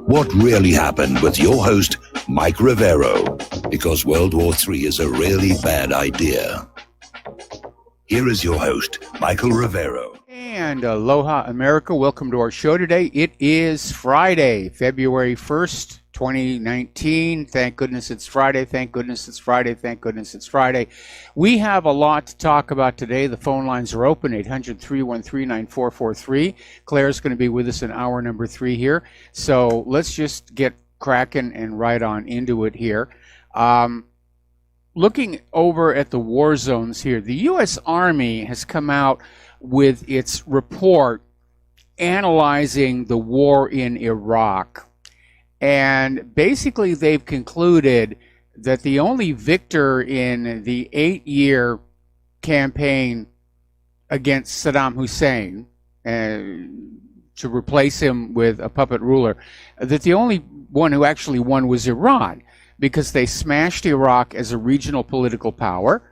What really happened with your host, Mike Rivero, because World War III is a really bad idea. Here is your host, Michael Rivero. And aloha, America. Welcome to our show today. It is Friday, February 1st, 2019. Thank goodness it's Friday. Thank goodness it's Friday. Thank goodness it's Friday. We have a lot to talk about today. The phone lines are open, 800-313-9443. Claire's going to be with us in hour number 3 here. So let's just get cracking and right on into it here. Looking over at the war zones here, the U.S. Army has come out with its report analyzing the war in Iraq. And basically they've concluded that the only victor in the 8-year campaign against Saddam Hussein, to replace him with a puppet ruler, that the only one who actually won was Iran, because they smashed Iraq as a regional political power,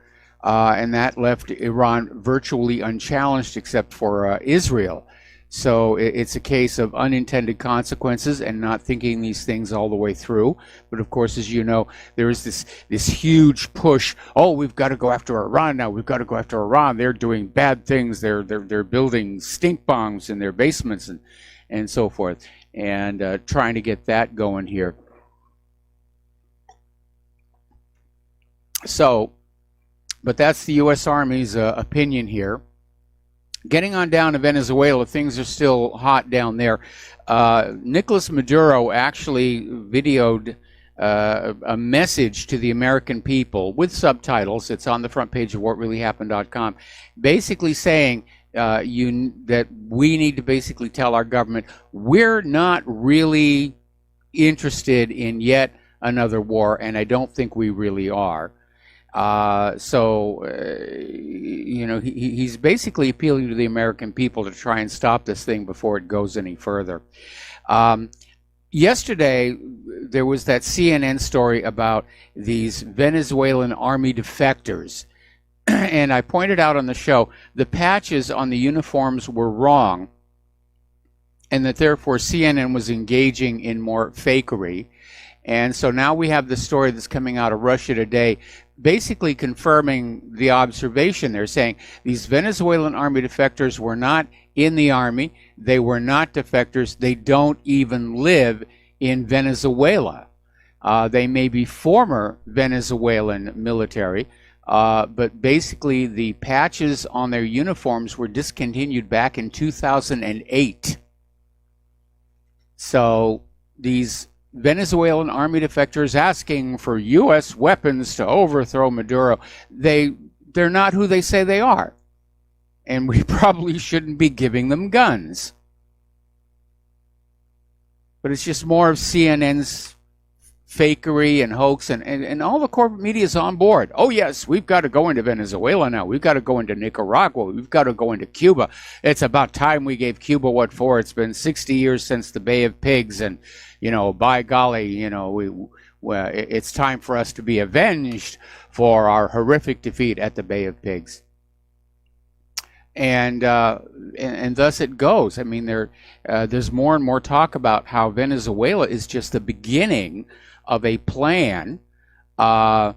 and that left Iran virtually unchallenged except for Israel. So it's a case of unintended consequences and not thinking these things all the way through. But of course, as you know, there is this huge push. Oh, we've got to go after Iran now. We've got to go after Iran. They're doing bad things. They're building stink bombs in their basements and so forth, and trying to get that going here. So, but that's the U.S. Army's opinion here. Getting on down to Venezuela, things are still hot down there. Nicolas Maduro actually videoed a message to the American people with subtitles. It's on the front page of whatreallyhappened.com, basically saying that we need to basically tell our government we're not really interested in yet another war, and I don't think we really are. You know, he's basically appealing to the American people to try and stop this thing before it goes any further. Yesterday, there was that CNN story about these Venezuelan army defectors. And I pointed out on the show, the patches on the uniforms were wrong, and that therefore CNN was engaging in more fakery. And so now we have the story that's coming out of Russia today, basically confirming the observation. They're saying these Venezuelan army defectors were not in the army. They were not defectors. They don't even live in Venezuela. They may be former Venezuelan military, but basically the patches on their uniforms were discontinued back in 2008. So these Venezuelan army defectors asking for U.S. weapons to overthrow Maduro, they're not who they say they are. And we probably shouldn't be giving them guns. But it's just more of CNN's fakery and hoax, and all the corporate media is on board. Oh yes, we've got to go into Venezuela now. We've got to go into Nicaragua. We've got to go into Cuba. It's about time we gave Cuba what for. It's been 60 years since the Bay of Pigs, and you know, by golly, you know, it's time for us to be avenged for our horrific defeat at the Bay of Pigs. And thus it goes. I mean, there's more and more talk about how Venezuela is just the beginning of a plan to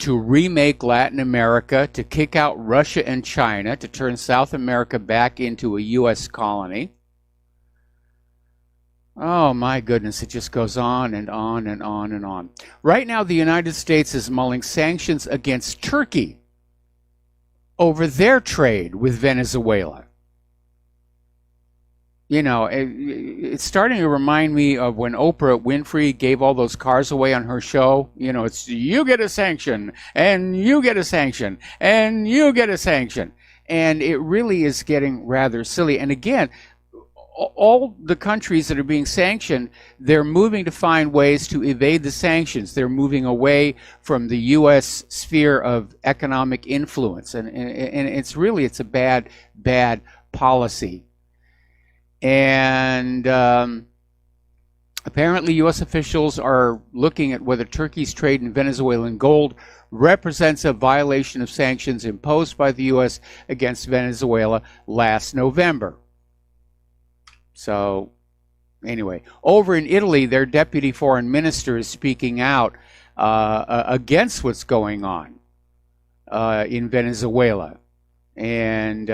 remake Latin America, to kick out Russia and China, to turn South America back into a U.S. colony. Oh my goodness, it just goes on and on and on and on. Right now, the United States is mulling sanctions against Turkey over their trade with Venezuela. You know, it's starting to remind me of when Oprah Winfrey gave all those cars away on her show. You know, it's you get a sanction, and you get a sanction, and you get a sanction. And it really is getting rather silly. And again, all the countries that are being sanctioned, they're moving to find ways to evade the sanctions. They're moving away from the U.S. sphere of economic influence. And it's really, it's a bad policy. And apparently U.S. officials are looking at whether Turkey's trade in Venezuelan gold represents a violation of sanctions imposed by the U.S. against Venezuela last November. So anyway, over in Italy, their deputy foreign minister is speaking out against what's going on in Venezuela. And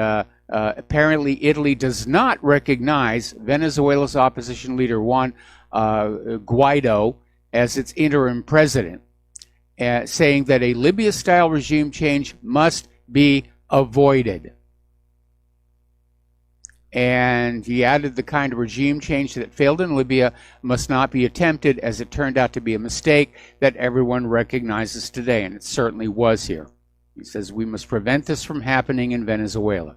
apparently Italy does not recognize Venezuela's opposition leader Juan Guaido as its interim president, saying that a Libya-style regime change must be avoided. And he added the kind of regime change that failed in Libya must not be attempted, as it turned out to be a mistake that everyone recognizes today, and it certainly was here. He says we must prevent this from happening in Venezuela.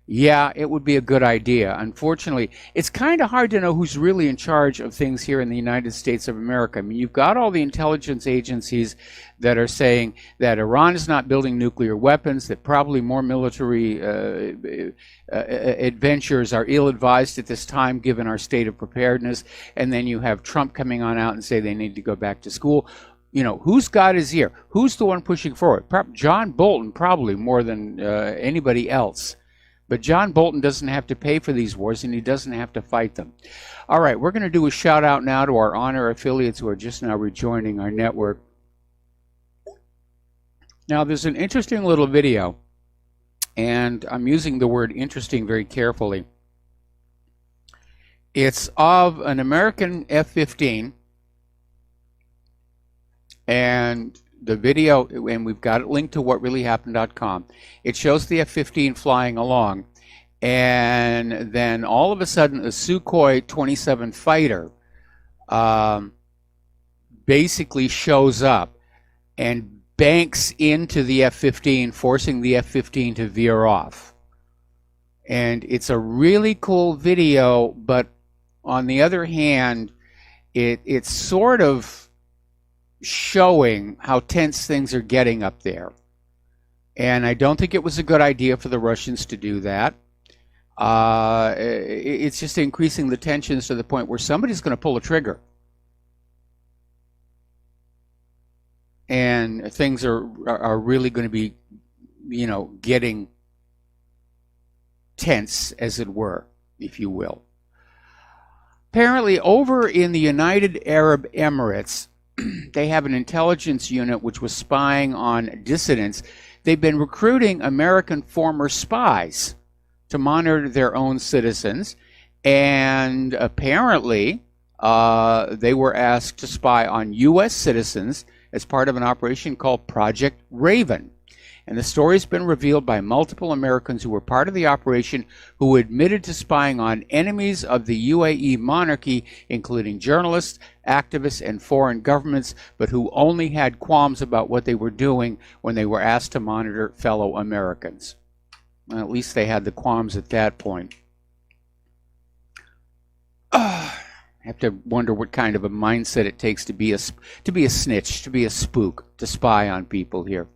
Yeah, it would be a good idea. Unfortunately, it's kind of hard to know who's really in charge of things here in the United States of America. I mean, you've got all the intelligence agencies that are saying that Iran is not building nuclear weapons, that probably more military adventures are ill-advised at this time given our state of preparedness. And then you have Trump coming on out and say they need to go back to school. You know, who's got his ear? Who's the one pushing forward? John Bolton, probably more than anybody else. But John Bolton doesn't have to pay for these wars, and he doesn't have to fight them. All right, we're going to do a shout out now to our honor affiliates who are just now rejoining our network. Now, there's an interesting little video, and I'm using the word interesting very carefully. It's of an American F-15, and the video, and we've got it linked to whatreallyhappened.com. It shows the F-15 flying along, and then all of a sudden a Sukhoi 27 fighter basically shows up and banks into the F-15, forcing the F-15 to veer off. And it's a really cool video, but on the other hand, it's sort of showing how tense things are getting up there. And I don't think it was a good idea for the Russians to do that. It's just increasing the tensions to the point where somebody's going to pull a trigger. And things are really going to be, you know, getting tense, as it were, if you will. Apparently, over in the United Arab Emirates, they have an intelligence unit which was spying on dissidents. They've been recruiting American former spies to monitor their own citizens, and apparently they were asked to spy on U.S. citizens as part of an operation called Project Raven. And the story's been revealed by multiple Americans who were part of the operation who admitted to spying on enemies of the UAE monarchy, including journalists, activists, and foreign governments, but who only had qualms about what they were doing when they were asked to monitor fellow Americans. Well, at least they had the qualms at that point. I have to wonder what kind of a mindset it takes to be a snitch, to be a spook, to spy on people here.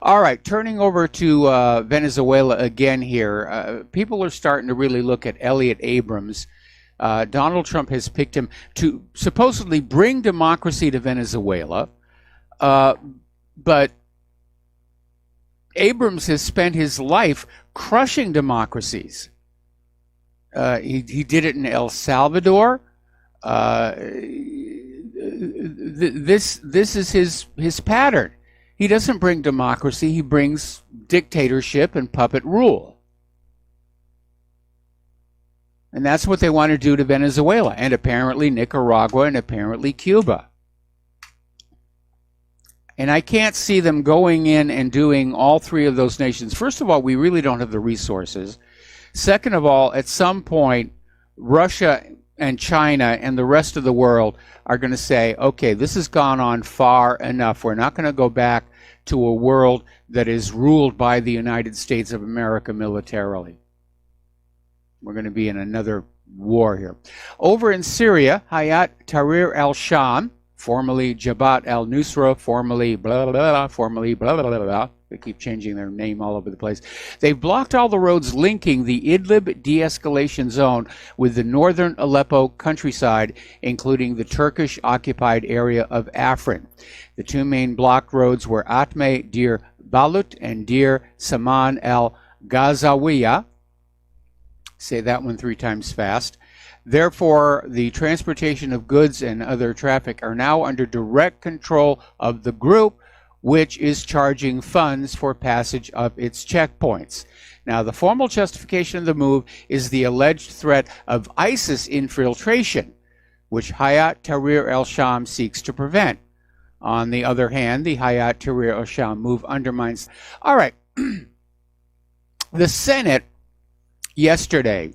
All right, turning over to Venezuela again here. People are starting to really look at Elliott Abrams. Donald Trump has picked him to supposedly bring democracy to Venezuela. But Abrams has spent his life crushing democracies. He did it in El Salvador. This is his pattern. He doesn't bring democracy, he brings dictatorship and puppet rule. And that's what they want to do to Venezuela, and apparently Nicaragua, and apparently Cuba. And I can't see them going in and doing all three of those nations. First of all, we really don't have the resources. Second of all, at some point, Russia and China and the rest of the world are going to say, okay, this has gone on far enough. We're not going to go back to a world that is ruled by the United States of America militarily. We're going to be in another war here. Over in Syria, Hayat Tahrir al-Sham, formerly Jabhat al-Nusra, formerly blah, blah, blah, formerly blah, blah, blah, blah. They keep changing their name all over the place. They've blocked all the roads linking the Idlib de-escalation zone with the northern Aleppo countryside, including the Turkish-occupied area of Afrin. The two main blocked roads were Atme Dir Balut and Dir Saman al-Ghazawiya. Say that one 3 times fast. Therefore, the transportation of goods and other traffic are now under direct control of the group, which is charging funds for passage of its checkpoints. Now, the formal justification of the move is the alleged threat of ISIS infiltration, which Hayat Tahrir al-Sham seeks to prevent. On the other hand, the Hayat Tahrir al-Sham move undermines... All right. The Senate yesterday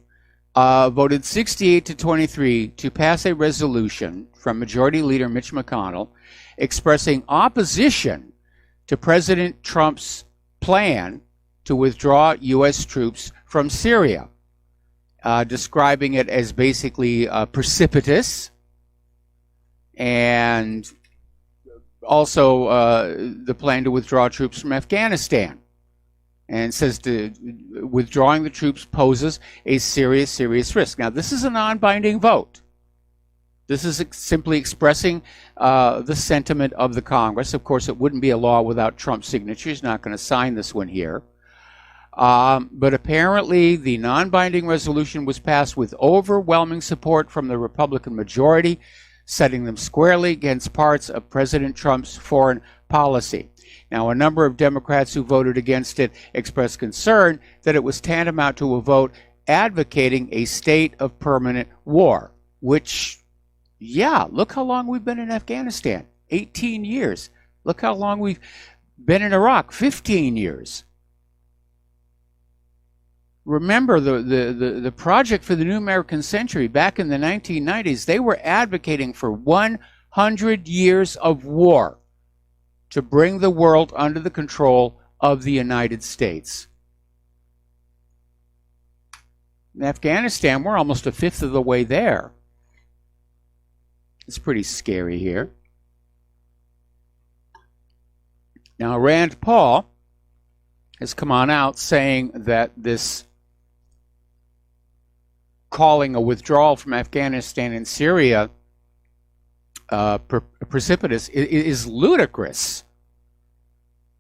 voted 68 to 23 to pass a resolution from Majority Leader Mitch McConnell expressing opposition to President Trump's plan to withdraw U.S. troops from Syria, describing it as basically precipitous, and also the plan to withdraw troops from Afghanistan. And says withdrawing the troops poses a serious risk. Now, this is a non-binding vote. This is simply expressing the sentiment of the Congress. Of course, it wouldn't be a law without Trump's signature. He's not going to sign this one here. But apparently, the non-binding resolution was passed with overwhelming support from the Republican majority, setting them squarely against parts of President Trump's foreign policy. Now, a number of Democrats who voted against it expressed concern that it was tantamount to a vote advocating a state of permanent war, which, yeah, look how long we've been in Afghanistan, 18 years. Look how long we've been in Iraq, 15 years. Remember the project for the New American Century back in the 1990s, they were advocating for 100 years of war to bring the world under the control of the United States. In Afghanistan, we're almost a fifth of the way there. It's pretty scary here. Now, Rand Paul has come on out saying that this calling a withdrawal from Afghanistan and Syria precipitous is ludicrous.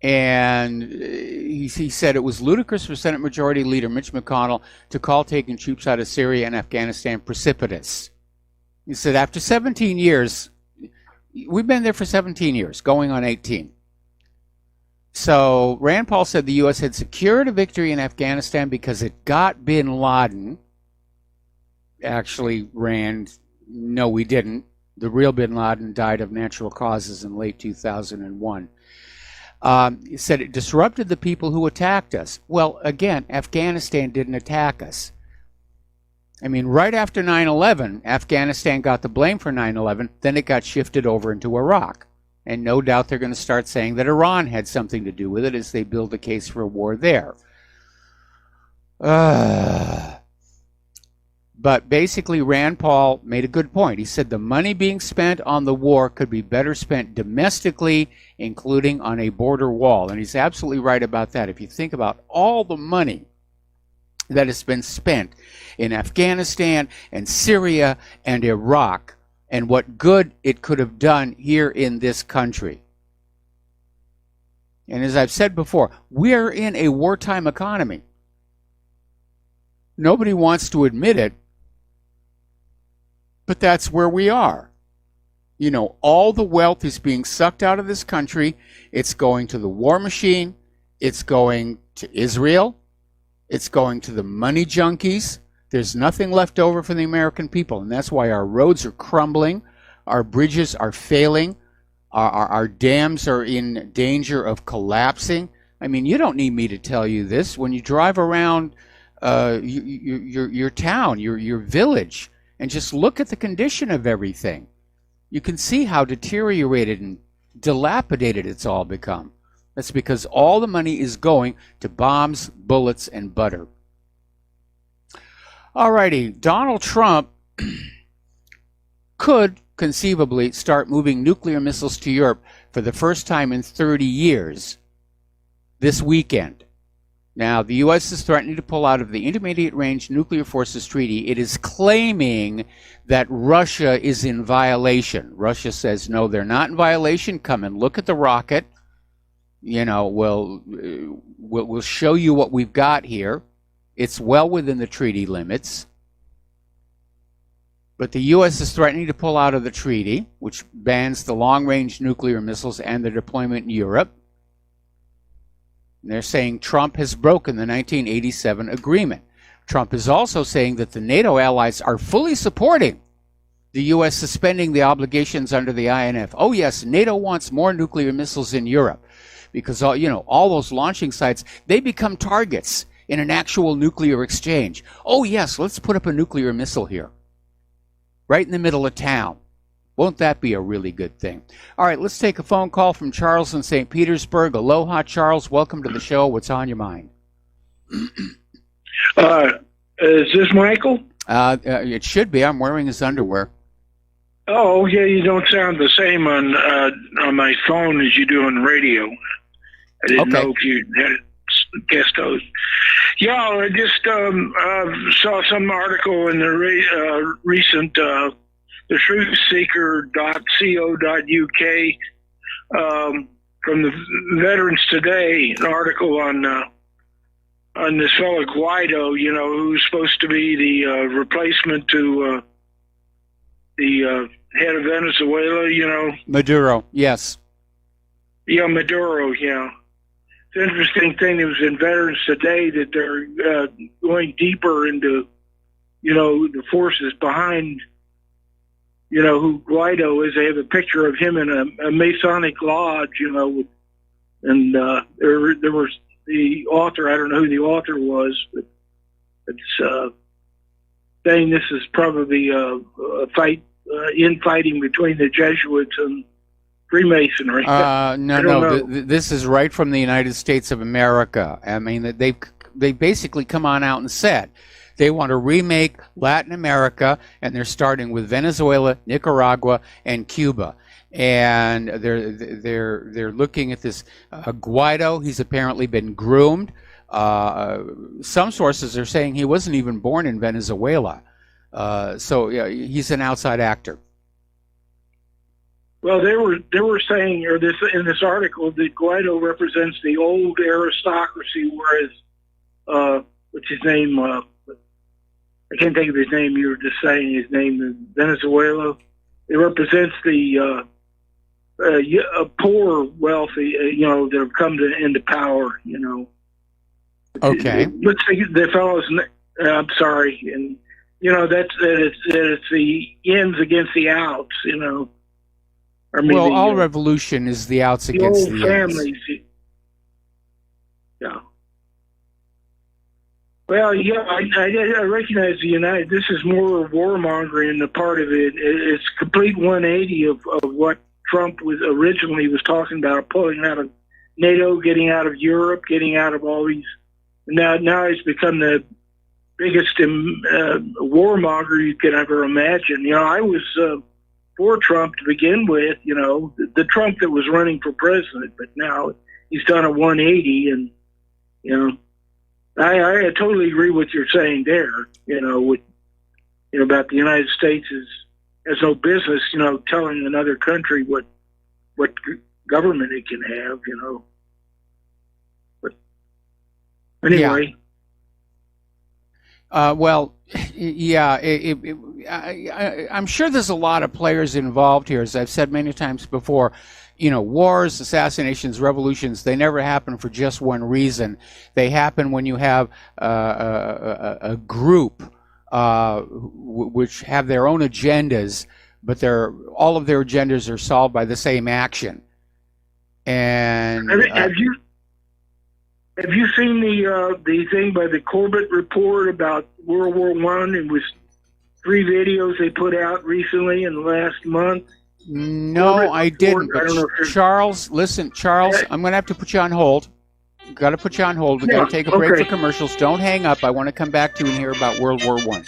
And he said it was ludicrous for Senate Majority Leader Mitch McConnell to call taking troops out of Syria and Afghanistan precipitous. He said after 17 years, we've been there for 17 years, going on 18. So Rand Paul said the U.S. had secured a victory in Afghanistan because it got bin Laden. Actually, Rand, no, we didn't. The real bin Laden died of natural causes in late 2001. He said it disrupted the people who attacked us. Well, again, Afghanistan didn't attack us. I mean, right after 9/11, Afghanistan got the blame for 9/11. Then it got shifted over into Iraq. And no doubt they're going to start saying that Iran had something to do with it as they build a case for a war there. But basically, Rand Paul made a good point. He said the money being spent on the war could be better spent domestically, including on a border wall. And he's absolutely right about that. If you think about all the money that has been spent in Afghanistan and Syria and Iraq, and what good it could have done here in this country. And as I've said before, we're in a wartime economy. Nobody wants to admit it, but that's where we are. You know, all the wealth is being sucked out of this country. It's going to the war machine. It's going to Israel. It's going to the money junkies. There's nothing left over for the American people, and that's why our roads are crumbling, our bridges are failing, our dams are in danger of collapsing. I mean, you don't need me to tell you this. When you drive around your town, your village, and just look at the condition of everything, you can see how deteriorated and dilapidated it's all become. That's because all the money is going to bombs, bullets, and butter. Alrighty, Donald Trump could conceivably start moving nuclear missiles to Europe for the first time in 30 years this weekend. Now, the U.S. is threatening to pull out of the Intermediate Range Nuclear Forces Treaty. It is claiming that Russia is in violation. Russia says, no, they're not in violation. Come and look at the rocket. You know, we'll show you what we've got here. It's well within the treaty limits. But the U.S. is threatening to pull out of the treaty, which bans the long-range nuclear missiles and their deployment in Europe. And they're saying Trump has broken the 1987 agreement. Trump is also saying that the NATO allies are fully supporting the U.S. suspending the obligations under the INF. Oh, yes, NATO wants more nuclear missiles in Europe because, all those launching sites, they become targets in an actual nuclear exchange. Oh, yes, let's put up a nuclear missile here, right in the middle of town. Won't that be a really good thing? All right, let's take a phone call from Charles in St. Petersburg. Aloha, Charles. Welcome to the show. What's on your mind? Is this Michael? It should be. I'm wearing his underwear. Oh, yeah. You don't sound the same on my phone as you do on radio. I didn't know if you had guest host. Yeah, I just saw some article in the recent the truthseeker.co.uk from the Veterans Today, an article on this fellow Guaido, who's supposed to be the replacement to the head of Venezuela, Maduro, yes. Yeah, Maduro, yeah. It's an interesting thing. It was in Veterans Today that they're going deeper into, the forces behind, who Guaido is. They have a picture of him in a Masonic lodge, and there was the author. I don't know who the author was, but it's saying this is probably a infighting between the Jesuits and Freemasonry. No. This is right from the United States of America. I mean, they basically come on out and said they want to remake Latin America, and they're starting with Venezuela, Nicaragua, and Cuba. And they're looking at this Guaido. He's apparently been groomed. Some sources are saying he wasn't even born in Venezuela. So yeah, he's an outside actor. Well, they were saying, or in this article, that Guaido represents the old aristocracy, whereas what's his name? I can't think of his name. You were just saying his name is Venezuela. It represents the poor, wealthy, that have come into power. Okay. Let's say the fellows. I'm sorry, and it's the ins against the outs. I mean, all revolution is the outs against the ins. Families. Yeah. Well, yeah, I recognize the United. This is more warmongering. The part of it. It's complete 180 of what Trump was talking about, pulling out of NATO, getting out of Europe, getting out of all these. Now he's become the biggest warmonger you could ever imagine. I was for Trump to begin with. The Trump that was running for president, but now he's done a 180, and I totally agree with you're saying there. About the United States has no business, telling another country what government it can have. But anyway. Yeah. Well, yeah. I'm sure there's a lot of players involved here, as I've said many times before. Wars, assassinations, revolutions, they never happen for just one reason. They happen when you have a group which have their own agendas, but all of their agendas are solved by the same action. And have you seen the thing by the Corbett report about World War I? It was 3 videos they put out recently in the last month. No, I didn't. But Charles, listen, Charles, I'm going to have to put you on hold. Got to put you on hold. We've got to take a break for commercials. Don't hang up. I want to come back to you and hear about World War I.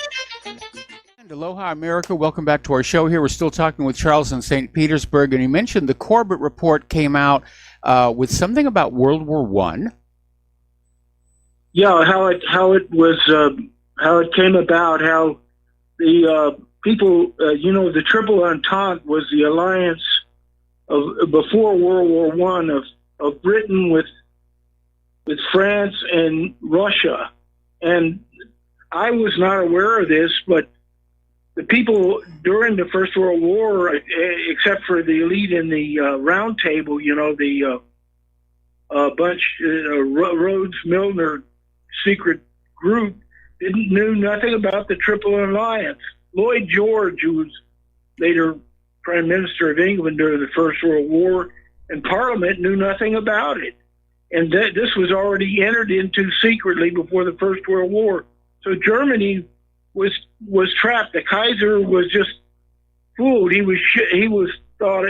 And aloha, America. Welcome back to our show here. We're still talking with Charles in St. Petersburg. And he mentioned the Corbett report came out with something about World War I. Yeah, how it came about, how the people, the Triple Entente was the alliance of before World War I of Britain with France and Russia, and I was not aware of this, but the people during the First World War, except for the elite in the Round Table, the Rhodes Milner secret group, knew nothing about the Triple Alliance. Lloyd George, who was later Prime Minister of England during the First World War, and Parliament knew nothing about it. And this was already entered into secretly before the First World War. So Germany was trapped. The Kaiser was just fooled. He was thought,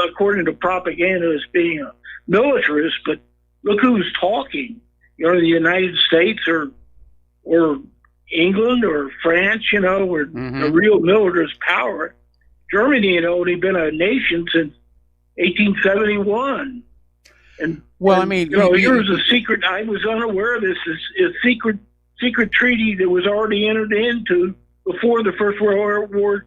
according to propaganda, as being a militarist. But look who's talking. The United States or England or France. Or a real militarist power. Germany had only been a nation since 1871. And here's a secret. I was unaware of this. Is a secret treaty that was already entered into before the First World War,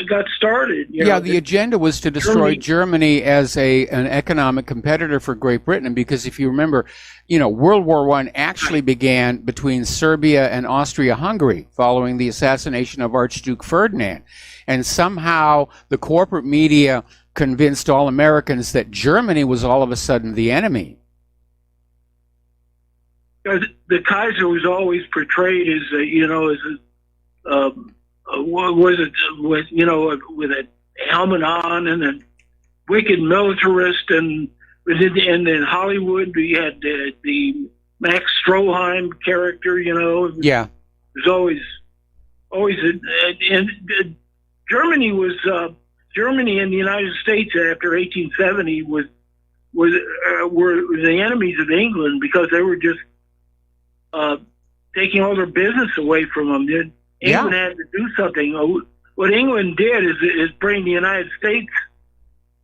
got started. The agenda was to destroy Germany as an economic competitor for Great Britain, because if you remember, World War I actually began between Serbia and Austria-Hungary following the assassination of Archduke Ferdinand. And somehow the corporate media convinced all Americans that Germany was all of a sudden the enemy. The Kaiser was always portrayed as with a helmet on and a wicked militarist, and in Hollywood we had the Max Stroheim character. Yeah, there's always and Germany and the United States after 1870 were the enemies of England because they were just taking all their business away from them. England had to do something. What England did is bring the United States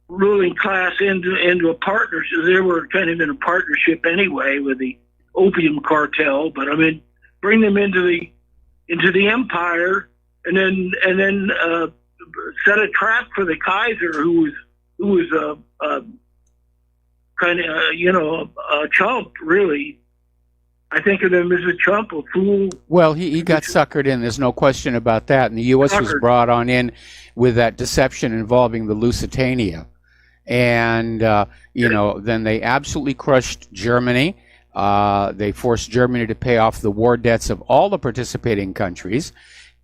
ruling class into a partnership. They were kind of in a partnership anyway with the opium cartel, but bring them into the empire, and then set a trap for the Kaiser, who was kind of a chump, really. I think of him as a chump, a fool. Well, he got suckered in. There's no question about that. And the U.S. was brought on in with that deception involving the Lusitania. And, then they absolutely crushed Germany. They forced Germany to pay off the war debts of all the participating countries.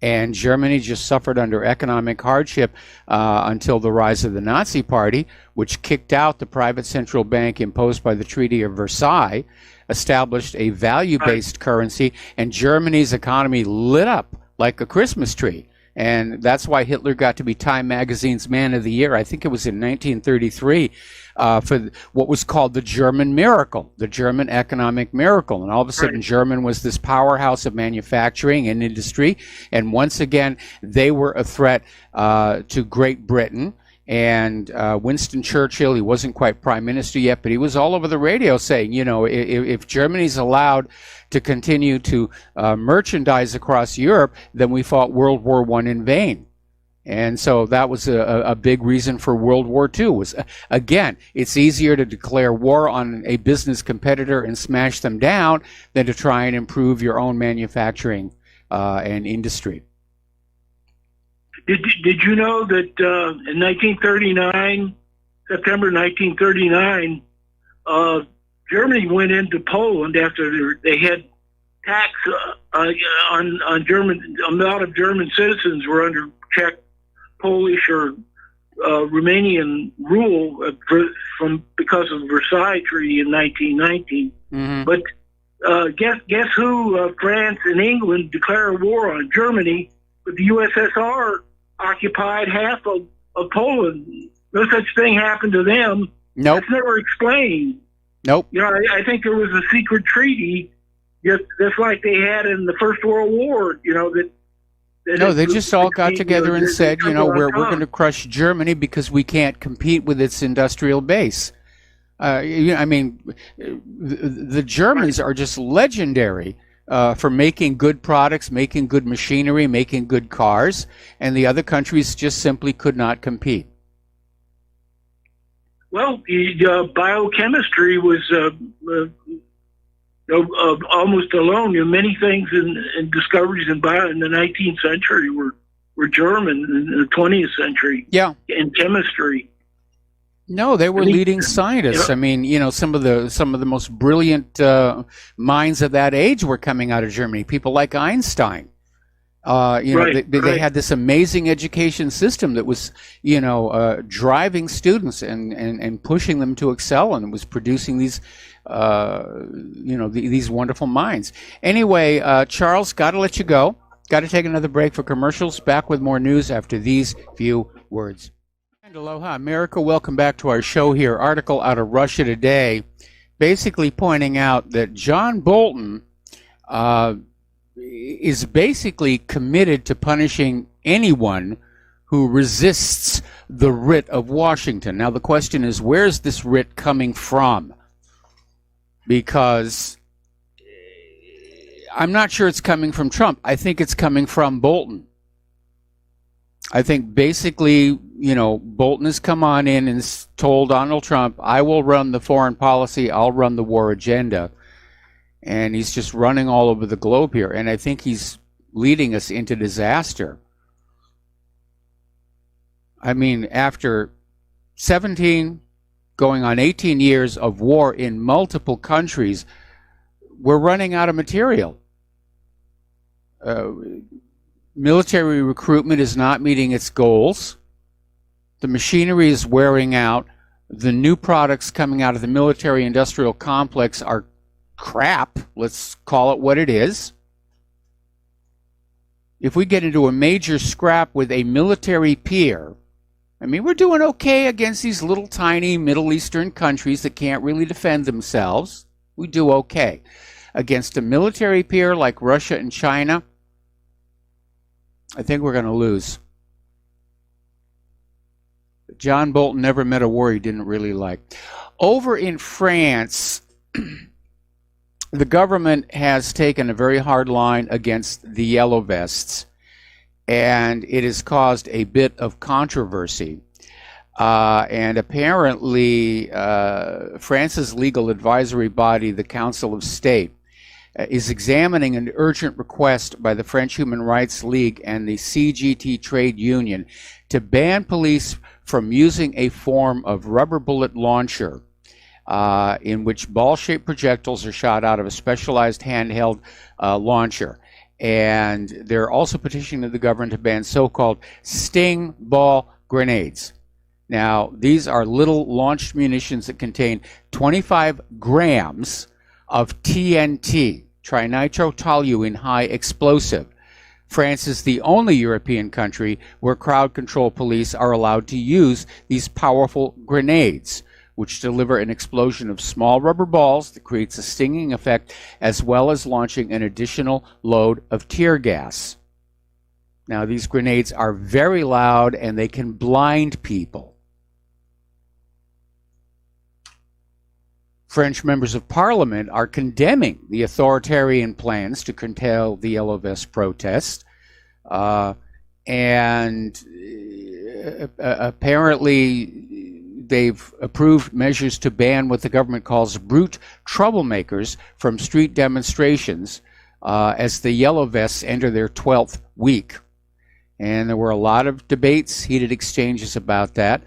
And Germany just suffered under economic hardship until the rise of the Nazi Party, which kicked out the private central bank imposed by the Treaty of Versailles, established a value-based currency, and Germany's economy lit up like a Christmas tree. And that's why Hitler got to be Time Magazine's Man of the Year. I think it was in 1933 for what was called the German miracle, the German economic miracle. And all of a sudden, Germany was this powerhouse of manufacturing and industry. And once again, they were a threat to Great Britain. And Winston Churchill, he wasn't quite prime minister yet, but he was all over the radio saying, if Germany's allowed to continue to merchandise across Europe, then we fought World War I in vain. And so that was a big reason for World War II. Was, again, it's easier to declare war on a business competitor and smash them down than to try and improve your own manufacturing and industry. Did you know that in 1939, September 1939, Germany went into Poland after they had tax on German. A lot of German citizens were under Czech, Polish, or Romanian rule because of the Versailles Treaty in 1919. Mm-hmm. But guess who? France and England declared war on Germany, but the USSR occupied half of Poland. No such thing happened to them. Nope. That's never explained. Nope. I think there was a secret treaty, just like they had in the First World War. They just all got together and said, we're going to crush Germany because we can't compete with its industrial base. The Germans are just legendary for making good products, making good machinery, making good cars, and the other countries just simply could not compete. Well, biochemistry was almost alone. Many things in discoveries in the 19th century were German in the 20th century. Yeah. In chemistry. No, they were leading scientists. Yeah. I mean, some of the most brilliant minds of that age were coming out of Germany. People like Einstein. They had this amazing education system that was, driving students and pushing them to excel, and was producing these, these wonderful minds. Anyway, Charles, got to let you go. Got to take another break for commercials. Back with more news after these few words. And aloha, America. Welcome back to our show here. Article out of Russia Today, basically pointing out that John Bolton is basically committed to punishing anyone who resists the writ of Washington. Now, the question is, where's this writ coming from? Because I'm not sure it's coming from Trump. I think it's coming from Bolton. I think basically, Bolton has come on in and told Donald Trump, I will run the foreign policy, I'll run the war agenda. And he's just running all over the globe here. And I think he's leading us into disaster. I mean, after 17, going on 18 years of war in multiple countries, we're running out of material. Military recruitment is not meeting its goals. The machinery is wearing out. The new products coming out of the military-industrial complex are crap. Let's call it what it is. If we get into a major scrap with a military peer, I mean, we're doing okay against these little tiny Middle Eastern countries that can't really defend themselves. We do okay. Against a military peer like Russia and China, I think we're going to lose. John Bolton never met a war he didn't really like. Over in France, the government has taken a very hard line against the Yellow Vests, and it has caused a bit of controversy. And apparently, France's legal advisory body, the Council of State, is examining an urgent request by the French Human Rights League and the CGT trade union to ban police from using a form of rubber bullet launcher in which ball-shaped projectiles are shot out of a specialized handheld launcher. And they're also petitioning the government to ban so-called sting ball grenades. Now, these are little launched munitions that contain 25 grams of TNT, trinitrotoluene high explosive. France is the only European country where crowd control police are allowed to use these powerful grenades, which deliver an explosion of small rubber balls that creates a stinging effect, as well as launching an additional load of tear gas. Now, these grenades are very loud and they can blind people. French members of parliament are condemning the authoritarian plans to curtail the Yellow Vest protest. And apparently they've approved measures to ban what the government calls brute troublemakers from street demonstrations as the Yellow Vests enter their 12th week. And there were a lot of debates, heated exchanges about that.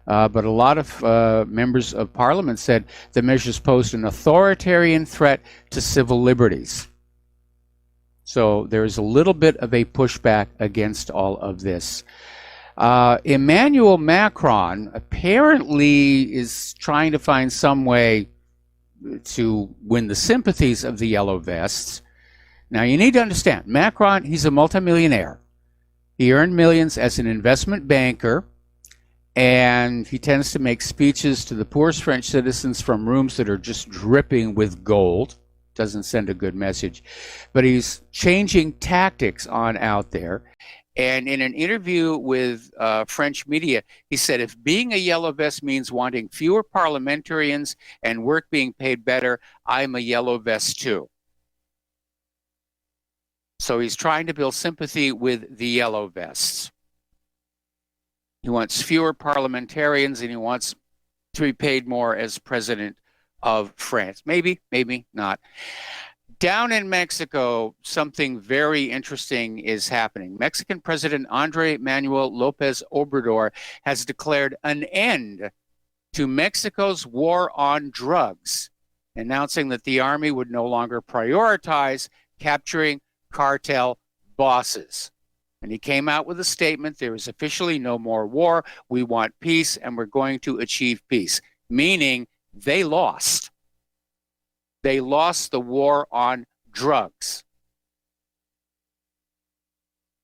But a lot of members of parliament said the measures posed an authoritarian threat to civil liberties. So there is a little bit of a pushback against all of this. Emmanuel Macron apparently is trying to find some way to win the sympathies of the Yellow Vests. Now, you need to understand, Macron, he's a multimillionaire. He earned millions as an investment banker. And he tends to make speeches to the poorest French citizens from rooms that are just dripping with gold. Doesn't send a good message. But he's changing tactics on out there. And in an interview with French media, he said, if being a Yellow Vest means wanting fewer parliamentarians and work being paid better, I'm a Yellow Vest too. So he's trying to build sympathy with the Yellow Vests. He wants fewer parliamentarians, and he wants to be paid more as president of France. Maybe, maybe not. Down in Mexico, something very interesting is happening. Mexican President Andrés Manuel López Obrador has declared an end to Mexico's war on drugs, announcing that the army would no longer prioritize capturing cartel bosses. And he came out with a statement: there is officially no more war. We want peace, and we're going to achieve peace, meaning they lost. They lost the war on drugs.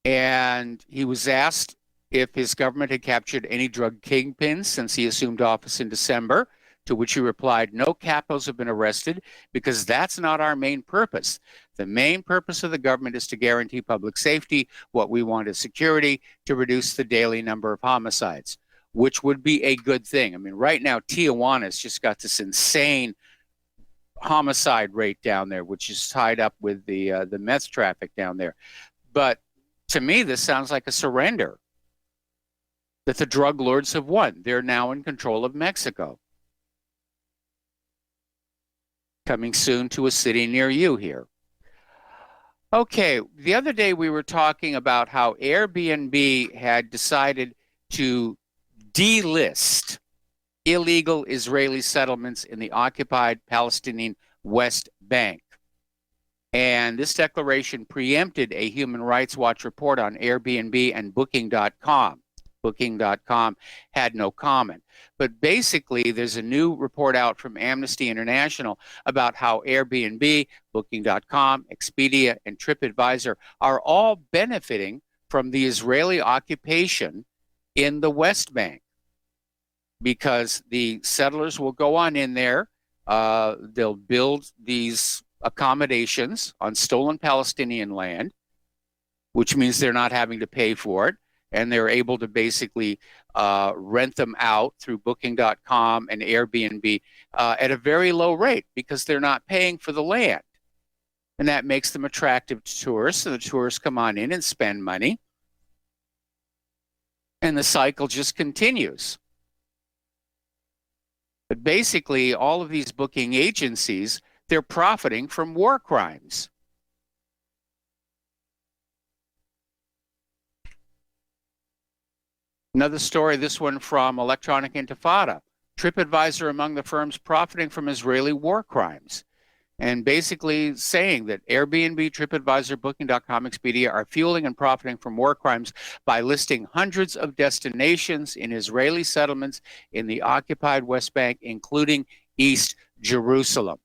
And he was asked if his government had captured any drug kingpins since he assumed office in December, to which he replied, no capos have been arrested because that's not our main purpose. The main purpose of the government is to guarantee public safety. What we want is security to reduce the daily number of homicides, which would be a good thing. I mean, right now, Tijuana's just got this insane homicide rate down there, which is tied up with the meth traffic down there. But to me, this sounds like a surrender, that the drug lords have won. They're now in control of Mexico. Coming soon to a city near you here. Okay, the other day we were talking about how Airbnb had decided to delist illegal Israeli settlements in the occupied Palestinian West Bank. And this declaration preempted a Human Rights Watch report on Airbnb and Booking.com. Booking.com had no comment. But basically, there's a new report out from Amnesty International about how Airbnb, Booking.com, Expedia, and TripAdvisor are all benefiting from the Israeli occupation in the West Bank, because the settlers will go on in there. They'll build these accommodations on stolen Palestinian land, which means they're not having to pay for it. And they're able to basically rent them out through Booking.com and Airbnb at a very low rate because they're not paying for the land. And that makes them attractive to tourists, and the tourists come on in and spend money. And the cycle just continues. But basically, all of these booking agencies, they're profiting from war crimes. Another story, this one from Electronic Intifada. TripAdvisor among the firms profiting from Israeli war crimes. And basically saying that Airbnb, TripAdvisor, Booking.com, Expedia are fueling and profiting from war crimes by listing hundreds of destinations in Israeli settlements in the occupied West Bank, including East Jerusalem.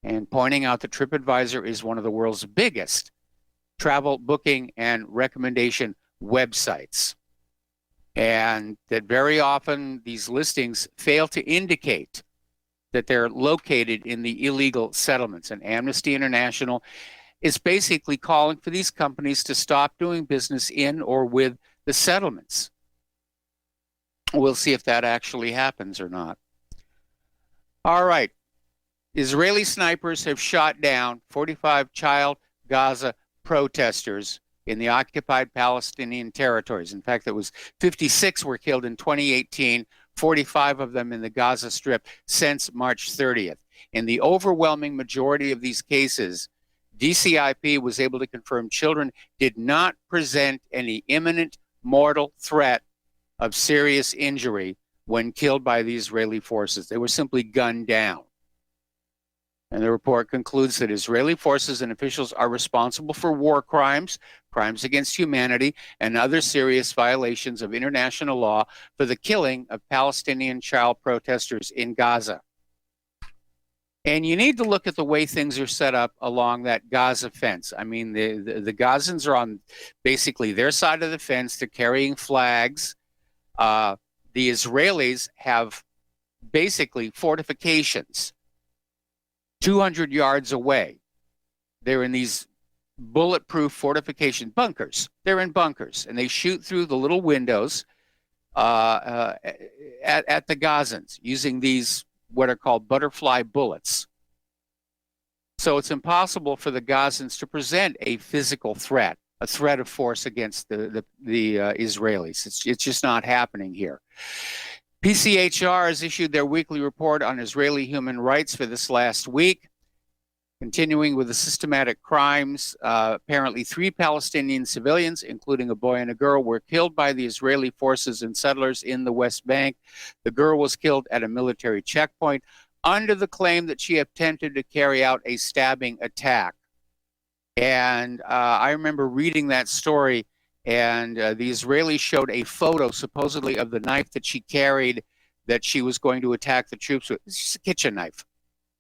And pointing out that TripAdvisor is one of the world's biggest travel booking and recommendation websites. And that very often these listings fail to indicate that they're located in the illegal settlements. And Amnesty International is basically calling for these companies to stop doing business in or with the settlements. We'll see if that actually happens or not. All right. Israeli snipers have shot down 45 child Gaza protesters in the occupied Palestinian territories. In fact, 56 were killed in 2018, 45 of them in the Gaza Strip since March 30th. In the overwhelming majority of these cases, DCIP was able to confirm children did not present any imminent mortal threat of serious injury when killed by the Israeli forces. They were simply gunned down. And the report concludes that Israeli forces and officials are responsible for war crimes, crimes against humanity, and other serious violations of international law for the killing of Palestinian child protesters in Gaza. And you need to look at the way things are set up along that Gaza fence. I mean, the Gazans are on basically their side of the fence. They're carrying flags. The Israelis have basically fortifications 200 yards away. They're in these bulletproof fortification bunkers. They're in bunkers, and they shoot through the little windows at the Gazans using these what are called butterfly bullets. So it's impossible for the Gazans to present a physical threat, a threat of force against the Israelis. It's just not happening here. PCHR has issued their weekly report on Israeli human rights for this last week. Continuing with the systematic crimes, apparently 3 Palestinian civilians, including a boy and a girl, were killed by the Israeli forces and settlers in the West Bank. The girl was killed at a military checkpoint under the claim that she attempted to carry out a stabbing attack. And I remember reading that story, and the Israelis showed a photo, supposedly, of the knife that she carried that she was going to attack the troops with. It's just a kitchen knife.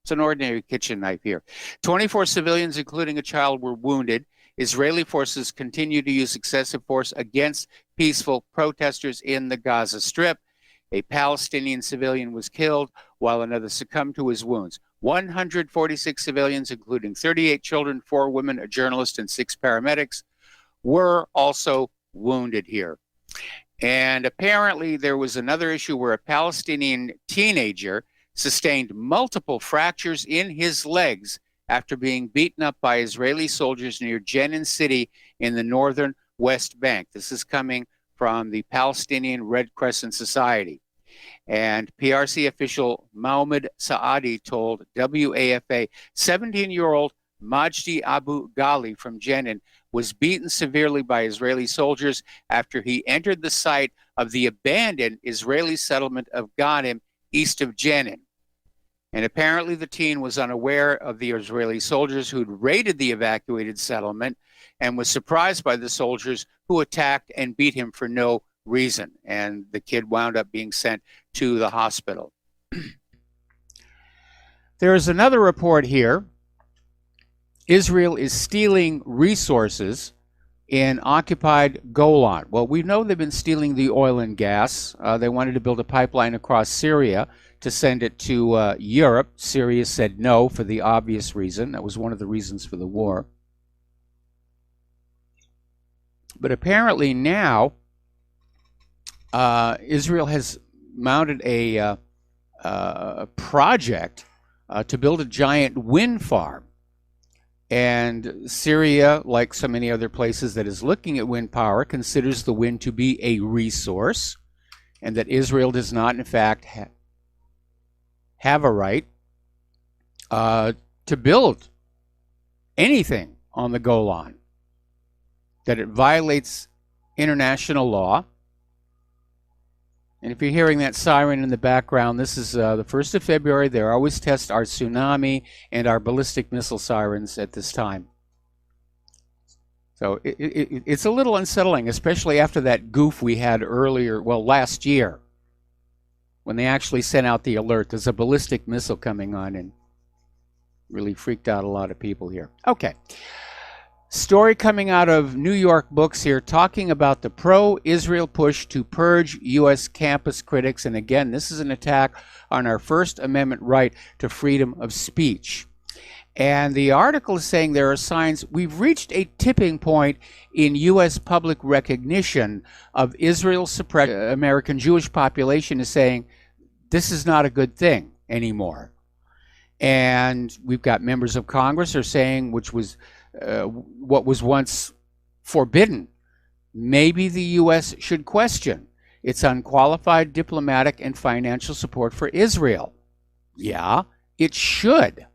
It's an ordinary kitchen knife here. 24 civilians, including a child, were wounded. Israeli forces continue to use excessive force against peaceful protesters in the Gaza Strip. A Palestinian civilian was killed while another succumbed to his wounds. 146 civilians, including 38 children, 4 women, a journalist, and 6 paramedics, were also wounded here. And apparently there was another issue where a Palestinian teenager sustained multiple fractures in his legs after being beaten up by Israeli soldiers near Jenin City in the northern West Bank. This is coming from the Palestinian Red Crescent Society. And PRC official Mohammed Saadi told WAFA 17-year-old Majdi Abu Ghali from Jenin was beaten severely by Israeli soldiers after he entered the site of the abandoned Israeli settlement of Ghanim east of Jenin. And apparently the teen was unaware of the Israeli soldiers who'd raided the evacuated settlement and was surprised by the soldiers who attacked and beat him for no reason. And the kid wound up being sent to the hospital. There is another report here. Israel is stealing resources in occupied Golan. Well, we know they've been stealing the oil and gas. They wanted to build a pipeline across Syria to send it to Europe. Syria said no for the obvious reason. That was one of the reasons for the war. But apparently now Israel has mounted a project to build a giant wind farm. And Syria, like so many other places that is looking at wind power, considers the wind to be a resource, and that Israel does not, in fact, have a right to build anything on the Golan, that it violates international law. And if you're hearing that siren in the background, this is the 1st of February. They always test our tsunami and our ballistic missile sirens at this time. So it's a little unsettling, especially after that goof we had earlier, well, last year, when they actually sent out the alert. There's a ballistic missile coming on and really freaked out a lot of people here. Okay. Story coming out of New York Books here, talking about the pro-Israel push to purge U.S. campus critics. And again, this is an attack on our First Amendment right to freedom of speech. And the article is saying there are signs we've reached a tipping point in U.S. public recognition of Israel's suppression. American Jewish population is saying this is not a good thing anymore. And we've got members of Congress are saying, which was what was once forbidden, maybe the U.S. should question its unqualified diplomatic and financial support for Israel. Yeah, it should.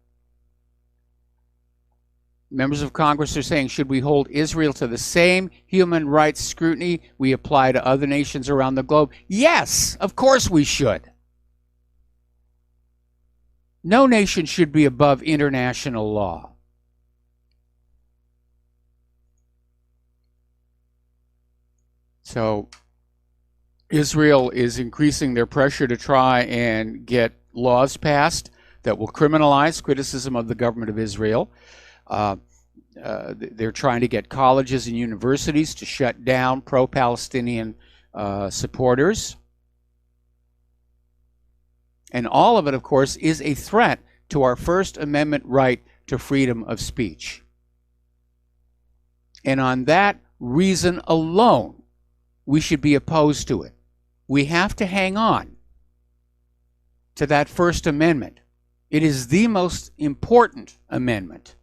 Members of Congress are saying, should we hold Israel to the same human rights scrutiny we apply to other nations around the globe? Yes, of course we should. No nation should be above international law. So Israel is increasing their pressure to try and get laws passed that will criminalize criticism of the government of Israel. They're trying to get colleges and universities to shut down pro-Palestinian supporters. And all of it, of course, is a threat to our First Amendment right to freedom of speech. And on that reason alone, we should be opposed to it. We have to hang on to that First Amendment. It is the most important amendment.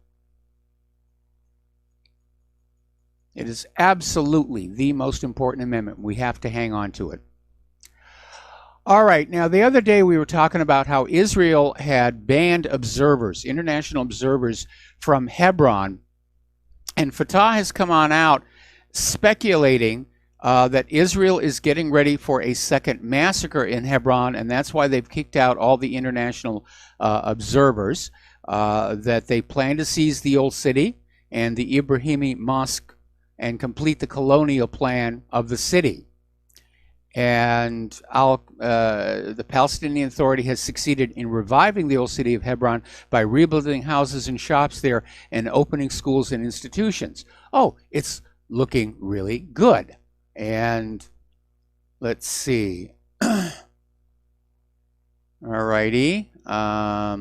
It is absolutely the most important amendment. We have to hang on to it. All right, now the other day we were talking about how Israel had banned observers, international observers, from Hebron, and Fatah has come on out speculating that Israel is getting ready for a second massacre in Hebron, and that's why they've kicked out all the international observers, that they plan to seize the old city and the Ibrahimi Mosque and complete the colonial plan of the city. And the Palestinian Authority has succeeded in reviving the old city of Hebron by rebuilding houses and shops there and opening schools and institutions. Oh, it's looking really good. And let's see. All righty. Let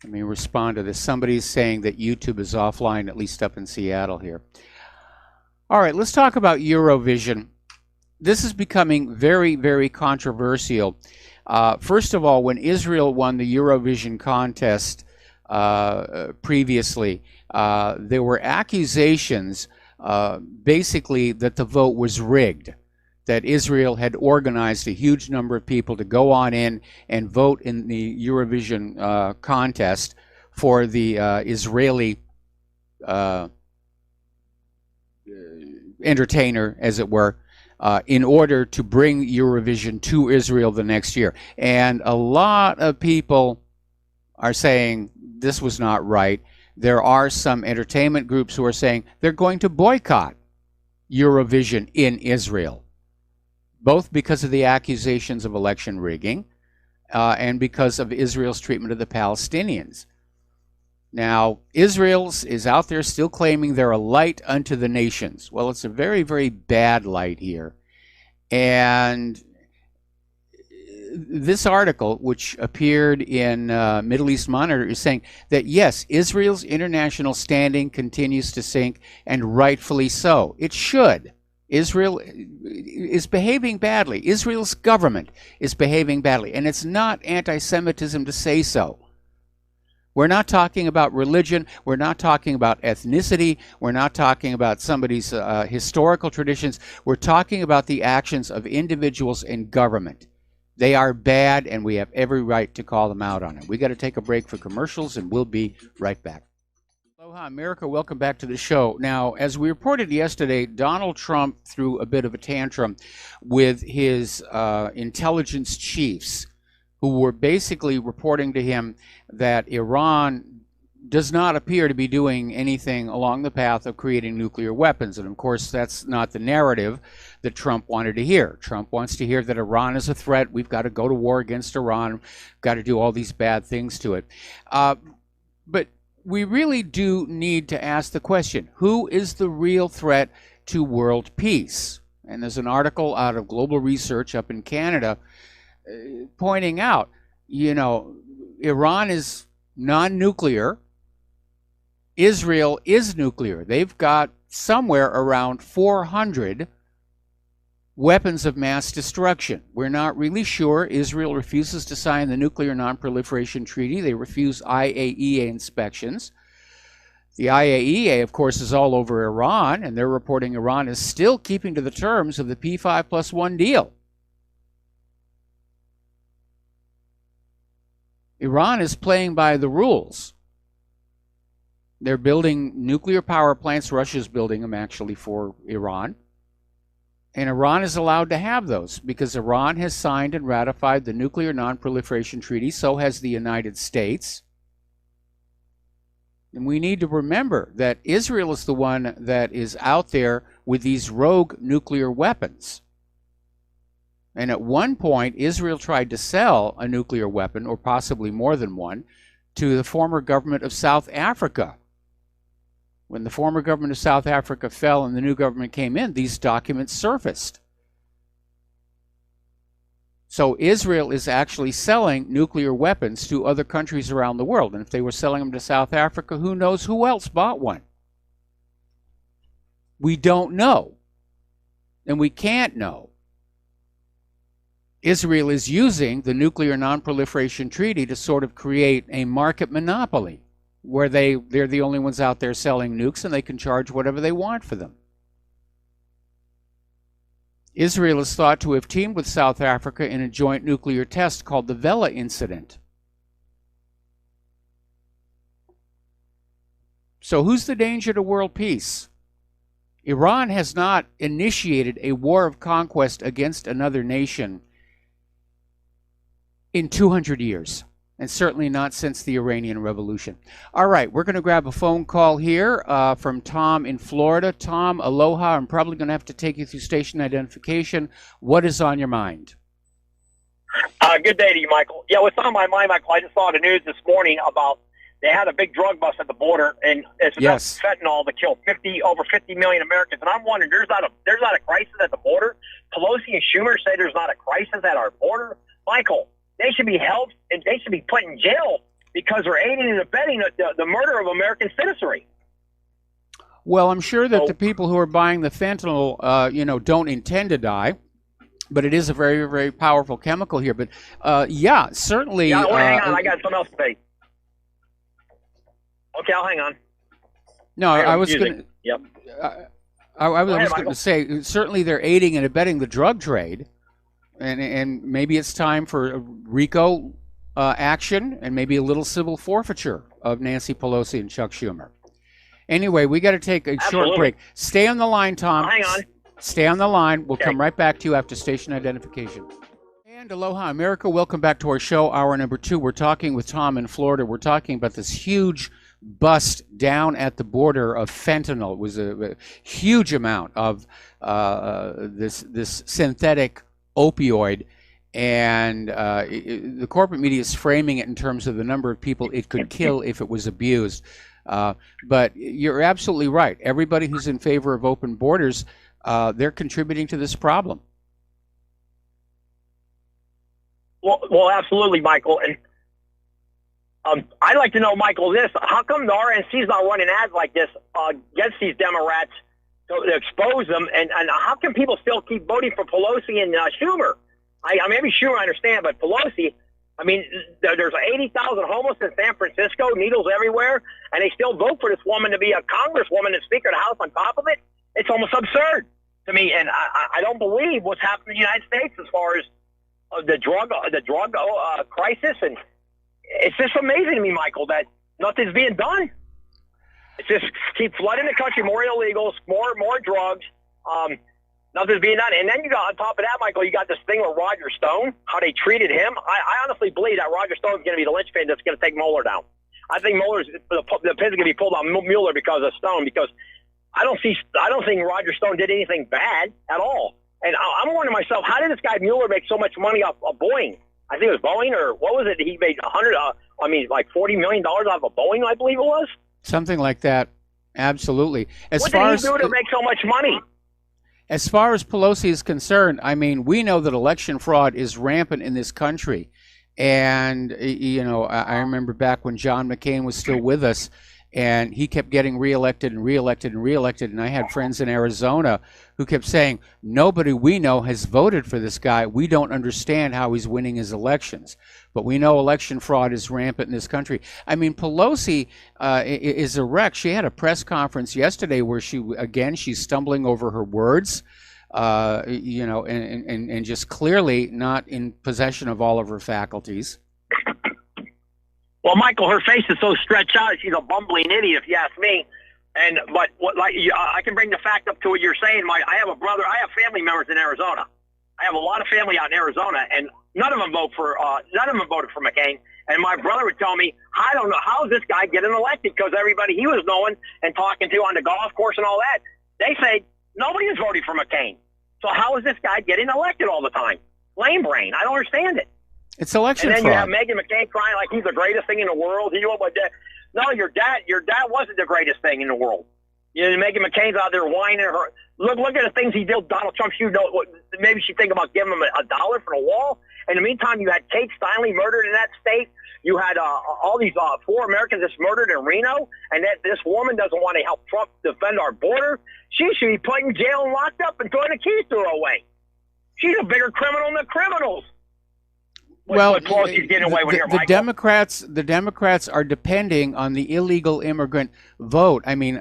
me respond to this. Somebody's saying that YouTube is offline, at least up in Seattle here. All right, let's talk about Eurovision. This is becoming very, very controversial. First of all, when Israel won the Eurovision contest previously, there were accusations basically that the vote was rigged, that Israel had organized a huge number of people to go on in and vote in the Eurovision contest for the Israeli entertainer, as it were, in order to bring Eurovision to Israel the next year. And a lot of people are saying this was not right. There are some entertainment groups who are saying they're going to boycott Eurovision in Israel, both because of the accusations of election rigging and because of Israel's treatment of the Palestinians. Now, Israel is out there still claiming they're a light unto the nations. Well, it's a very, very bad light here. And this article, which appeared in Middle East Monitor, is saying that, yes, Israel's international standing continues to sink, and rightfully so. It should. Israel is behaving badly. Israel's government is behaving badly. And it's not anti-Semitism to say so. We're not talking about religion. We're not talking about ethnicity. We're not talking about somebody's historical traditions. We're talking about the actions of individuals in government. They are bad, and we have every right to call them out on it. We got to take a break for commercials, and we'll be right back. Aloha, America. Welcome back to the show. Now, as we reported yesterday, Donald Trump threw a bit of a tantrum with his intelligence chiefs, who were basically reporting to him that Iran does not appear to be doing anything along the path of creating nuclear weapons. And of course, that's not the narrative that Trump wanted to hear. Trump wants to hear that Iran is a threat. We've got to go to war against Iran. We've got to do all these bad things to it. But we really do need to ask the question, who is the real threat to world peace? And there's an article out of Global Research up in Canada pointing out, you know, Iran is non-nuclear. Israel is nuclear. They've got somewhere around 400 weapons of mass destruction. We're not really sure. Israel refuses to sign the Nuclear Non-Proliferation Treaty. They refuse IAEA inspections. The IAEA, of course, is all over Iran, and they're reporting Iran is still keeping to the terms of the P5+1 deal. Iran is playing by the rules. They're building nuclear power plants. Russia's building them, actually, for Iran. And Iran is allowed to have those because Iran has signed and ratified the Nuclear Non-Proliferation Treaty. So has the United States. And we need to remember that Israel is the one that is out there with these rogue nuclear weapons. And at one point, Israel tried to sell a nuclear weapon, or possibly more than one, to the former government of South Africa. When the former government of South Africa fell and the new government came in, these documents surfaced. So Israel is actually selling nuclear weapons to other countries around the world. And if they were selling them to South Africa, who knows who else bought one? We don't know. And we can't know. Israel is using the Nuclear Non-Proliferation Treaty to sort of create a market monopoly where they're the only ones out there selling nukes and they can charge whatever they want for them. Israel is thought to have teamed with South Africa in a joint nuclear test called the Vela incident. So who's the danger to world peace? Iran has not initiated a war of conquest against another nation in 200 years, and certainly not since the Iranian Revolution. All right, we're going to grab a phone call here from Tom in Florida. Tom, aloha. I'm probably going to have to take you through station identification. What is on your mind? Good day to you, Michael. Yeah, what's on my mind, Michael, I just saw the news this morning about they had a big drug bust at the border, and it's enough fentanyl to kill over 50 million Americans. And I'm wondering, there's not a crisis at the border. Pelosi and Schumer say there's not a crisis at our border. Michael, they should be held and they should be put in jail because they're aiding and abetting the murder of American citizenry. Well, I'm sure that the people who are buying the fentanyl, don't intend to die. But it is a very, very powerful chemical here. But yeah, certainly. Yeah, hang on. I got something else to say. Okay, I'll hang on. No, I was going to. Yep. I was going to say certainly they're aiding and abetting the drug trade, and maybe it's time for RICO action and maybe a little civil forfeiture of Nancy Pelosi and Chuck Schumer. Anyway, we got to take a short break. Stay on the line, Tom. Hang on. Stay on the line. We'll come right back to you after station identification. And aloha, America. Welcome back to our show, hour number 2. We're talking with Tom in Florida. We're talking about this huge bust down at the border of fentanyl. It was a huge amount of this synthetic opioid, and the corporate media is framing it in terms of the number of people it could kill if it was abused. But you're absolutely right. Everybody who's in favor of open borders, they're contributing to this problem. Well, absolutely, Michael. And I'd like to know, Michael, this: how come the RNC is not running ads like this against these Democrats to expose them? And how can people still keep voting for Pelosi and Schumer? Maybe Schumer I understand, but Pelosi, I mean, there's 80,000 homeless in San Francisco, needles everywhere, and they still vote for this woman to be a congresswoman and Speaker of the House on top of it. It's almost absurd to me, and I don't believe what's happened in the United States as far as the drug crisis, and it's just amazing to me, Michael, that nothing's being done. It's just keep flooding the country, more illegals, more drugs. Nothing's being done. And then you got, on top of that, Michael, you got this thing with Roger Stone, how they treated him. I honestly believe that Roger Stone is going to be the linchpin that's going to take Mueller down. I think the pin's going to be pulled on Mueller because of Stone, because I don't think Roger Stone did anything bad at all. And I'm wondering myself, how did this guy Mueller make so much money off of Boeing? I think it was Boeing, or what was it? He made $40 million off of Boeing, I believe it was. Something like that. Absolutely. What did he do to make so much money? As far as Pelosi is concerned, I mean, we know that election fraud is rampant in this country. And, I remember back when John McCain was still with us, and he kept getting reelected and reelected and reelected. And I had friends in Arizona who kept saying, nobody we know has voted for this guy. We don't understand how he's winning his elections. But we know election fraud is rampant in this country. I mean, Pelosi is a wreck. She had a press conference yesterday where she's stumbling over her words, and just clearly not in possession of all of her faculties. Well, Michael, her face is so stretched out. She's a bumbling idiot, if you ask me. I can bring the fact up to what you're saying. I have a brother. I have family members in Arizona. I have a lot of family out in Arizona, and none of them voted for McCain. And my brother would tell me, I don't know how is this guy getting elected, because everybody he was knowing and talking to on the golf course and all that, they say nobody is voting for McCain. So how is this guy getting elected all the time? Lame brain. I don't understand it. It's election fraud. And then fraud. you have Meghan McCain crying like he's the greatest thing in the world. No, your dad wasn't the greatest thing in the world. Meghan McCain's out there whining her. Look at the things he did. Donald Trump. Maybe she'd think about giving him $1 for the wall. In the meantime, you had Kate Steinle murdered in that state. You had all these 4 Americans that's murdered in Reno, and that this woman doesn't want to help Trump defend our border. She should be put in jail and locked up and throwing the keys to her away. She's a bigger criminal than the criminals. The Democrats are depending on the illegal immigrant vote. I mean,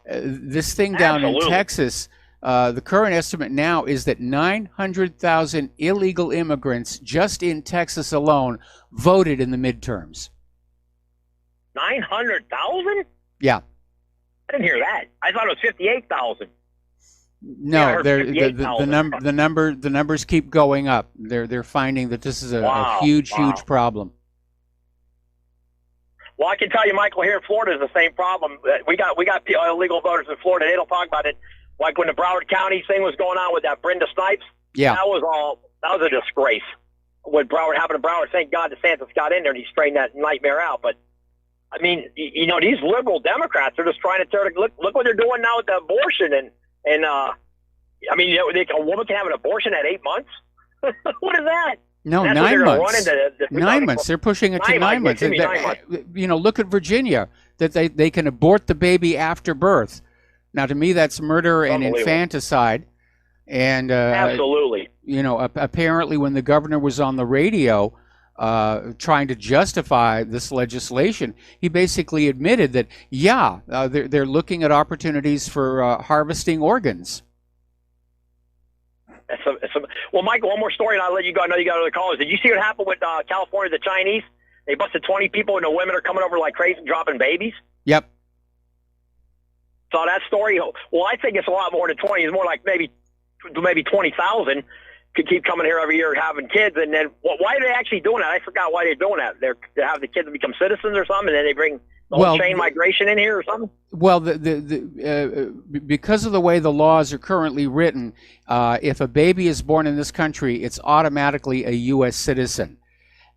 this thing down in Texas, The current estimate now is that 900,000 illegal immigrants just in Texas alone voted in the midterms. 900,000? Yeah. I didn't hear that. I thought it was 58,000. No, Yeah, the numbers keep going up. They're finding that this is a huge problem. Well, I can tell you, Michael, here in Florida is the same problem. We got illegal voters in Florida. They don't talk about it. Like when the Broward County thing was going on with that Brenda Snipes. Yeah, that was a disgrace. What Broward happened to Broward, thank God DeSantis got in there and he straightened that nightmare out. But I mean, you know, these liberal Democrats are just trying to look what they're doing now with the abortion and I mean, a woman can have an abortion at 8 months. What is that? No, 9 months. 9 months. They're pushing it to 9 months. You know, look at Virginia, that they can abort the baby after birth. Now, to me, that's murder and infanticide. And absolutely. You know, apparently, when the governor was on the radio trying to justify this legislation, he basically admitted that they're looking at opportunities for harvesting organs. Well, Michael, one more story, and I'll let you go. I know you got other callers. Did you see what happened with California, the Chinese? They busted 20 people, and the women are coming over like crazy, dropping babies. Yep. Saw that story? Well, I think it's a lot more than 20. It's more like maybe 20,000 could keep coming here every year having kids. And then why are they actually doing that? I forgot why they're doing that. They have the kids become citizens or something, and then they bring the whole chain migration in here or something? Well, because of the way the laws are currently written, if a baby is born in this country, it's automatically a U.S. citizen.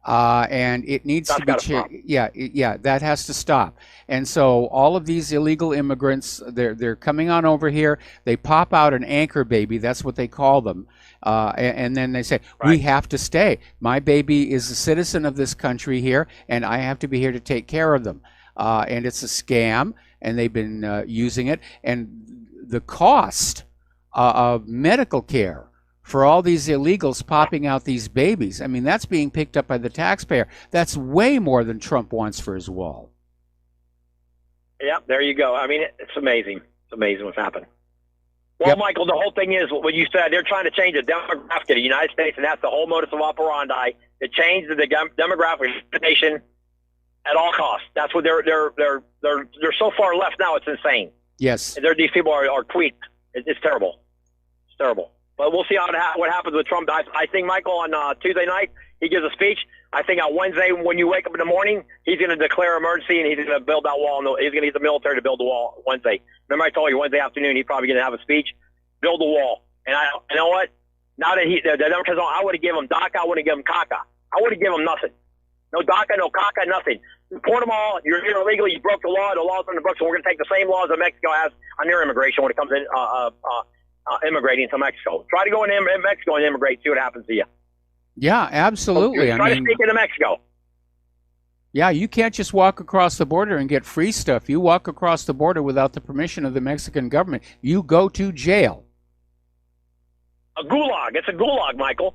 And it needs to be changed. Yeah, that has to stop. And so all of these illegal immigrants, they're coming on over here. They pop out an anchor baby. That's what they call them. And then they say, we have to stay. My baby is a citizen of this country here, and I have to be here to take care of them. And it's a scam, and they've been using it. And the cost of medical care for all these illegals popping out these babies, I mean, that's being picked up by the taxpayer. That's way more than Trump wants for his wall. Yep, there you go. I mean, it's amazing. It's amazing what's happened. Well, Michael, the whole thing is what you said. They're trying to change the demographic of the United States, and that's the whole modus of operandi, to change the demographic of the nation at all costs. That's what they're so far left now. It's insane. Yes. These people are tweaked. It's terrible. It's terrible. But we'll see what happens with Trump. I think, Michael, on Tuesday night, he gives a speech. I think on Wednesday, when you wake up in the morning, he's going to declare emergency, and he's going to build that wall. He's going to use the military to build the wall Wednesday. Remember I told you Wednesday afternoon he's probably going to have a speech, build the wall. And you know what? Now that the Democrats, I would have given him DACA. I would have given him CACA. I would have given him nothing. No DACA, no CACA, nothing. Report them all. You're here illegally. You broke the law. The law's on the books, and we're going to take the same laws that Mexico has on their immigration when it comes in immigrating to Mexico. Try to go in Mexico and immigrate. See what happens to you. Yeah, absolutely. Try to sneak into Mexico. Yeah, you can't just walk across the border and get free stuff. You walk across the border without the permission of the Mexican government, you go to jail. A gulag. It's a gulag, Michael.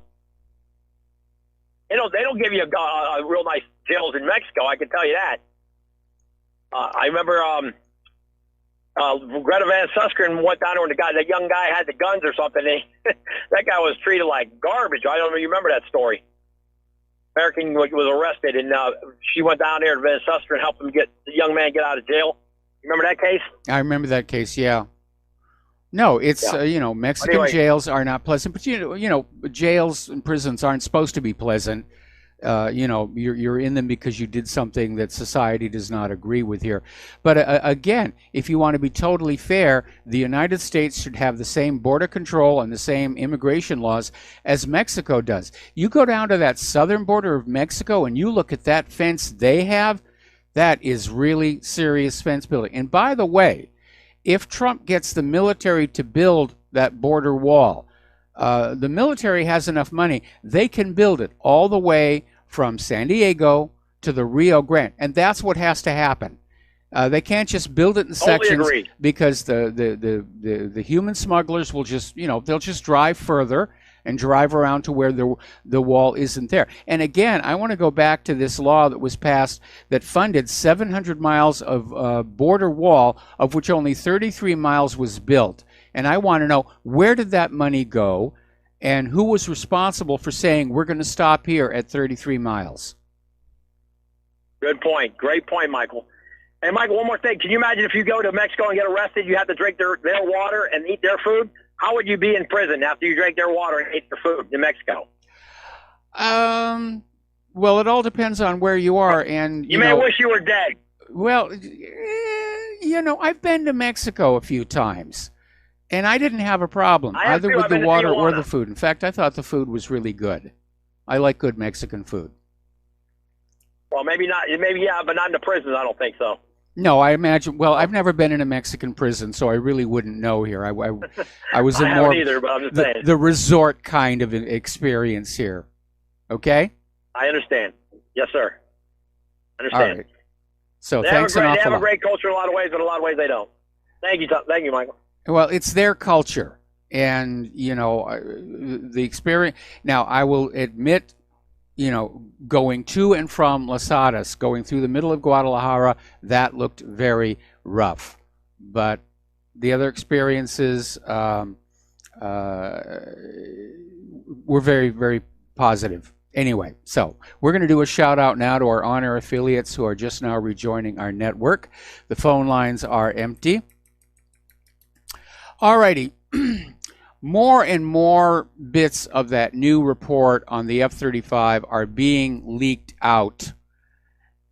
They don't give you a real nice jails in Mexico. I can tell you that. I remember Greta Van Susteren went down there when the young guy had the guns or something. That guy was treated like garbage. I don't know if you remember that story. American was arrested, and she went down there to Van Susteren and helped him the young man get out of jail. You remember that case? I remember that case. Yeah. No, it's Mexican jails are not pleasant, but you know, jails and prisons aren't supposed to be pleasant. You're in them because you did something that society does not agree with here. But again, if you want to be totally fair, the United States should have the same border control and the same immigration laws as Mexico does. You go down to that southern border of Mexico and you look at that fence they have, that is really serious fence building. And by the way, if Trump gets the military to build that border wall, the military has enough money. They can build it all the way from San Diego to the Rio Grande, and that's what has to happen. They can't just build it in sections because the human smugglers will just, they'll just drive further and drive around to where the wall isn't there. And again, I want to go back to this law that was passed that funded 700 miles of border wall, of which only 33 miles was built. And I want to know, where did that money go, and who was responsible for saying we're going to stop here at 33 miles? Good point. Great point, Michael. And Michael, one more thing. Can you imagine if you go to Mexico and get arrested, you have to drink their water and eat their food? How would you be in prison after you drank their water and ate their food in Mexico? Well, it all depends on where you are, and you may wish you were dead. Well, I've been to Mexico a few times, and I didn't have a problem either with the water or the food. In fact, I thought the food was really good. I like good Mexican food. Well, maybe not. Maybe yeah, but not in the prisons. I don't think so. No, I imagine. Well, I've never been in a Mexican prison, so I really wouldn't know here. I was in more either, but I'm just saying. The resort kind of experience here. Okay. I understand. Yes, sir. Understand. All right. So thanks an awful lot. They have a great culture in a lot of ways, but in a lot of ways they don't. Thank you, Michael. Well, it's their culture, and the experience. Now, I will admit, going to and from Las Hadas, going through the middle of Guadalajara, that looked very rough. But the other experiences were very, very positive. Anyway, so we're going to do a shout out now to our on-air affiliates who are just now rejoining our network. The phone lines are empty. Alrighty. More and more bits of that new report on the F-35 are being leaked out.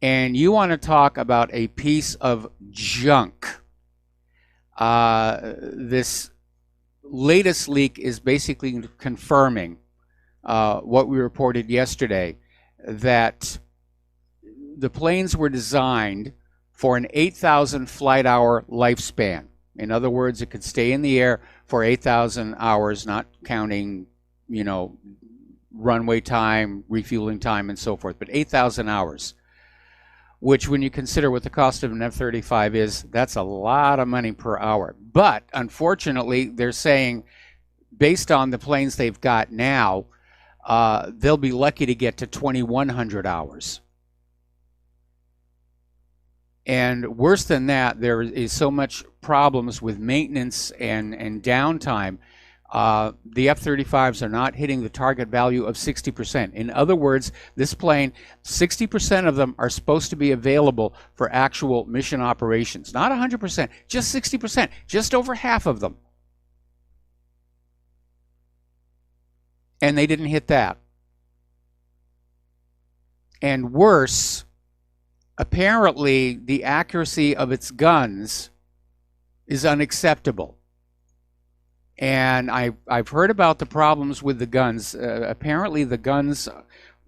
And you want to talk about a piece of junk. This latest leak is basically confirming what we reported yesterday, that the planes were designed for an 8,000 flight hour lifespan. In other words, it could stay in the air for 8,000 hours, not counting, runway time, refueling time, and so forth, but 8,000 hours, which when you consider what the cost of an F-35 is, that's a lot of money per hour. But unfortunately, they're saying, based on the planes they've got now, they'll be lucky to get to 2,100 hours. And worse than that, there is so much problems with maintenance and downtime. The F-35s are not hitting the target value of 60%. In other words, this plane, 60% of them are supposed to be available for actual mission operations. Not 100%, just 60%, just over half of them. And they didn't hit that. And worse, apparently the accuracy of its guns is unacceptable. And I've heard about the problems with the guns. Apparently the guns,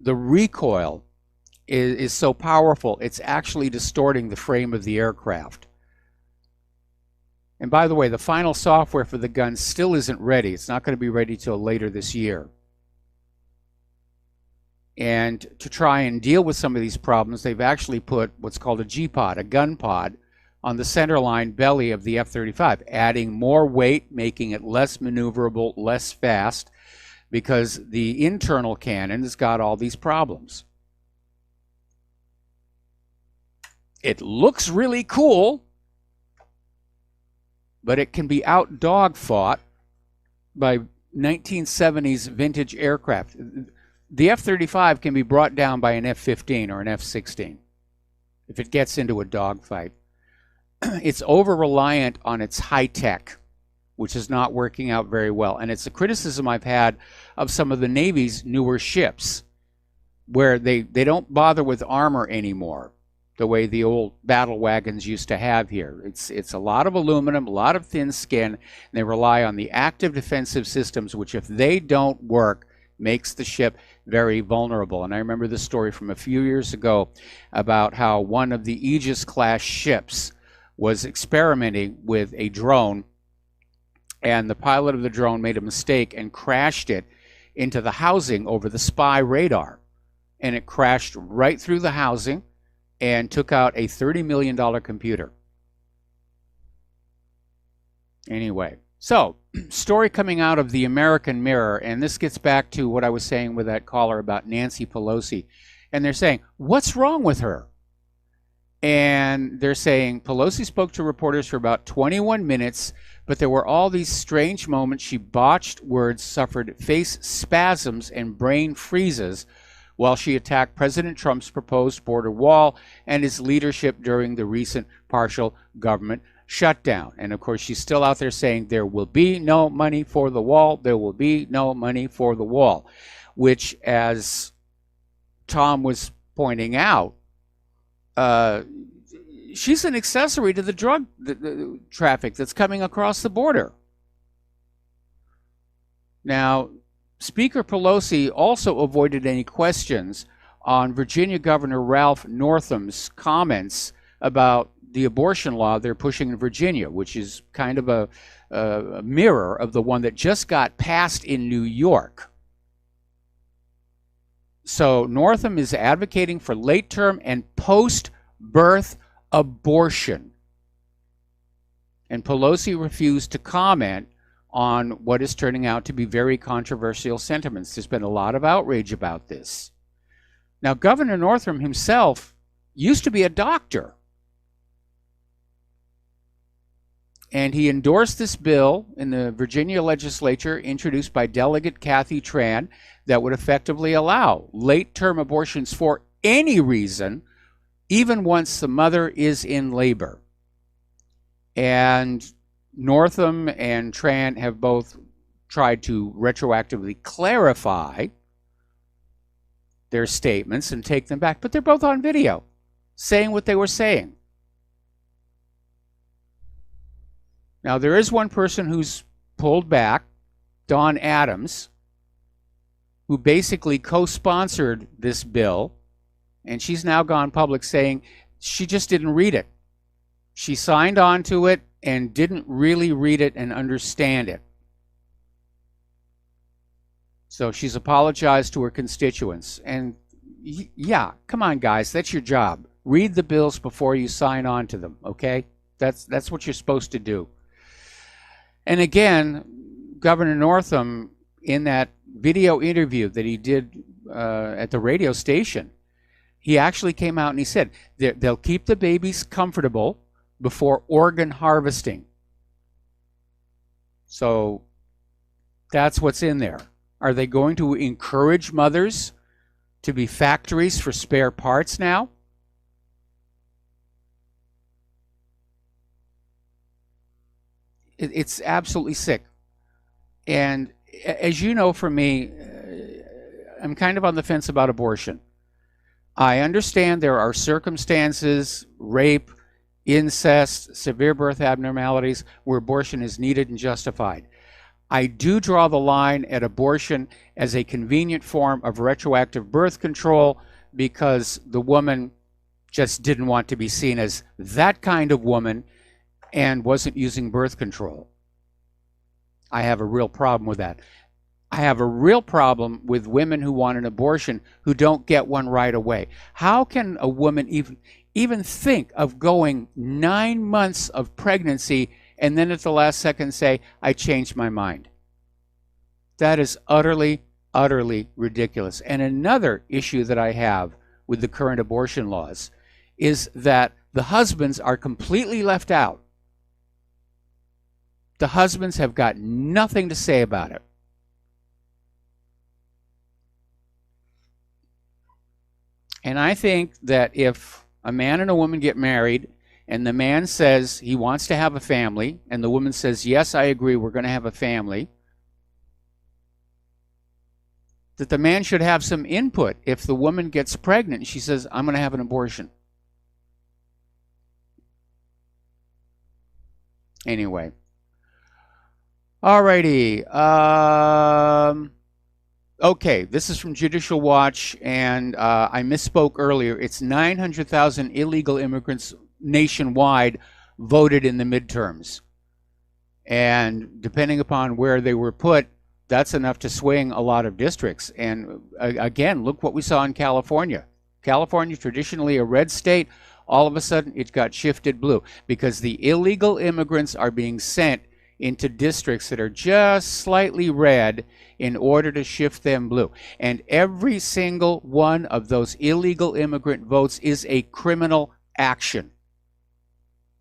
the recoil is so powerful, it's actually distorting the frame of the aircraft. And by the way, the final software for the gun still isn't ready. It's not going to be ready till later this year. And to try and deal with some of these problems, they've actually put what's called a G-pod, a gun pod, on the centerline belly of the F-35, adding more weight, making it less maneuverable, less fast, because the internal cannon has got all these problems. It looks really cool, but it can be out-dog fought by 1970s vintage aircraft. The F-35 can be brought down by an F-15 or an F-16 if it gets into a dogfight. It's over-reliant on its high-tech, which is not working out very well. And it's a criticism I've had of some of the Navy's newer ships, where they don't bother with armor anymore, the way the old battle wagons used to have here. It's a lot of aluminum, a lot of thin skin, and they rely on the active defensive systems, which if they don't work, makes the ship very vulnerable. And I remember this story from a few years ago about how one of the Aegis-class ships was experimenting with a drone, and the pilot of the drone made a mistake and crashed it into the housing over the spy radar. And it crashed right through the housing and took out a $30 million computer. Anyway, so story coming out of the American Mirror, and this gets back to what I was saying with that caller about Nancy Pelosi. And they're saying, what's wrong with her? And they're saying Pelosi spoke to reporters for about 21 minutes, but there were all these strange moments. She botched words, suffered face spasms and brain freezes while she attacked President Trump's proposed border wall and his leadership during the recent partial government shutdown. And of course, she's still out there saying there will be no money for the wall. There will be no money for the wall, which, as Tom was pointing out, she's an accessory to the drug traffic that's coming across the border. Now, Speaker Pelosi also avoided any questions on Virginia Governor Ralph Northam's comments about the abortion law they're pushing in Virginia, which is kind of a mirror of the one that just got passed in New York. So Northam is advocating for late-term and post-birth abortion. And Pelosi refused to comment on what is turning out to be very controversial sentiments. There's been a lot of outrage about this. Now, Governor Northam himself used to be a doctor. And he endorsed this bill in the Virginia legislature introduced by Delegate Kathy Tran that would effectively allow late-term abortions for any reason, even once the mother is in labor. And Northam and Tran have both tried to retroactively clarify their statements and take them back, but they're both on video saying what they were saying. Now, there is one person who's pulled back, Dawn Adams, who basically co-sponsored this bill, and she's now gone public saying she just didn't read it. She signed on to it and didn't really read it and understand it. So she's apologized to her constituents. And yeah, come on, guys, that's your job. Read the bills before you sign on to them, okay? That's what you're supposed to do. And again, Governor Northam, in that video interview that he did at the radio station, he actually came out and he said they'll keep the babies comfortable before organ harvesting. So that's what's in there. Are they going to encourage mothers to be factories for spare parts now? It's absolutely sick. And as you know from me, I'm kind of on the fence about abortion. I understand there are circumstances, rape, incest, severe birth abnormalities, where abortion is needed and justified. I do draw the line at abortion as a convenient form of retroactive birth control because the woman just didn't want to be seen as that kind of woman and wasn't using birth control. I have a real problem with that. I have a real problem with women who want an abortion who don't get one right away. How can a woman even think of going 9 months of pregnancy and then at the last second say, I changed my mind? That is utterly, utterly ridiculous. And another issue that I have with the current abortion laws is that the husbands are completely left out. The husbands have got nothing to say about it. And I think that if a man and a woman get married and the man says he wants to have a family and the woman says, yes, I agree, we're going to have a family, that the man should have some input if the woman gets pregnant and she says, I'm going to have an abortion. Anyway. Alrighty. Okay, this is from Judicial Watch, and I misspoke earlier. It's 900,000 illegal immigrants nationwide voted in the midterms. And depending upon where they were put, that's enough to swing a lot of districts. And again, look what we saw in California. California, traditionally a red state, all of a sudden it got shifted blue because the illegal immigrants are being sent into districts that are just slightly red in order to shift them blue. And every single one of those illegal immigrant votes is a criminal action.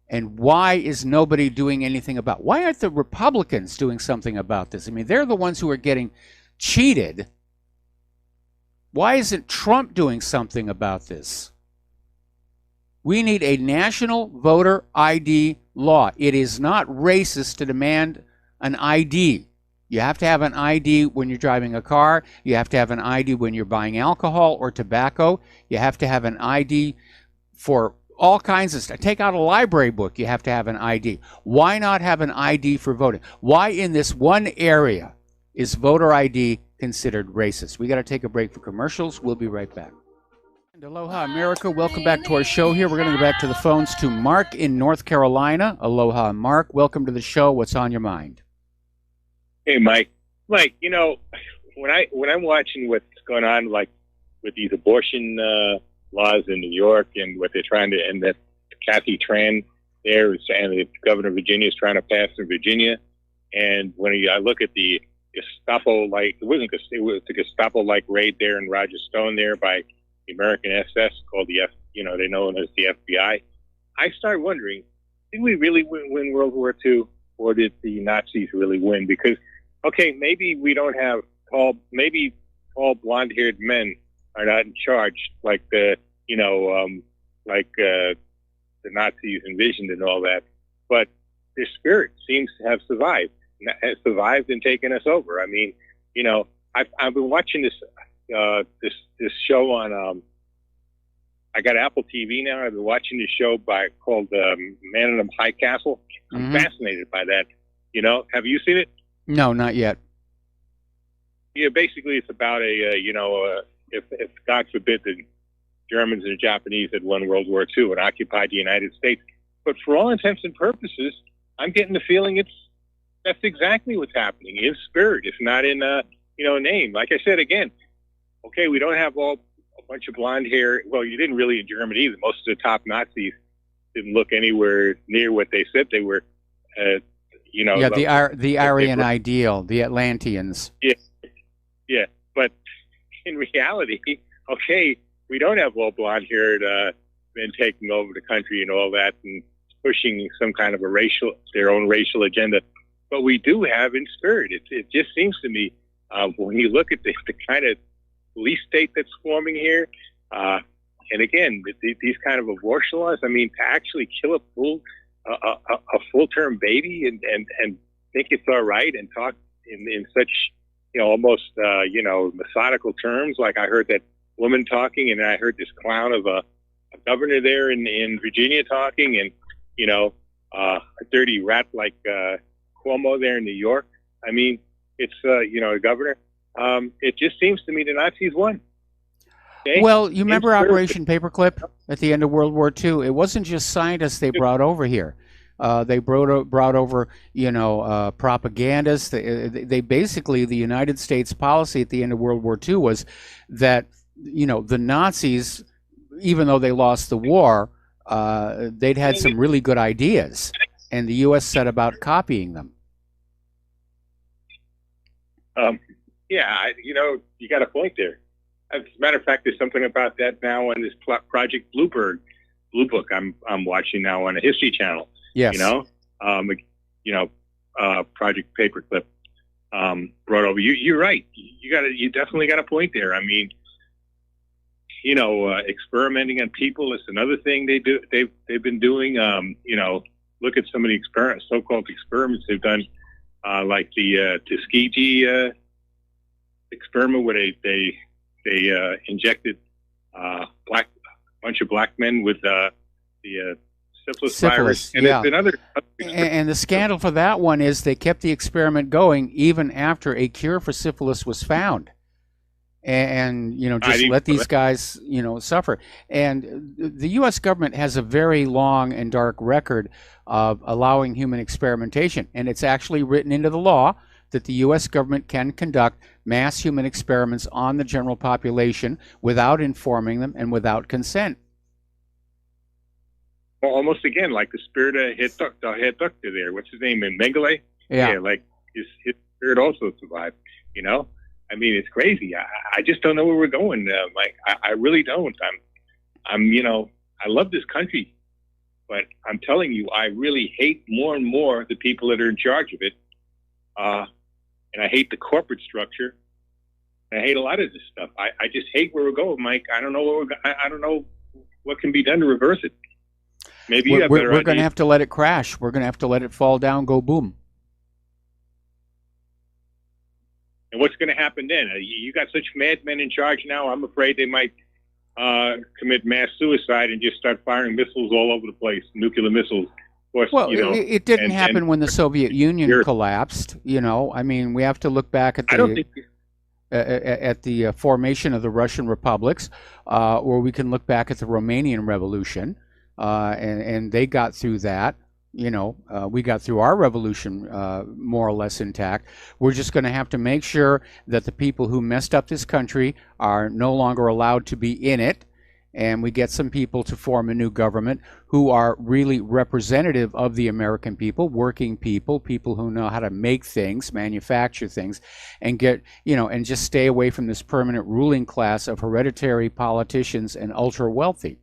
And why is nobody doing anything about it? Why aren't the Republicans doing something about this? I mean, they're the ones who are getting cheated. Why isn't Trump doing something about this? We need a national voter ID law. It is not racist to demand an ID. You have to have an ID when you're driving a car. You have to have an ID when you're buying alcohol or tobacco. You have to have an ID for all kinds of stuff. Take out a library book, you have to have an ID. Why not have an ID for voting? Why in this one area is voter ID considered racist? We got to take a break for commercials. We'll be right back. And aloha, America. Welcome back to our show here. We're going to go back to the phones to Mark in North Carolina. Aloha, Mark. Welcome to the show. What's on your mind? Hey, Mike. Mike, you know, when I'm watching what's going on, like with these abortion laws in New York and what they're trying to, and that Kathy Tran there is, and the governor of Virginia is trying to pass in Virginia. And when I look at the Gestapo-like, it was the Gestapo-like raid there in Roger Stone there by the American SS called they're known as the FBI. I start wondering, did we really win World War II, or did the Nazis really win? Because, okay, maybe we don't have maybe all blonde-haired men are not in charge like the Nazis envisioned and all that, but their spirit seems to have survived and taken us over. I mean, you know, I've been watching this show on I got Apple TV now. I've been watching this show called Man in the High Castle. I'm fascinated by that. You know, have you seen it? No, not yet. Yeah, basically it's about if God forbid the Germans and the Japanese had won World War II and occupied the United States. But for all intents and purposes, I'm getting the feeling that's exactly what's happening in spirit. It's not in name. Like I said again, okay, we don't have a bunch of blonde hair. Well, you didn't really in Germany either. Most of the top Nazis didn't look anywhere near what they said they were. The Aryan ideal, the Atlanteans. Yeah, but in reality, okay, we don't have all blonde-haired men taking over the country and all that and pushing some kind of their own racial agenda. But we do have in spirit. It just seems to me when you look at the kind of police state that's forming here, and again, these kind of abortion laws. I mean, to actually kill a full-term baby and think it's all right and talk in such almost methodical terms. Like I heard that woman talking, and I heard this clown of a governor there in Virginia talking, and a dirty rat like Cuomo there in New York. I mean, it's a governor. It just seems to me the Nazis won. Okay? Well, you remember Operation Paperclip at the end of World War II? It wasn't just scientists they brought over here. They brought over, propagandists. They basically, the United States policy at the end of World War II was that, the Nazis, even though they lost the war, they'd had some really good ideas, and the U.S. set about copying them. You got a point there. As a matter of fact, there's something about that now on this Project Blue Book I'm watching now on a History Channel. Yes. Project Paperclip brought over. You're right. You definitely got a point there. I mean, experimenting on people is another thing they do. They've been doing. Look at some of the so-called experiments they've done, like the Tuskegee experiment where they injected a bunch of black men with the syphilis virus. And yeah. There's been other and the scandal for that one is they kept the experiment going even after a cure for syphilis was found. And just let these guys suffer. And the U.S. government has a very long and dark record of allowing human experimentation, and it's actually written into the law that the U.S. government can conduct mass human experiments on the general population without informing them and without consent. Well, almost again like the spirit of the head doctor there. What's his name? In Mengele? Yeah, like his spirit also survived. I mean, it's crazy. I just don't know where we're going, Mike. I really don't. I love this country, but I'm telling you, I really hate more and more the people that are in charge of it. And I hate the corporate structure. I hate a lot of this stuff. I just hate where we're going, Mike. I don't know I don't know what can be done to reverse it. Maybe you have better ideas. We're going to have to let it crash. We're going to have to let it fall down, go boom. And what's going to happen then? You got such madmen in charge now. I'm afraid they might commit mass suicide and just start firing missiles all over the place, nuclear missils. Of course, well, you know, it didn't happen when the Soviet Union collapsed. You know, I mean, we have to look back at the formation of the Russian republics, or we can look back at the Romanian Revolution, and they got through that. You know, we got through our revolution more or less intact. We're just going to have to make sure that the people who messed up this country are no longer allowed to be in it, and we get some people to form a new government who are really representative of the American people, working people, people who know how to make things, manufacture things, and get, you know, and just stay away from this permanent ruling class of hereditary politicians and ultra wealthy.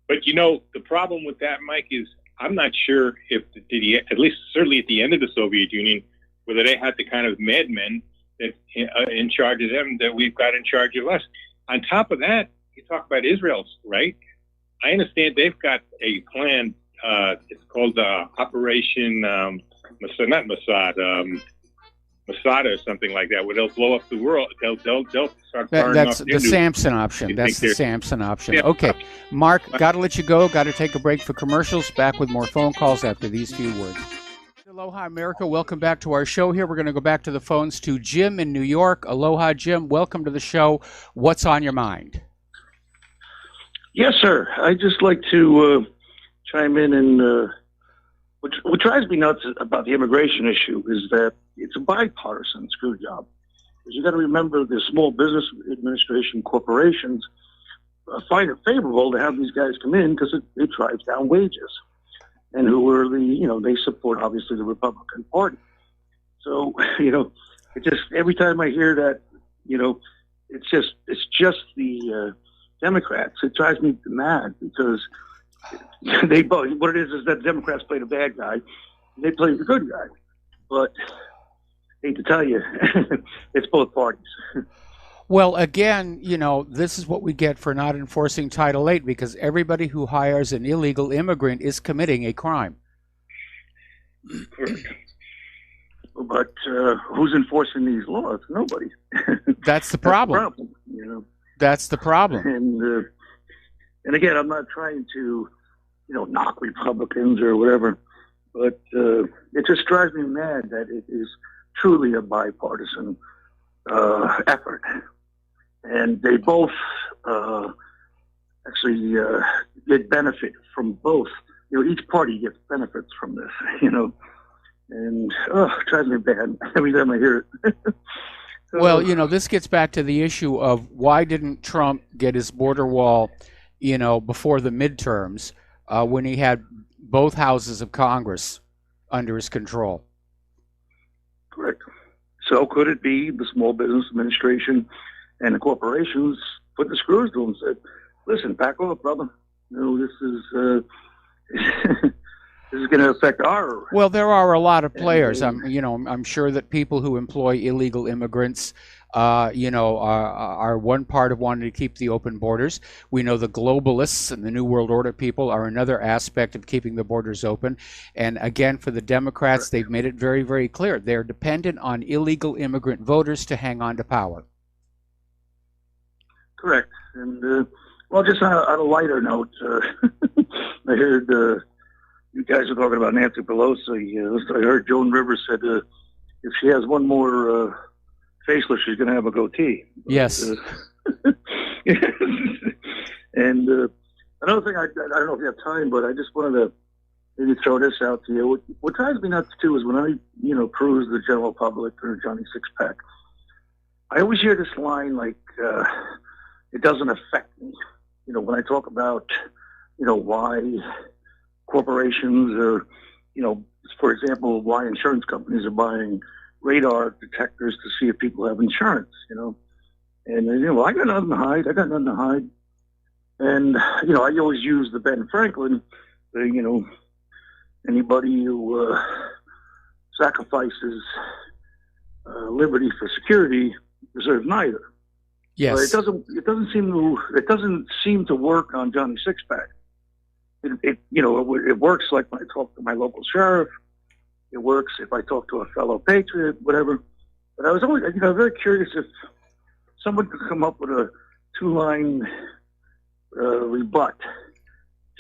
But, you know, the problem with that, Mike, is I'm not sure if, at least certainly at the end of the Soviet Union, whether they had the kind of madmen that in charge of them that we've got in charge of us. On top of that, you talk about Israel's, right? I understand they've got a plan. It's called Operation Masada or something like that, where they'll blow up the world. They'll start firing That's off the Samson option. That's the Samson option. Yeah. Okay, Mark, got to let you go. Got to take a break for commercials. Back with more phone calls after these few words. Aloha, America. Welcome back to our show here. We're going to go back to the phones to Jim in New York. Aloha, Jim. Welcome to the show. What's on your mind? Yes, sir. I'd just like to chime in and what drives me nuts about the immigration issue is that it's a bipartisan screw job. Because you got to remember the Small Business Administration corporations find it favorable to have these guys come in because it drives down wages. And who are they support obviously the Republican Party. So, it just, every time I hear that, it's just the Democrats. It drives me mad because they both, what it is that Democrats play the bad guy, and they play the good guy. But I hate to tell you, it's both parties. Well, again, this is what we get for not enforcing Title VIII, because everybody who hires an illegal immigrant is committing a crime. But who's enforcing these laws? Nobody. That's the problem. That's the problem. And again, I'm not trying to, knock Republicans or whatever, but it just drives me mad that it is truly a bipartisan effort. And they both actually get benefit from both. Each party gets benefits from this, and it drives me bad every time I hear it. Well, this gets back to the issue of why didn't Trump get his border wall, before the midterms when he had both houses of Congress under his control? Correct. So could it be the Small Business Administration and the corporations put the screws to them and said, listen, back off, brother. This is this is going to affect our... Well, there are a lot of players. I'm sure that people who employ illegal immigrants, are one part of wanting to keep the open borders. We know the globalists and the New World Order people are another aspect of keeping the borders open. And again, for the Democrats, they've made it very, very clear. They're dependent on illegal immigrant voters to hang on to power. Correct. And, just on a lighter note, I heard you guys are talking about Nancy Pelosi. I heard Joan Rivers said if she has one more facelift, she's going to have a goatee. Yes. And another thing, I don't know if you have time, but I just wanted to maybe throw this out to you. What drives me nuts too is when I, cruise the general public or Johnny Sixpack, I always hear this line like, it doesn't affect me. When I talk about, why corporations or, for example, why insurance companies are buying radar detectors to see if people have insurance, and I got nothing to hide. And, I always use the Ben Franklin thing, anybody who sacrifices liberty for security deserves neither. Yes. But it doesn't seem to work on Johnny Sixpack. It works like when I talk to my local sheriff. It works if I talk to a fellow patriot, whatever. But I was always, very curious if someone could come up with a 2-line rebut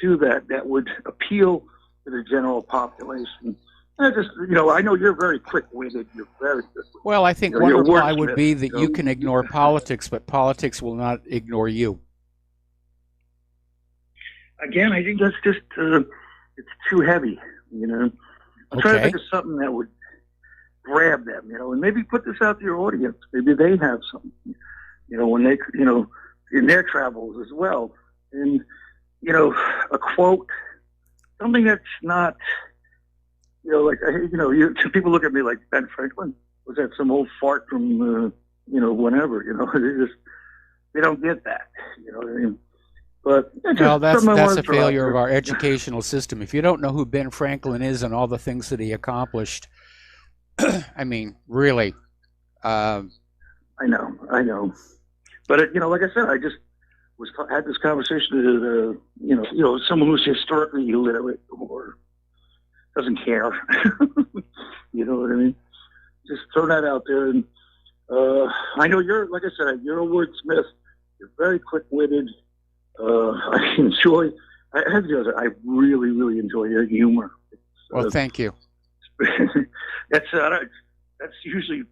to that would appeal to the general population. I know you're very quick-witted. You're very quick-witted. Well, I think one reply would be that you can ignore politics, but politics will not ignore you. Again, I think that's just it's too heavy. I'm trying to think of something that would grab them. And maybe put this out to your audience. Maybe they have something. When they, in their travels as well. And a quote, something that's not. People look at me like Ben Franklin. Was that some old fart from, whenever? They don't get that. You know what I mean? But well, that's a failure of our educational system. If you don't know who Ben Franklin is and all the things that he accomplished, I mean, really. I know. But like I said, I just had this conversation with someone who's historically illiterate or doesn't care. You know what I mean? Just throw that out there. And I know you're, like I said, you're a wordsmith. You're very quick-witted. I really, really enjoy your humor. Well, thank you. That's usually,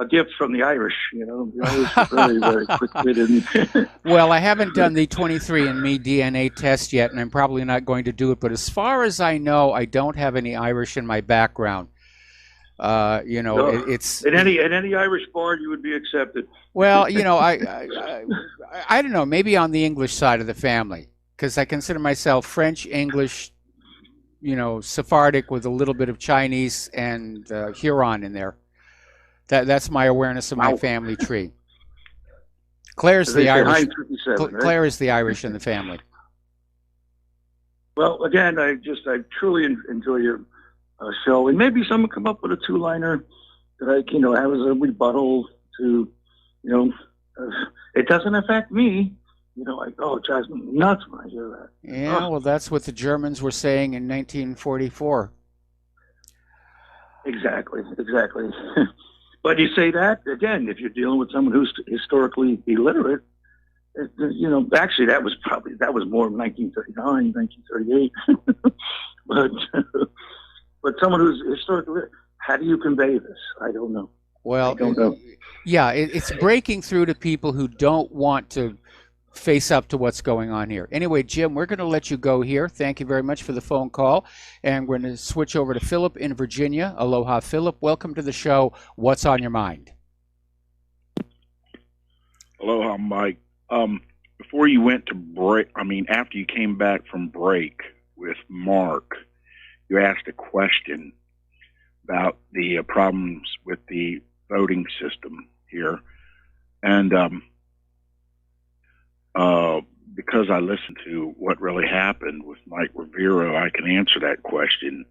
a gift from the Irish, The Irish are very, very quick-witted. Well, I haven't done the 23andMe DNA test yet, and I'm probably not going to do it. But as far as I know, I don't have any Irish in my background. It's at any Irish bar you would be accepted. Well, I don't know, maybe on the English side of the family, because I consider myself French, English, Sephardic with a little bit of Chinese and Huron in there. That's my awareness of my family tree. Claire's the Irish. Claire is the Irish in the family. Well, again, I truly enjoy your show, and maybe someone come up with a 2-liner that I have as a rebuttal to, it doesn't affect me. It drives me nuts when I hear that. Yeah, well, that's what the Germans were saying in 1944. Exactly. But you say that again if you're dealing with someone who's historically illiterate. Actually, that was more 1939, 1938. But someone who's historically, how do you convey this? I don't know. Well, yeah, it's breaking through to people who don't want to face up to what's going on here. Anyway, Jim, we're going to let you go here. Thank you very much for the phone call. And we're going to switch over to Philip in Virginia. Aloha, Philip. Welcome to the show. What's on your mind? Aloha, Mike. Before you went to break, after you came back from break with Mark, you asked a question about the problems with the voting system here. And because I listened to what really happened with Mike Rivero, I can answer that question.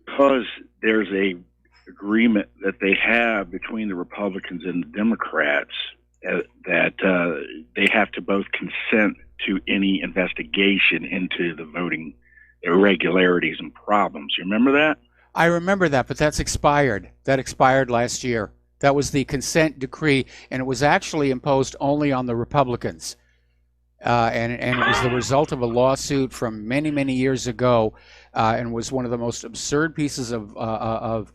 Because there's a agreement that they have between the Republicans and the Democrats that they have to both consent to any investigation into the voting irregularities and problems. You remember that? I remember that, but that's expired. That expired last year. That was the consent decree, and it was actually imposed only on the Republicans. And it was the result of a lawsuit from many, many years ago, and was one of the most absurd pieces of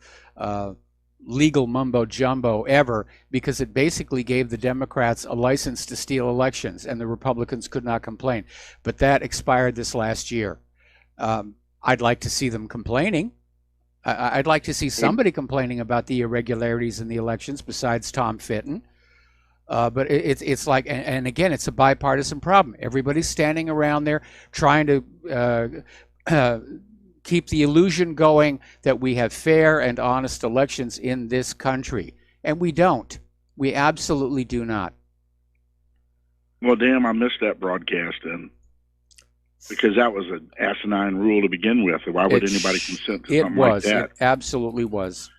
legal mumbo jumbo ever, because it basically gave the Democrats a license to steal elections, and the Republicans could not complain. But that expired this last year. I'd like to see them complaining. I'd like to see somebody complaining about the irregularities in the elections besides Tom Fitton. But it's like, and again, it's a bipartisan problem. Everybody's standing around there trying to keep the illusion going that we have fair and honest elections in this country. And we don't. We absolutely do not. Well, damn, I missed that broadcast then. Because that was an asinine rule to begin with. Why would anybody consent to something like that? It absolutely was.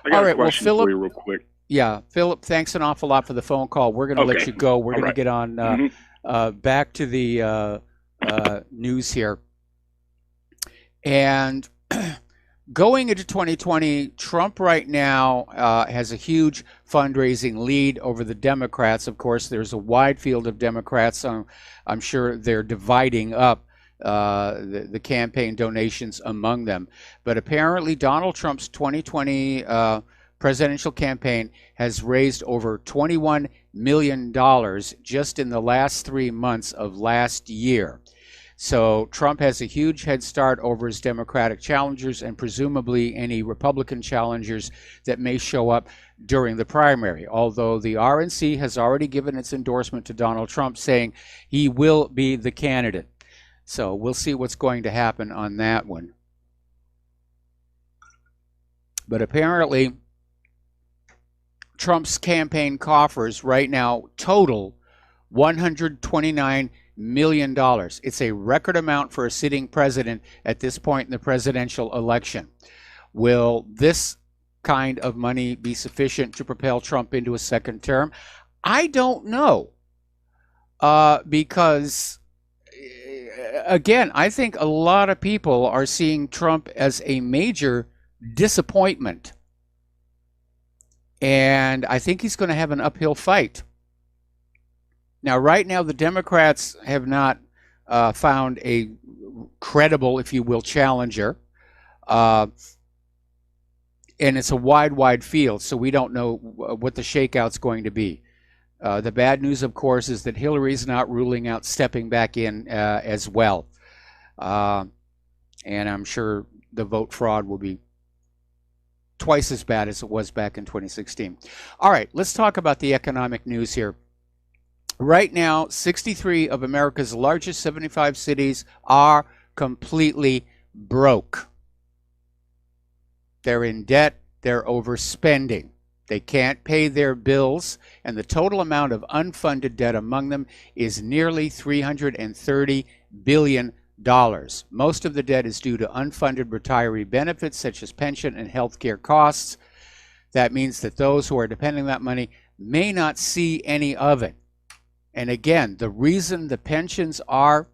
I got All a right, well, question Philip, for you real quick. Yeah, Philip, thanks an awful lot for the phone call. We're going to let you go. We're going to get on back to the news here. And going into 2020, Trump right now has a huge fundraising lead over the Democrats. Of course, there's a wide field of Democrats. I'm sure they're dividing up the campaign donations among them. But apparently, Donald Trump's 2020 presidential campaign has raised over $21 million just in the last 3 months of last year. So Trump has a huge head start over his Democratic challengers and presumably any Republican challengers that may show up during the primary, although the RNC has already given its endorsement to Donald Trump, saying he will be the candidate. So we'll see what's going to happen on that one. But apparently, Trump's campaign coffers right now total $129 million. It's a record amount for a sitting president at this point in the presidential election. Will this kind of money be sufficient to propel Trump into a second term? I don't know. Because, again, I think a lot of people are seeing Trump as a major disappointment. And I think he's going to have an uphill fight. Now, right now, the Democrats have not found a credible, if you will, challenger. And it's a wide field, so we don't know what the shakeout's going to be. The bad news, of course, is that Hillary's not ruling out stepping back in as well. And I'm sure the vote fraud will be twice as bad as it was back in 2016. All right, let's talk about the economic news here. Right now, 63 of America's largest 75 cities are completely broke. They're in debt, they're overspending. They can't pay their bills, and the total amount of unfunded debt among them is nearly $330 billion. Most of the debt is due to unfunded retiree benefits, such as pension and health care costs. That means that those who are depending on that money may not see any of it. And again, the reason the pensions are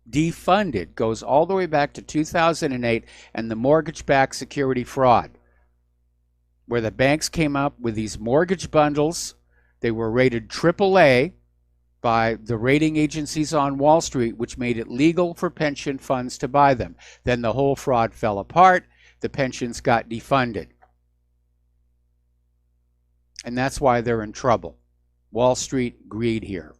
defunded goes all the way back to 2008 and the mortgage-backed security fraud, where the banks came up with these mortgage bundles. They were rated AAA by the rating agencies on Wall Street, which made it legal for pension funds to buy them. Then the whole fraud fell apart. The pensions got defunded. And that's why they're in trouble. Wall Street greed here.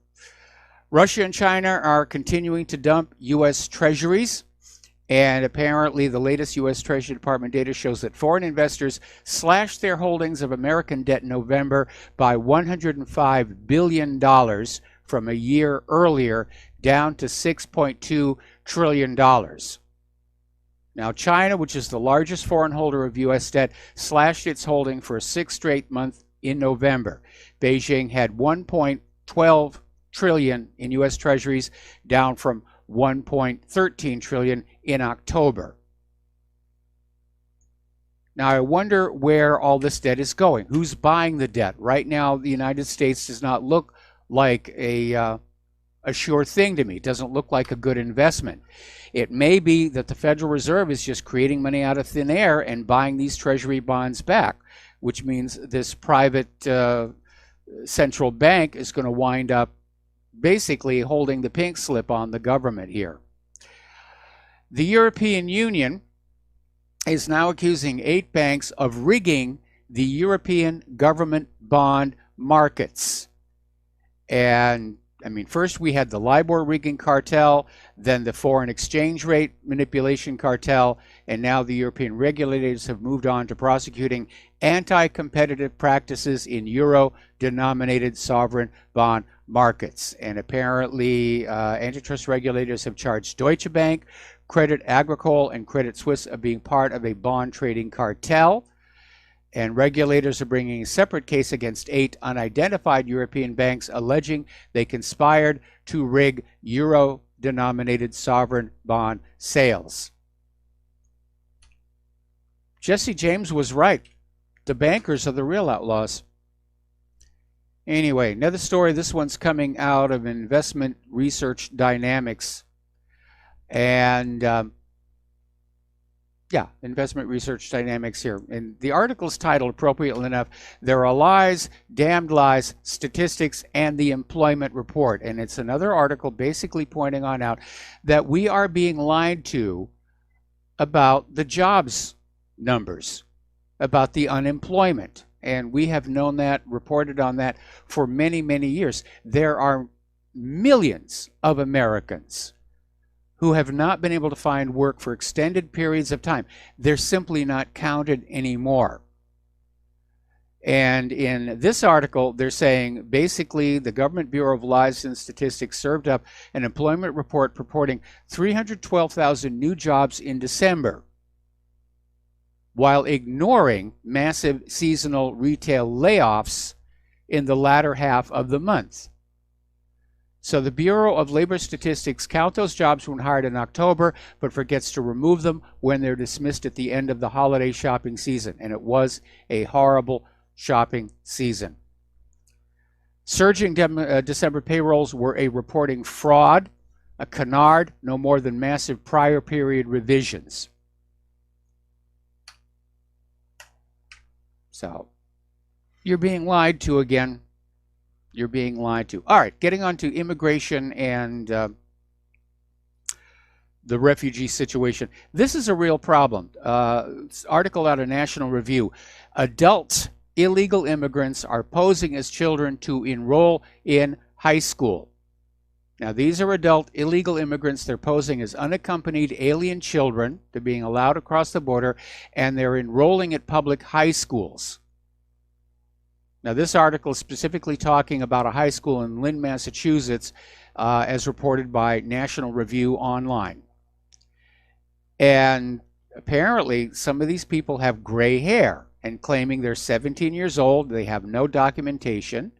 Russia and China are continuing to dump U.S. treasuries. And apparently the latest U.S. Treasury Department data shows that foreign investors slashed their holdings of American debt in November by $105 billion from a year earlier, down to $6.2 trillion. Now, China, which is the largest foreign holder of U.S. debt, slashed its holding for a sixth straight month in November. Beijing had $1.12 trillion in U.S. treasuries, down from $1.13 trillion in October. Now, I wonder where all this debt is going. Who's buying the debt? Right now, the United States does not look like a sure thing to me. It doesn't look like a good investment. It may be that the Federal Reserve is just creating money out of thin air and buying these treasury bonds back, which means this private central bank is going to wind up basically holding the pink slip on the government here. The European Union is now accusing 8 banks of rigging the European government bond markets. And I mean, first we had the LIBOR rigging cartel, then the foreign exchange rate manipulation cartel, and now the European regulators have moved on to prosecuting anti-competitive practices in euro-denominated sovereign bond markets. And apparently antitrust regulators have charged Deutsche Bank, Credit Agricole, and Credit Suisse of being part of a bond trading cartel. And regulators are bringing a separate case against 8 unidentified European banks, alleging they conspired to rig euro-denominated sovereign bond sales. Jesse James was right. The bankers are the real outlaws. Anyway, another story. This one's coming out of Investment Research Dynamics. And Investment Research Dynamics here. And the article's titled, appropriately enough, There Are Lies, Damned Lies, Statistics, and the Employment Report. And it's another article basically pointing on out that we are being lied to about the jobs numbers, about the unemployment. And we have known that, reported on that for many, many years. There are millions of Americans who have not been able to find work for extended periods of time. They're simply not counted anymore. And in this article, they're saying basically the Government Bureau of Lies and Statistics served up an employment report purporting 312,000 new jobs in December, while ignoring massive seasonal retail layoffs in the latter half of the month. So the Bureau of Labor Statistics counts those jobs when hired in October, but forgets to remove them when they're dismissed at the end of the holiday shopping season. And it was a horrible shopping season. Surging December payrolls were a reporting fraud, a canard, no more than massive prior period revisions. So you're being lied to again. You're being lied to. All right, getting on to immigration and the refugee situation. This is a real problem. Article out of National Review. Adult illegal immigrants are posing as children to enroll in high school. Now, these are adult illegal immigrants. They're posing as unaccompanied alien children. They're being allowed across the border, and they're enrolling at public high schools. Now, this article is specifically talking about a high school in Lynn, Massachusetts, as reported by National Review Online. And apparently, some of these people have gray hair and claiming they're 17 years old. They have no documentation.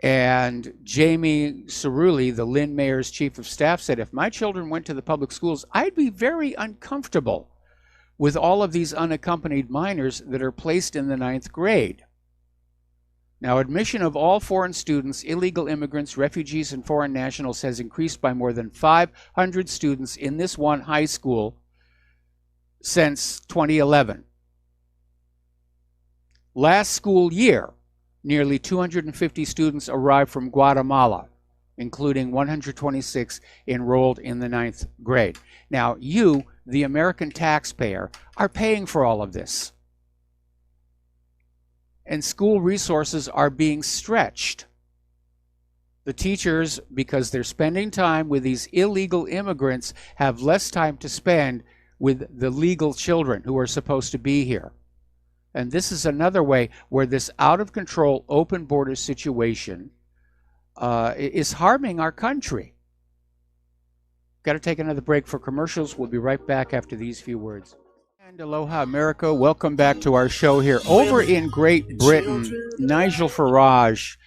And Jamie Cerulli, the Lynn mayor's chief of staff, said, if my children went to the public schools, I'd be very uncomfortable with all of these unaccompanied minors that are placed in the 9th grade. Now, admission of all foreign students, illegal immigrants, refugees, and foreign nationals has increased by more than 500 students in this one high school since 2011. Last school year, nearly 250 students arrived from Guatemala, including 126 enrolled in the 9th grade. Now, you, the American taxpayer, are paying for all of this. And school resources are being stretched. The teachers, because they're spending time with these illegal immigrants, have less time to spend with the legal children who are supposed to be here. And this is another way where this out-of-control open border situation is harming our country. Got to take another break for commercials. We'll be right back after these few words. And aloha, America. Welcome back to our show here. Over in Great Britain, Nigel Farage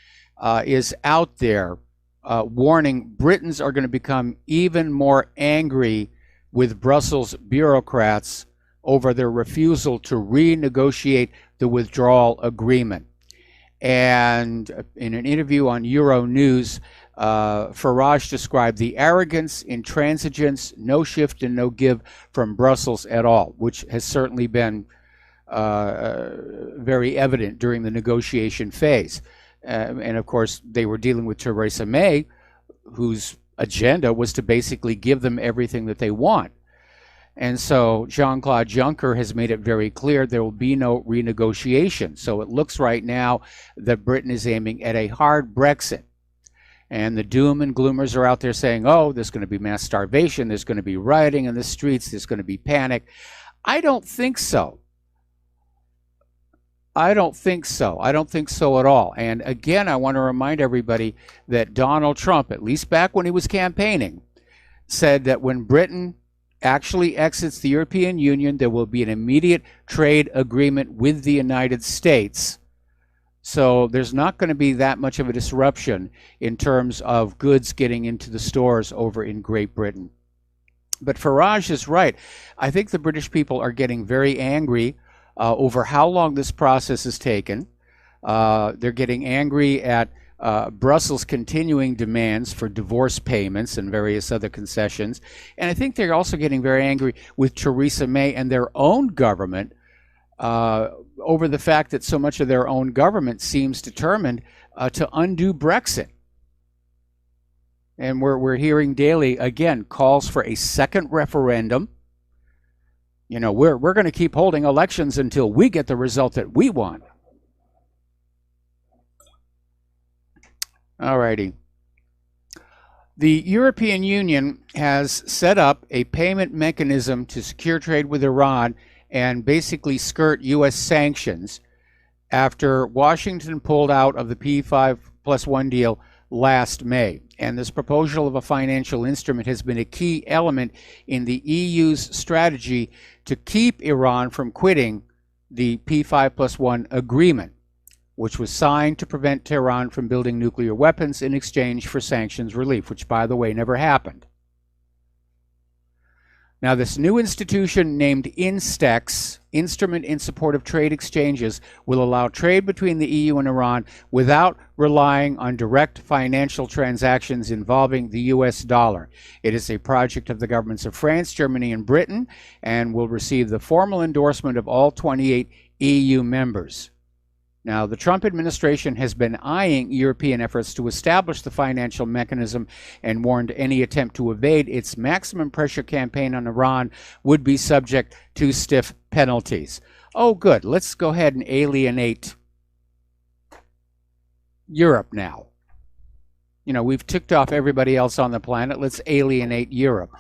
is out there warning Britons are going to become even more angry with Brussels bureaucrats over their refusal to renegotiate the withdrawal agreement. And in an interview on Euronews, Farage described the arrogance, intransigence, no shift and no give from Brussels at all, which has certainly been very evident during the negotiation phase. And of course, they were dealing with Theresa May, whose agenda was to basically give them everything that they want. And so Jean-Claude Juncker has made it very clear there will be no renegotiation. So it looks right now that Britain is aiming at a hard Brexit. And the doom and gloomers are out there saying, oh, there's going to be mass starvation, there's going to be rioting in the streets, there's going to be panic. I don't think so. I don't think so. I don't think so at all. And again, I want to remind everybody that Donald Trump, at least back when he was campaigning, said that when Britain actually exits the European Union, there will be an immediate trade agreement with the United States. So there's not going to be that much of a disruption in terms of goods getting into the stores over in Great Britain. But Farage is right. I think the British people are getting very angry over how long this process has taken. They're getting angry at Brussels' continuing demands for divorce payments and various other concessions. And I think they're also getting very angry with Theresa May and their own government over the fact that so much of their own government seems determined to undo Brexit. And we're hearing daily, again, calls for a second referendum. You know, we're going to keep holding elections until we get the result that we want. All righty. The European Union has set up a payment mechanism to secure trade with Iran and basically skirt U.S. sanctions after Washington pulled out of the P5+1 deal last May. And this proposal of a financial instrument has been a key element in the EU's strategy to keep Iran from quitting the P5+1 agreement, which was signed to prevent Tehran from building nuclear weapons in exchange for sanctions relief, which, by the way, never happened. Now, this new institution named INSTEX, Instrument in Support of Trade Exchanges, will allow trade between the EU and Iran without relying on direct financial transactions involving the US dollar. It is a project of the governments of France, Germany, and Britain, and will receive the formal endorsement of all 28 EU members. Now, the Trump administration has been eyeing European efforts to establish the financial mechanism and warned any attempt to evade its maximum pressure campaign on Iran would be subject to stiff penalties. Oh, good. Let's go ahead and alienate Europe now. You know, we've ticked off everybody else on the planet. Let's alienate Europe.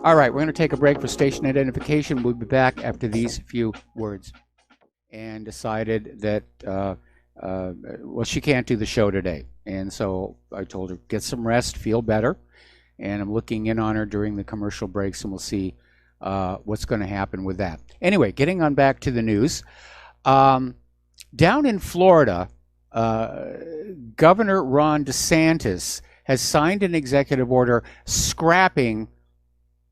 All right, we're going to take a break for station identification. We'll be back after these few words. And decided that, well, she can't do the show today. And so I told her, get some rest, feel better. And I'm looking in on her during the commercial breaks, and we'll see what's going to happen with that. Anyway, getting on back to the news. Down in Florida, Governor Ron DeSantis has signed an executive order scrapping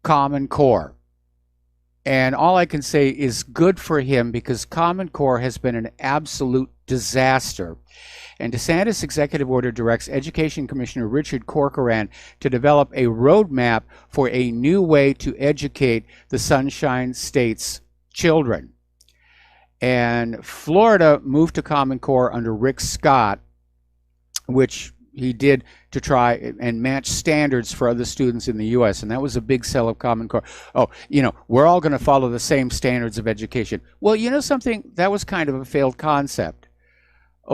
Common Core. And all I can say is good for him, because Common Core has been an absolute disaster. And DeSantis' executive order directs Education Commissioner Richard Corcoran to develop a roadmap for a new way to educate the Sunshine State's children. And Florida moved to Common Core under Rick Scott, which he did to try and match standards for other students in the U.S., and that was a big sell of Common Core. Oh, you know, we're all going to follow the same standards of education. Well, you know something? That was kind of a failed concept.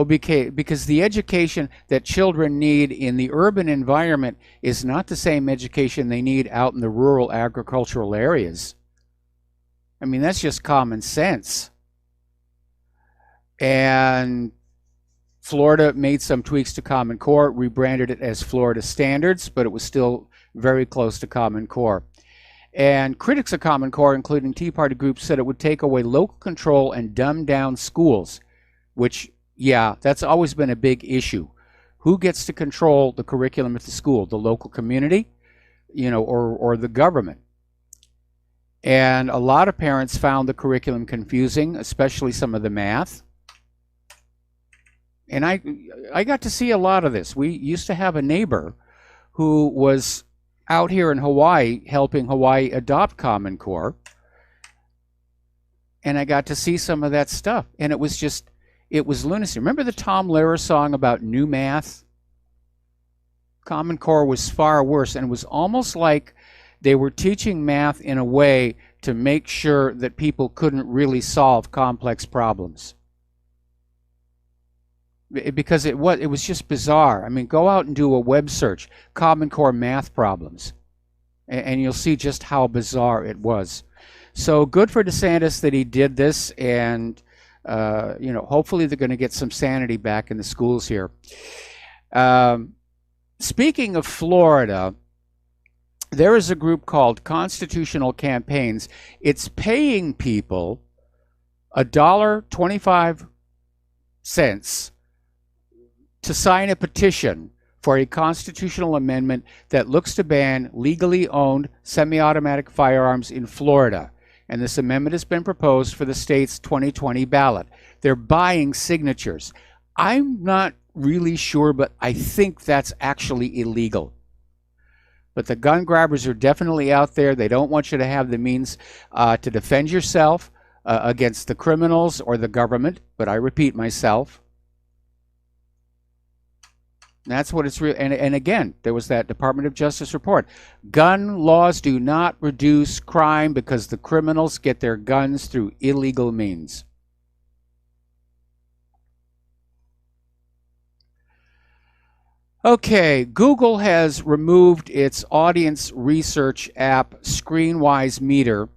Because the education that children need in the urban environment is not the same education they need out in the rural agricultural areas. I mean, that's just common sense. And Florida made some tweaks to Common Core, rebranded it as Florida Standards, but it was still very close to Common Core. And critics of Common Core, including Tea Party groups, said it would take away local control and dumb down schools, which, yeah, that's always been a big issue. Who gets to control the curriculum at the school? The local community, you know, or the government? And a lot of parents found the curriculum confusing, especially some of the math. And I got to see a lot of this. We used to have a neighbor who was out here in Hawaii helping Hawaii adopt Common Core. And I got to see some of that stuff. And it was lunacy. Remember the Tom Lehrer song about new math? Common Core was far worse. And it was almost like they were teaching math in a way to make sure that people couldn't really solve complex problems. Because it was just bizarre. I mean, go out and do a web search, Common Core math problems, and you'll see just how bizarre it was. So good for DeSantis that he did this, and you know, hopefully they're going to get some sanity back in the schools here. Speaking of Florida, there is a group called Constitutional Campaigns. It's paying people $1.25 to sign a petition for a constitutional amendment that looks to ban legally owned semi-automatic firearms in Florida. And this amendment has been proposed for the state's 2020 ballot. They're buying signatures. I'm not really sure, but I think that's actually illegal. But the gun grabbers are definitely out there. They don't want you to have the means to defend yourself against the criminals or the government. But I repeat myself. That's what it's real. And again, there was that Department of Justice report. Gun laws do not reduce crime because the criminals get their guns through illegal means. Okay, Google has removed its audience research app ScreenWise Meter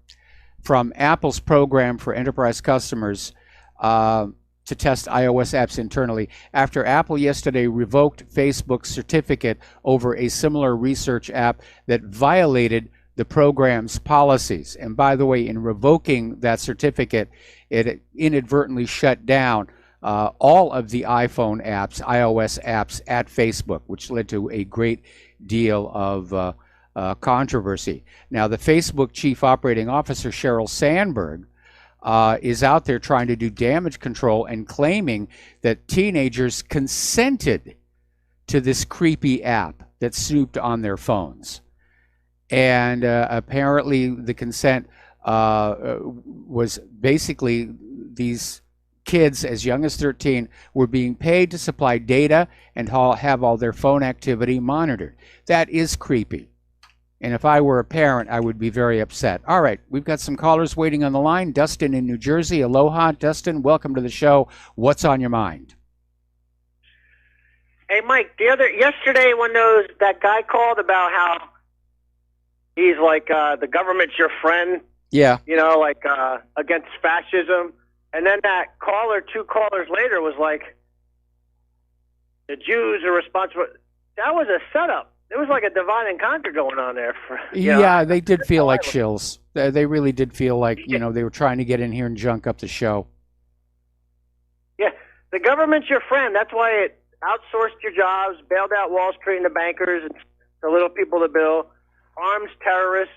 from Apple's program for enterprise customers to test iOS apps internally after Apple yesterday revoked Facebook's certificate over a similar research app that violated the program's policies. And by the way, in revoking that certificate, it inadvertently shut down all of the iPhone apps, iOS apps at Facebook, which led to a great deal of controversy. Now, the Facebook chief operating officer, Sheryl Sandberg, is out there trying to do damage control and claiming that teenagers consented to this creepy app that snooped on their phones. And apparently the consent was basically these kids as young as 13 were being paid to supply data and have all their phone activity monitored. That is creepy. And if I were a parent, I would be very upset. All right, we've got some callers waiting on the line. Dustin in New Jersey. Aloha, Dustin. Welcome to the show. What's on your mind? Hey, Mike, yesterday when that guy called about how he's like the government's your friend, yeah, against fascism. And then that caller, 2 callers later, was like, the Jews are responsible. That was a setup. There was like a divide and conquer going on there. They did feel like shills. They really did feel like, they were trying to get in here and junk up the show. Yeah, the government's your friend. That's why it outsourced your jobs, bailed out Wall Street and the bankers and the little people to bill, arms terrorists,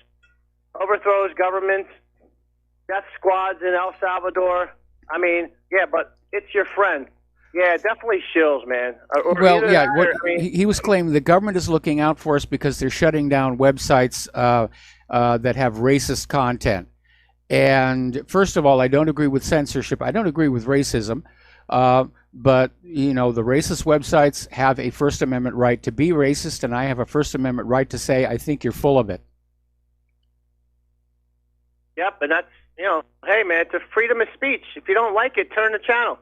overthrows governments, death squads in El Salvador. I mean, yeah, but it's your friend. Yeah, definitely shills, man. He was claiming the government is looking out for us because they're shutting down websites that have racist content. And first of all, I don't agree with censorship. I don't agree with racism. But, the racist websites have a First Amendment right to be racist, and I have a First Amendment right to say I think you're full of it. Yep, and that's, hey, man, it's a freedom of speech. If you don't like it, turn the channel.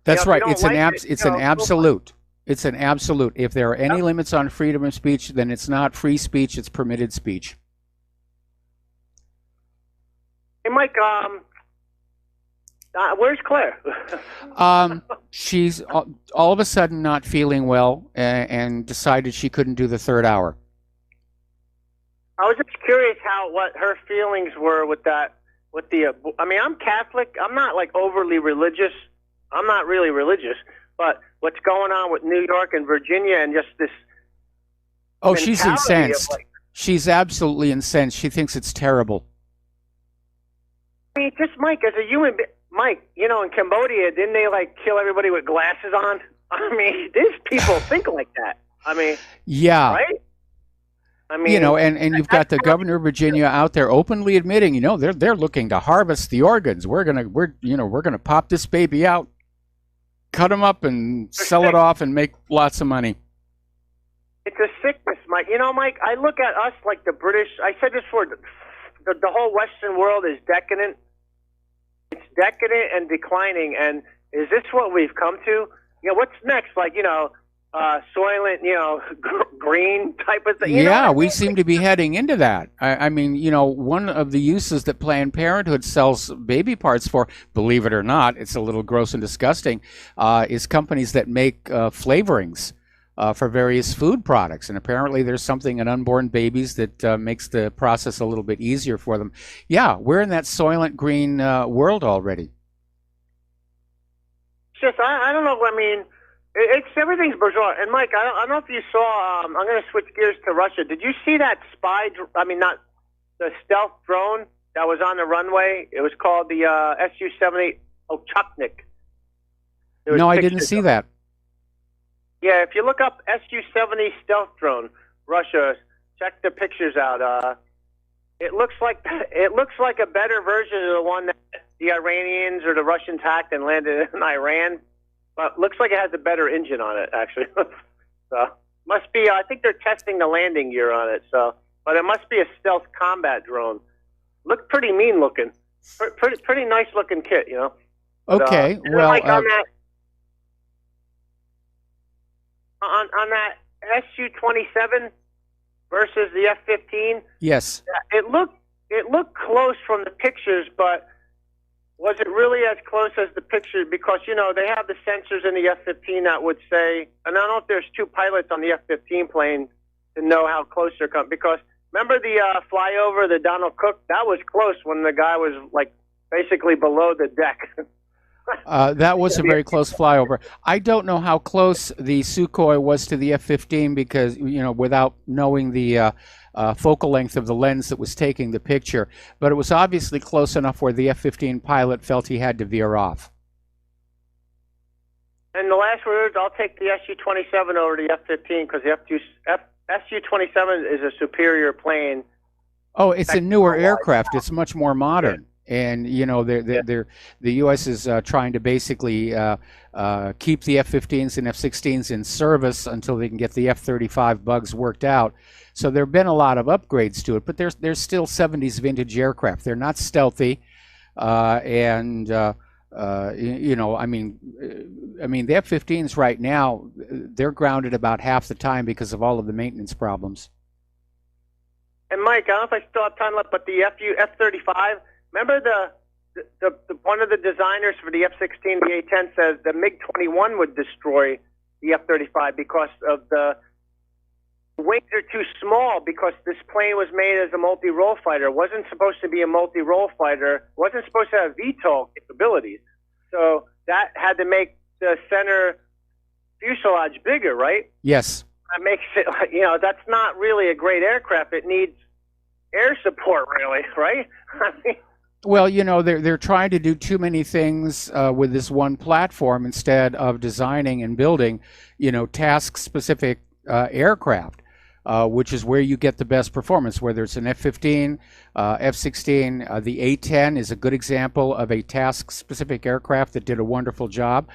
That's right. It's an absolute. It's an absolute. If there are any limits on freedom of speech, then it's not free speech, it's permitted speech. Hey, Mike, where's Claire? She's all of a sudden not feeling well and decided she couldn't do the 3rd hour. I was just curious what her feelings were with that. I'm Catholic. I'm not like overly religious. I'm not really religious, but what's going on with New York and Virginia and just this. Oh, she's incensed. She's absolutely incensed. She thinks it's terrible. I mean, just Mike, as a human being, Mike, in Cambodia, didn't they kill everybody with glasses on? I mean, these people think like that. I mean, yeah, right? I mean, and you've got the governor of Virginia out there openly admitting, they're looking to harvest the organs. We're gonna pop this baby out, cut them up, and sell it off and make lots of money. It's a sickness, Mike. Mike, I look at us like the British. I said this before. The whole Western world is decadent. It's decadent and declining. And is this what we've come to? What's next? Soylent, green type of thing. We seem to be heading into that. I mean, one of the uses that Planned Parenthood sells baby parts for, believe it or not, it's a little gross and disgusting, is companies that make flavorings for various food products. And apparently there's something in unborn babies that makes the process a little bit easier for them. Yeah, we're in that Soylent Green world already. Just, I don't know. I mean, it's everything's bizarre. And Mike, I don't know if you saw. I'm going to switch gears to Russia. Did you see that not the stealth drone that was on the runway? It was called the Su-70 Ochotnik. No, I didn't see that. Yeah, if you look up Su-70 stealth drone, Russia, check the pictures out. It looks like a better version of the one that the Iranians or the Russians hacked and landed in Iran, but looks like it has a better engine on it, actually. So must be. I think they're testing the landing gear on it. So, but it must be a stealth combat drone. Looked pretty mean looking. Pretty nice looking kit, you know. Okay, but, well, like on that Su-27 versus the F-15. Yes. It looked close from the pictures, but was it really as close as the picture? Because, you know, they have the sensors in the F-15 that would say, and I don't know if there's two pilots on the F-15 plane to know how close they're coming. Because remember the flyover, the Donald Cook? That was close when the guy was, like, basically below the deck. That was a very close flyover. I don't know how close the Sukhoi was to the F-15 because, you know, without knowing the focal length of the lens that was taking the picture, but it was obviously close enough where the F-15 pilot felt he had to veer off. And the last words, I'll take the Su-27 over the F-15 because the Su-27 is a superior plane. Oh, it's a newer aircraft. It's much more modern. And, you know, the U.S. is trying to basically keep the F-15s and F-16s in service until they can get the F-35 bugs worked out. So there have been a lot of upgrades to it, but they're still 70s vintage aircraft. They're not stealthy. You know, I mean, the F-15s right now, they're grounded about half the time because of all of the maintenance problems. And, Mike, I don't know if I still have time left, but the F-35, remember the one of the designers for the F-16, the A-10 says the MiG-21 would destroy the F-35 because of the wings are too small because this plane was made as a multi-role fighter. It wasn't supposed to be a multi-role fighter. It wasn't supposed to have VTOL capabilities. So that had to make the center fuselage bigger, right? Yes. That makes it, you know, that's not really a great aircraft. It needs air support, really, right? I mean, well, you know, they're trying to do too many things with this one platform instead of designing and building, you know, task-specific aircraft, which is where you get the best performance, whether it's an F-15, F-16. The A-10 is a good example of a task-specific aircraft that did a wonderful job.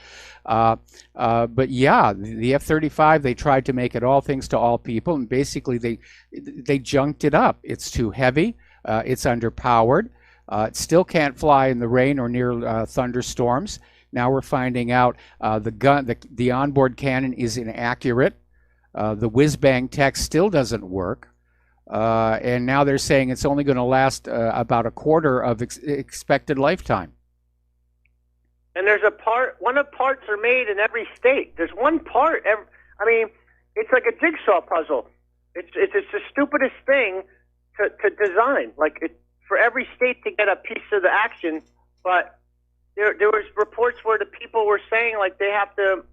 But yeah, the F-35, they tried to make it all things to all people, and basically they junked it up. It's too heavy. It's underpowered. It still can't fly in the rain or near thunderstorms. Now we're finding out the onboard cannon is inaccurate. The whiz-bang tech still doesn't work. And now they're saying it's only going to last about a quarter of expected lifetime. And there's one of parts are made in every state. There's one part. I mean, it's like a jigsaw puzzle. It's the stupidest thing to design. Like for every state to get a piece of the action, but there was reports where the people were saying like they have to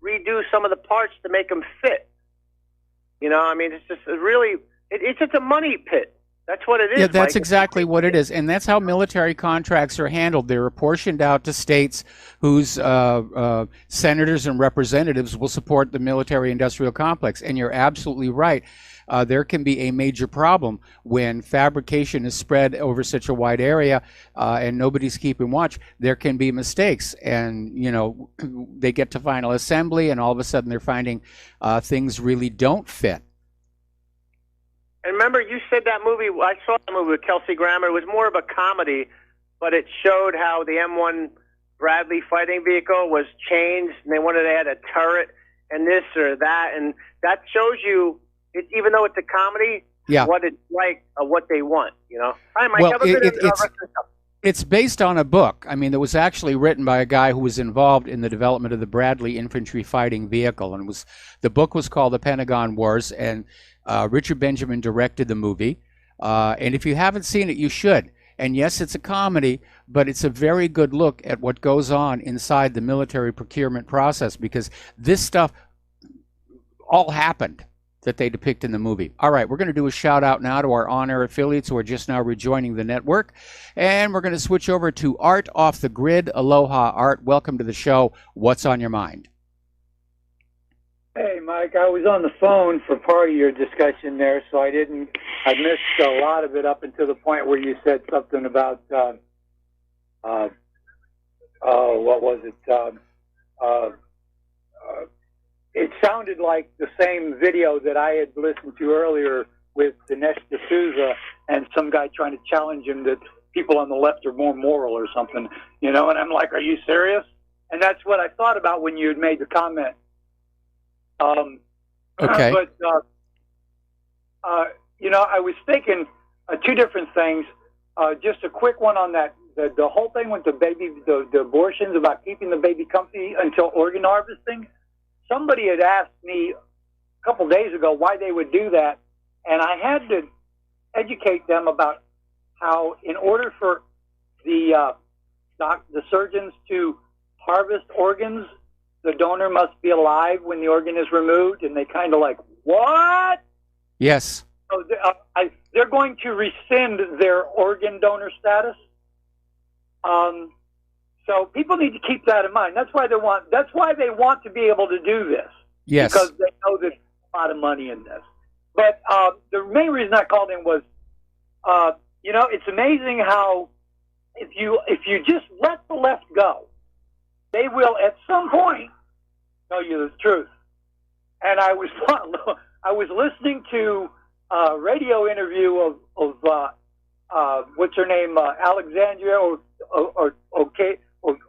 redo some of the parts to make them fit. You know, I mean, it's just it's just a money pit. That's what it is. Yeah, that's Mike. exactly what it is. And that's how military contracts are handled. They're apportioned out to states whose senators and representatives will support the military-industrial complex. And you're absolutely right. There can be a major problem when fabrication is spread over such a wide area and nobody's keeping watch. There can be mistakes. And, you know, they get to final assembly and all of a sudden they're finding things really don't fit. And remember, you said that movie, I saw the movie with Kelsey Grammer. It was more of a comedy, but it showed how the M1 Bradley fighting vehicle was changed, and they wanted to add a turret and this or that. And that shows you, even though it's a comedy, what it's like, what they want, you know? Hi, Mike. Well, have a good It's based on a book. I mean, it was actually written by a guy who was involved in the development of the Bradley infantry fighting vehicle, and the book was called The Pentagon Wars, and Richard Benjamin directed the movie. And if you haven't seen it, you should. And yes, it's a comedy, but it's a very good look at what goes on inside the military procurement process, because this stuff all happened that they depict in the movie. All right, we're going to do a shout out now to our on-air affiliates who are just now rejoining the network. And we're going to switch over to Art off the grid. Aloha, Art. Welcome to the show. What's on your mind? Hey, Mike, I was on the phone for part of your discussion there, so I missed a lot of it up until the point where you said something about, what was it? It sounded like the same video that I had listened to earlier with Dinesh D'Souza and some guy trying to challenge him that people on the left are more moral or something, and I'm like, are you serious? And that's what I thought about when you had made the comment. Okay. But, I was thinking two different things. Just a quick one on that, the whole thing with the abortions about keeping the baby comfy until organ harvesting. Somebody had asked me a couple days ago why they would do that, and I had to educate them about how, in order for the surgeons to harvest organs, the donor must be alive when the organ is removed, and they kind of like, what? Yes. So they're going to rescind their organ donor status. So people need to keep that in mind. That's why they want to be able to do this. Yes. Because they know there's a lot of money in this. But the main reason I called in was, it's amazing how if you just let the left go, they will at some point tell you the truth. And I was listening to a radio interview of what's her name, Alexandria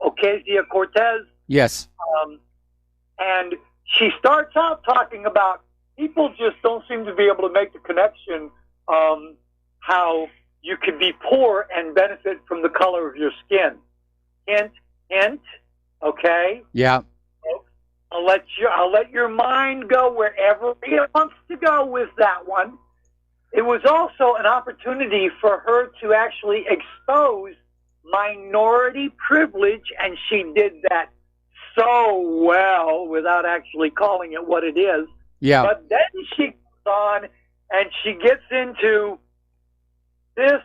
Ocasio-Cortez. Yes. And she starts out talking about people just don't seem to be able to make the connection how you could be poor and benefit from the color of your skin. Hint, hint. Okay. Yeah. I'll let your mind go wherever it wants to go with that one. It was also an opportunity for her to actually expose minority privilege, and she did that so well without actually calling it what it is. Yeah. But then she goes on and she gets into this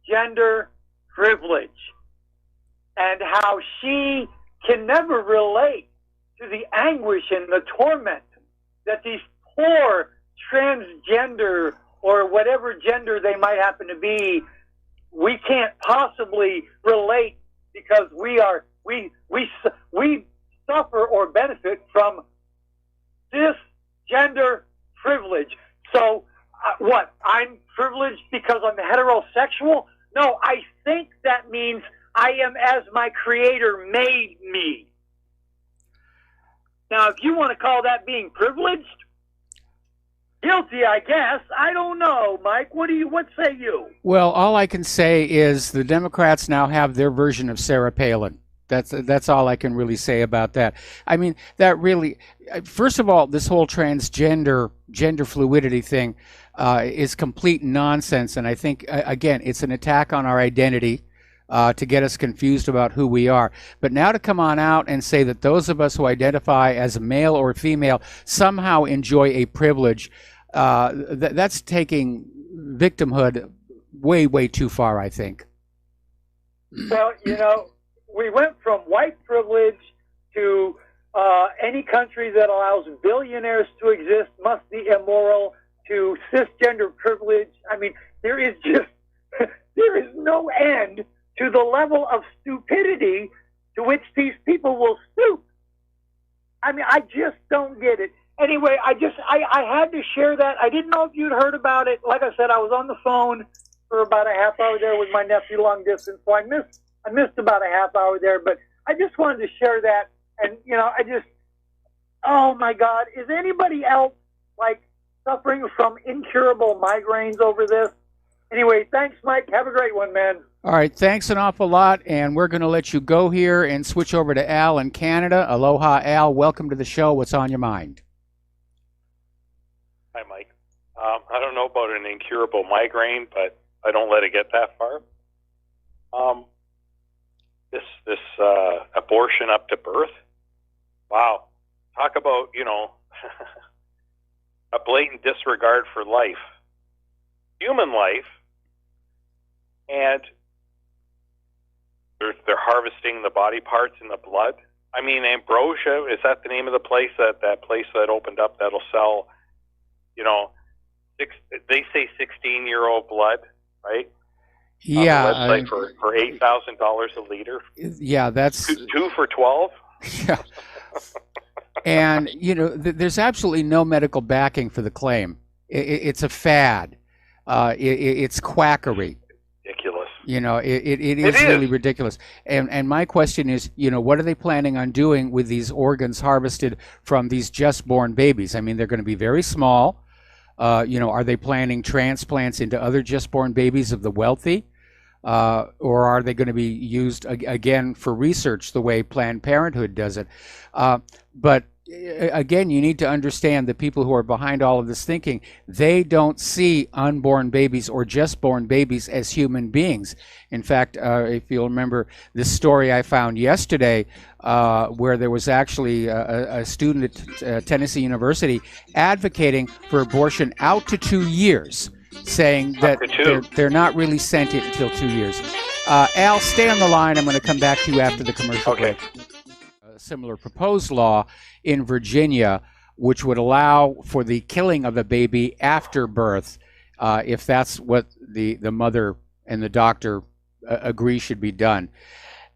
gender privilege and how she can never relate to the anguish and the torment that these poor transgender or whatever gender they might happen to be, we can't possibly relate because we suffer or benefit from this gender privilege. So what? I'm privileged because I'm heterosexual? No, I think that means I am as my Creator made me. Now, if you want to call that being privileged, guilty, I guess. I don't know, Mike. What say you? Well, all I can say is the Democrats now have their version of Sarah Palin. That's all I can really say about that. I mean, that really, first of all, this whole gender fluidity thing is complete nonsense. And I think, again, it's an attack on our identity to get us confused about who we are. But now to come on out and say that those of us who identify as male or female somehow enjoy a privilege, that's taking victimhood way, way too far, I think. Well, we went from white privilege to any country that allows billionaires to exist must be immoral to cisgender privilege. I mean, there is no end to the level of stupidity to which these people will stoop. I mean, I just don't get it. Anyway, I had to share that. I didn't know if you'd heard about it. Like I said, I was on the phone for about a half hour there with my nephew long distance, so I missed about a half hour there, but I just wanted to share that. And, oh my God, is anybody else suffering from incurable migraines over this? Anyway, thanks, Mike. Have a great one, man. All right, thanks an awful lot, and we're going to let you go here and switch over to Al in Canada. Aloha, Al. Welcome to the show. What's on your mind? Hi, Mike. I don't know about an incurable migraine, but I don't let it get that far. This abortion up to birth. Wow. Talk about, a blatant disregard for life, human life, and they're harvesting the body parts and the blood. I mean, Ambrosia, is that the name of the place, that place that opened up that'll sell, they say 16-year-old blood, right? Yeah. On the website for $8,000 a liter. Yeah, that's... Two for 12? Yeah. And, there's absolutely no medical backing for the claim. It's a fad. It's quackery. Ridiculous. It is really ridiculous. And my question is, what are they planning on doing with these organs harvested from these just born babies? I mean, they're going to be very small. Are they planning transplants into other just born babies of the wealthy? Or are they going to be used again for research the way Planned Parenthood does it? But again, you need to understand the people who are behind all of this thinking, they don't see unborn babies or just born babies as human beings. In fact, if you'll remember this story I found yesterday, where there was actually a student at Tennessee University advocating for abortion out to 2 years, saying that they're not really sentient until 2 years. Al, stay on the line. I'm going to come back to you after the commercial break. A similar proposed law in Virginia, which would allow for the killing of a baby after birth, if that's what the mother and the doctor agree should be done.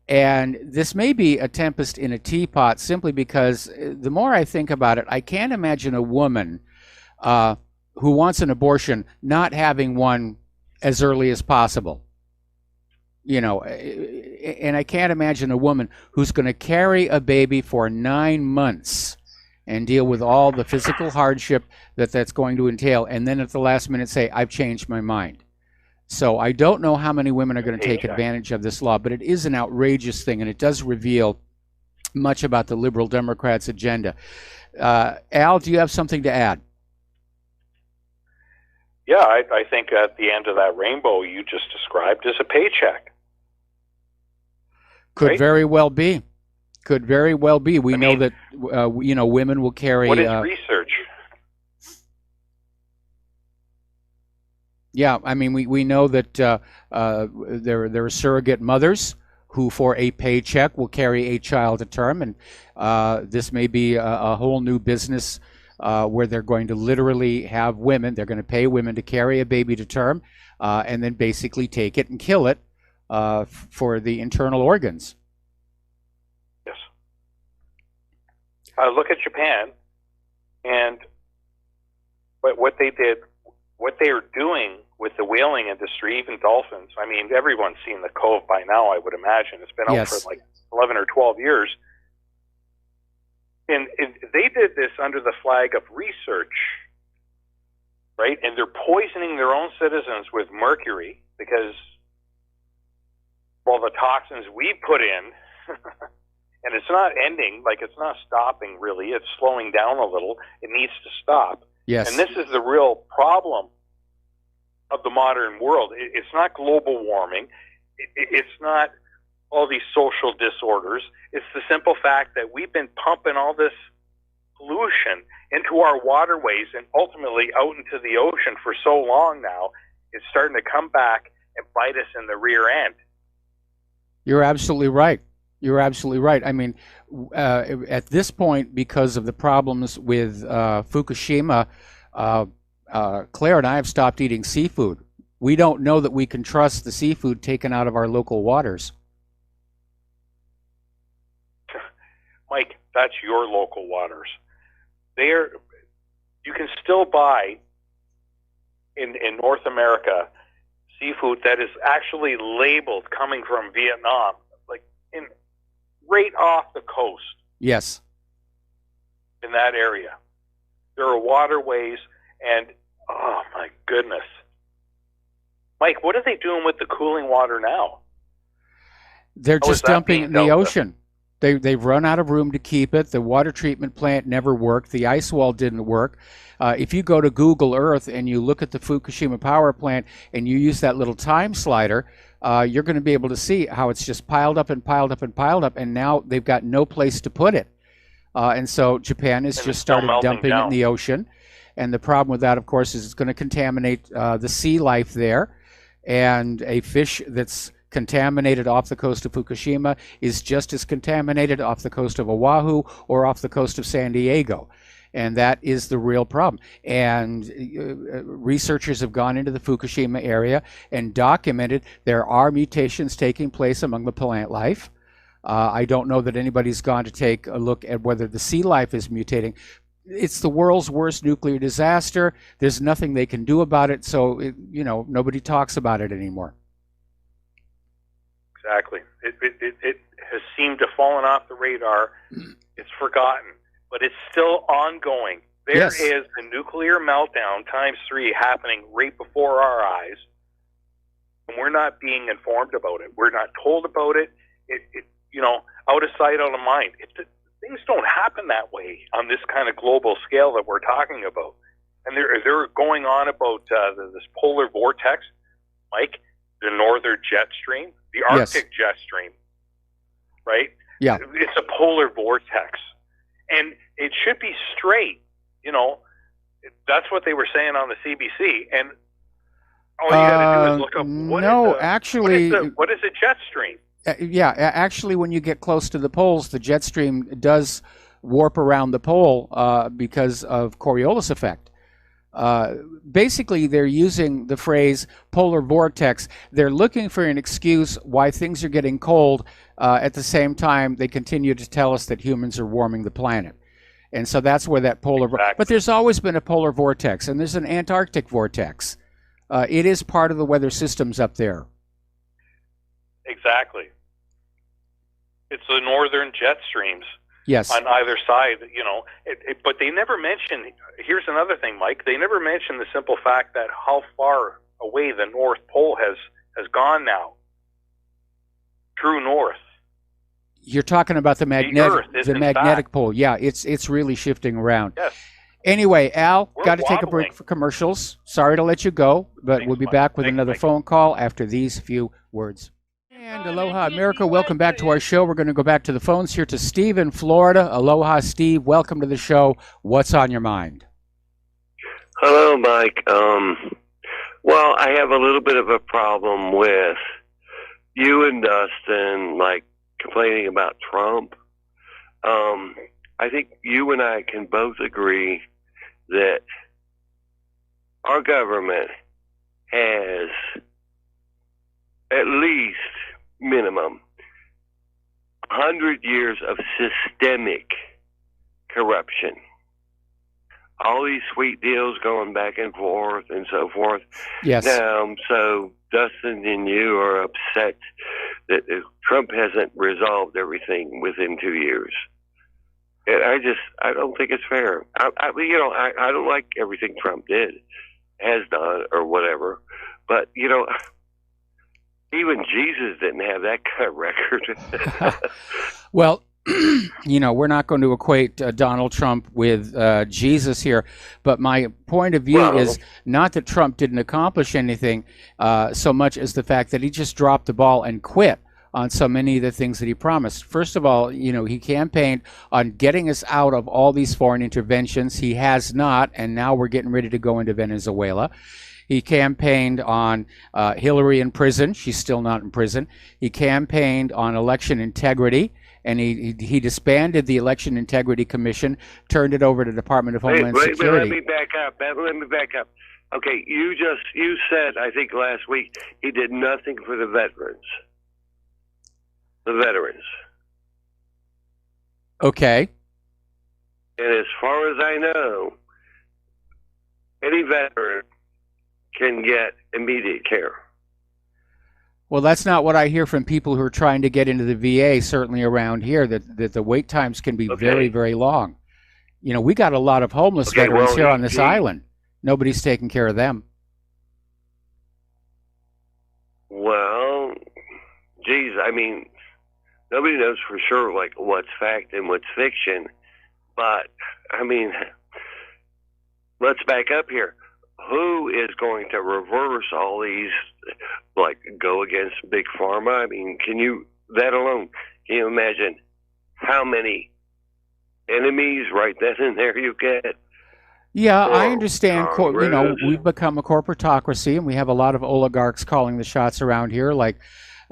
And this may be a tempest in a teapot, simply because the more I think about it, I can't imagine a woman who wants an abortion not having one as early as possible. And I can't imagine a woman who's going to carry a baby for 9 months and deal with all the physical hardship that's going to entail, and then at the last minute say, I've changed my mind. So I don't know how many women are going to take advantage of this law, but it is an outrageous thing, and it does reveal much about the liberal Democrats' agenda. Al, do you have something to add? Yeah, I think at the end of that rainbow you just described is a paycheck. Could very well be. Could very well be. We know that women will carry. What is research? Yeah, I mean, we know that there are surrogate mothers who, for a paycheck, will carry a child to term, and this may be a whole new business where they're going to literally have women. They're going to pay women to carry a baby to term, and then basically take it and kill it for the internal organs. Yes. Look at Japan, and what they did, what they are doing with the whaling industry, even dolphins. I mean, everyone's seen the Cove by now, I would imagine. It's been out for like 11 or 12 years. And they did this under the flag of research, right? And they're poisoning their own citizens with mercury because, well, the toxins we put in, and it's not ending, like it's not stopping really, it's slowing down a little. It needs to stop. Yes. And this is the real problem of the modern world. It's not global warming. It's not all these social disorders. It's the simple fact that we've been pumping all this pollution into our waterways and ultimately out into the ocean for so long now. It's starting to come back and bite us in the rear end. You're absolutely right. You're absolutely right. I mean, at this point, because of the problems with Fukushima, Claire and I have stopped eating seafood. We don't know that we can trust the seafood taken out of our local waters. Mike, that's your local waters. You can still buy in North America seafood that is actually labeled coming from Vietnam, like right off the coast. Yes. In that area. There are waterways, and oh my goodness. Mike, what are they doing with the cooling water now? They're How is just that dumping being it in the dealt with? ocean. They've run out of room to keep it. The water treatment plant never worked. The ice wall didn't work. If you go to Google Earth and you look at the Fukushima power plant and you use that little time slider, you're going to be able to see how it's just piled up and piled up and piled up, and now they've got no place to put it. And so Japan has And just it's still started melting dumping it in down. the ocean. And the problem with that, of course, is it's going to contaminate the sea life there. And a fish that's contaminated off the coast of Fukushima is just as contaminated off the coast of Oahu or off the coast of San Diego. And that is the real problem. And researchers have gone into the Fukushima area and documented there are mutations taking place among the plant life. I don't know that anybody's gone to take a look at whether the sea life is mutating. It's the world's worst nuclear disaster. There's nothing they can do about it, so nobody talks about it anymore. Exactly. It has seemed to have fallen off the radar. It's forgotten, but it's still ongoing. There Yes. is a nuclear meltdown ×3 happening right before our eyes, and we're not being informed about it. We're not told about it. Out of sight, out of mind. Things don't happen that way on this kind of global scale that we're talking about. And they're going on about this polar vortex, Mike, the northern jet stream, the Arctic jet stream, right? Yeah. It's a polar vortex. And it should be straight, That's what they were saying on the CBC. And all you got to do is look up what is a jet stream? Actually, when you get close to the poles, the jet stream does warp around the pole because of Coriolis effect. Basically, they're using the phrase polar vortex. They're looking for an excuse why things are getting cold. At the same time, they continue to tell us that humans are warming the planet. And so that's where that polar... Exactly. But there's always been a polar vortex, and there's an Antarctic vortex. It is part of the weather systems up there. Exactly. It's the northern jet streams. Yes. On either side, but they never mention, here's another thing, Mike, they never mention the simple fact that how far away the North Pole has gone now. True north. You're talking about the magnetic Earth, pole. Yeah, it's really shifting around. Yes. Anyway, Al, We're got to take a wobbling. break for commercials. Sorry to let you go, but Thanks, we'll be Mike. back with Thanks, another Mike. phone call after these few words. And aloha, America. Welcome back to our show. We're going to go back to the phones here to Steve in Florida. Aloha, Steve. Welcome to the show. What's on your mind? Hello, Mike. Well, I have a little bit of a problem with you and Dustin, complaining about Trump. I think you and I can both agree that our government has at least minimum 100 years of systemic corruption. All these sweet deals going back and forth and so forth. Yes. Now, so Dustin and you are upset that Trump hasn't resolved everything within 2 years. And I don't think it's fair. I don't like everything Trump has done, or whatever. But, even Jesus didn't have that kind of record. Well, we're not going to equate Donald Trump with Jesus here, but my point of view is not that Trump didn't accomplish anything so much as the fact that he just dropped the ball and quit on so many of the things that he promised. First of all, he campaigned on getting us out of all these foreign interventions. He has not, and now we're getting ready to go into Venezuela. He campaigned on Hillary in prison. She's still not in prison. He campaigned on election integrity, and he disbanded the Election Integrity Commission, turned it over to the Department of Homeland Security. Let me back up. Okay, you said, I think last week, he did nothing for the veterans. The veterans. Okay. And as far as I know, any veteran can get immediate care. Well, that's not what I hear from people who are trying to get into the VA, certainly around here, that the wait times can be very, very long. We got a lot of homeless veterans here on this island. Nobody's taking care of them. I mean, nobody knows for sure, like, what's fact and what's fiction. But, I mean, let's back up here. Who is going to reverse all these, like, go against Big Pharma? I mean, that alone, can you imagine how many enemies right then and there you get? Yeah, I understand. Congress. We've become a corporatocracy, and we have a lot of oligarchs calling the shots around here, like,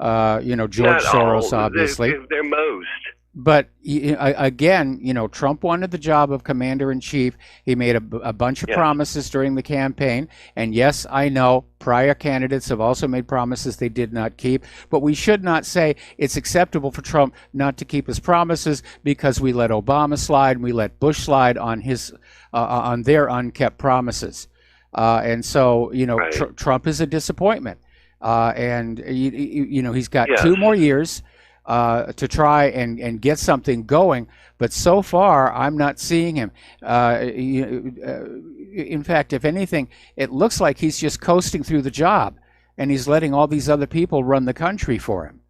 George Not Soros, all. obviously. They're most. But again, Trump wanted the job of commander-in-chief. He made a bunch of promises during the campaign. And yes, I know prior candidates have also made promises they did not keep. But we should not say it's acceptable for Trump not to keep his promises because we let Obama slide and we let Bush slide on on their unkept promises. And so, Right. Trump is a disappointment. And he's got 2 more years to try and get something going, but so far I'm not seeing him. In fact, if anything, it looks like he's just coasting through the job, and he's letting all these other people run the country for him.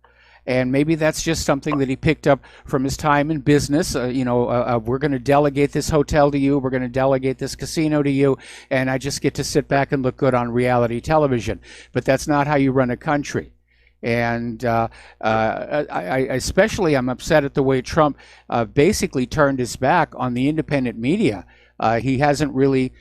And maybe that's just something that he picked up from his time in business. We're going to delegate this hotel to you. We're going to delegate this casino to you. And I just get to sit back and look good on reality television. But that's not how you run a country. And I'm upset at the way Trump basically turned his back on the independent media. He hasn't really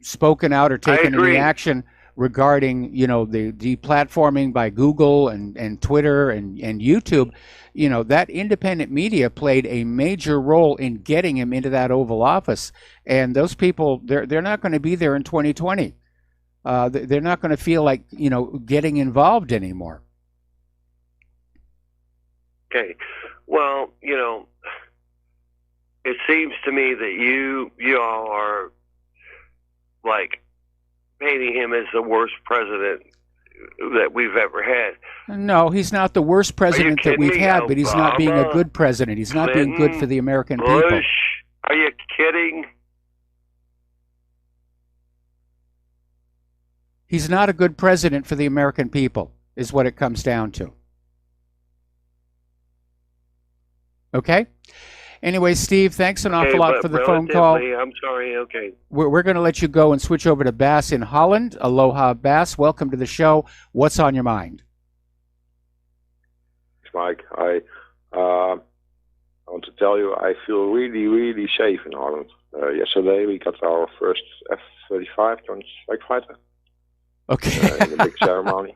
spoken out or taken any action regarding, the deplatforming by Google and Twitter and YouTube. That independent media played a major role in getting him into that Oval Office. And those people, they're not going to be there in 2020. They're not going to feel like, getting involved anymore. Okay. Well, it seems to me that you all are, like, painting him as the worst president that we've ever had. No, he's not the worst president that we've had, but he's not being a good president. He's not being good for the American people. Bush, are you kidding? He's not a good president for the American people, is what it comes down to. Okay? Anyway, Steve, thanks an awful lot for the phone call. I'm sorry, okay. We're going to let you go and switch over to Bass in Holland. Aloha, Bass. Welcome to the show. What's on your mind? Mike, I want to tell you I feel really, really safe in Holland. Yesterday we got our first F-35 Joint Strike Fighter. Okay. In a big ceremony.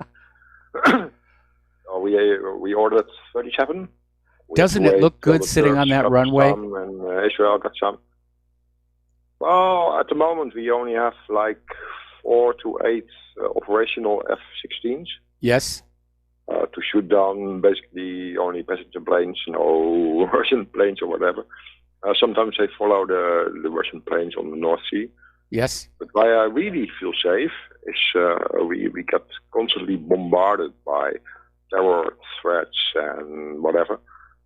We ordered 37. Doesn't it look good sitting on that runway? And Israel got some. Well, at the moment we only have like 4 to 8 operational F-16s. Yes. To shoot down basically only passenger planes, no Russian planes or whatever. Sometimes they follow the Russian planes on the North Sea. Yes. But why I really feel safe is we get constantly bombarded by terror threats and whatever.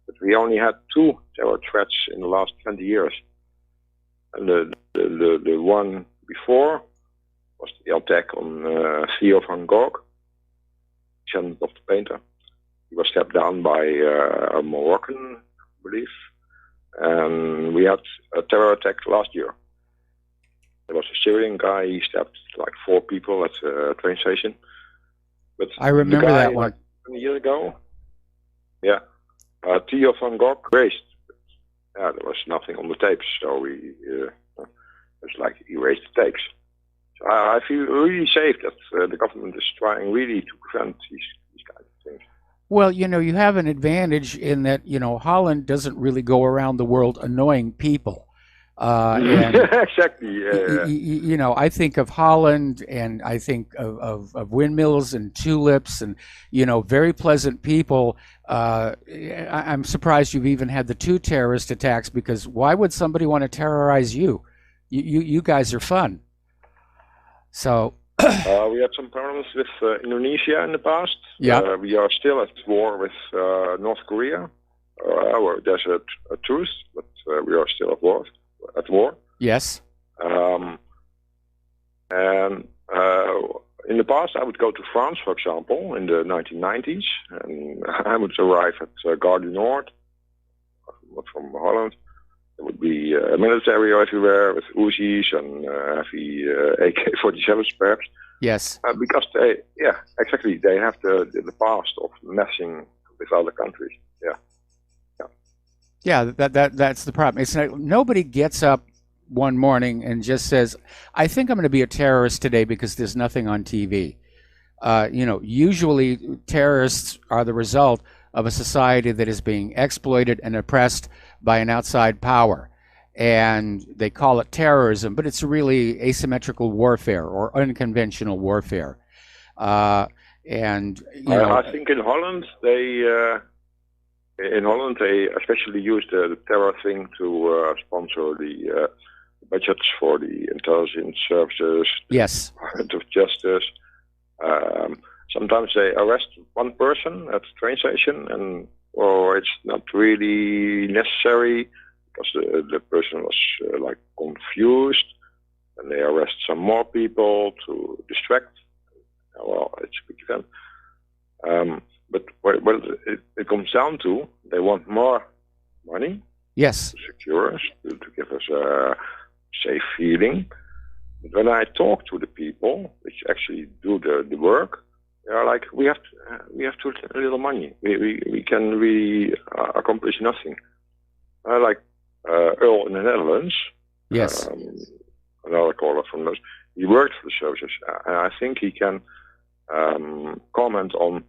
But we only had 2 terror threats in the last 20 years. And the one before was the attack on Theo van Gogh, son of the painter. He was stepped down by a Moroccan, I believe. And we had a terror attack last year. There was a Syrian guy, he stabbed like 4 people at a train station. But I remember the guy, that one. like 20 years ago, Theo van Gogh erased. There was nothing on the tapes, so we it's like erased the tapes. So I feel really safe that the government is trying really to prevent these kinds of things. Well, you have an advantage in that, Holland doesn't really go around the world annoying people. And, exactly. I think of Holland, and I think of windmills and tulips, and very pleasant people. I'm surprised you've even had the 2 terrorist attacks, because why would somebody want to terrorize you? You guys are fun. So we had some problems with Indonesia in the past. Yeah. We are still at war with North Korea. There's a truce, but we are still at war. Yes. And in the past, I would go to France, for example, in the 1990s, and I would arrive at Gare du Nord, from Holland. There would be a military everywhere with Uzis and heavy AK-47 spares. Yes. Because they have the past of messing with other countries. Yeah, that's the problem. It's like nobody gets up one morning and just says, I think I'm going to be a terrorist today because there's nothing on TV. Usually terrorists are the result of a society that is being exploited and oppressed by an outside power. And they call it terrorism, but it's really asymmetrical warfare or unconventional warfare. I think in Holland they especially use the terror thing to sponsor the budgets for the intelligence services, yes, Department of Justice. Sometimes they arrest one person at the train station, and it's not really necessary because the person was confused, and they arrest some more people to distract. Well, it's a big event. But what it comes down to, they want more money. Yes. To secure us, to give us a safe feeling. But when I talk to the people which actually do the work, they are like, we have too little money. We can really accomplish nothing. Like Earl in the Netherlands. Yes. Another caller from those. He worked for the services, and I think he can comment on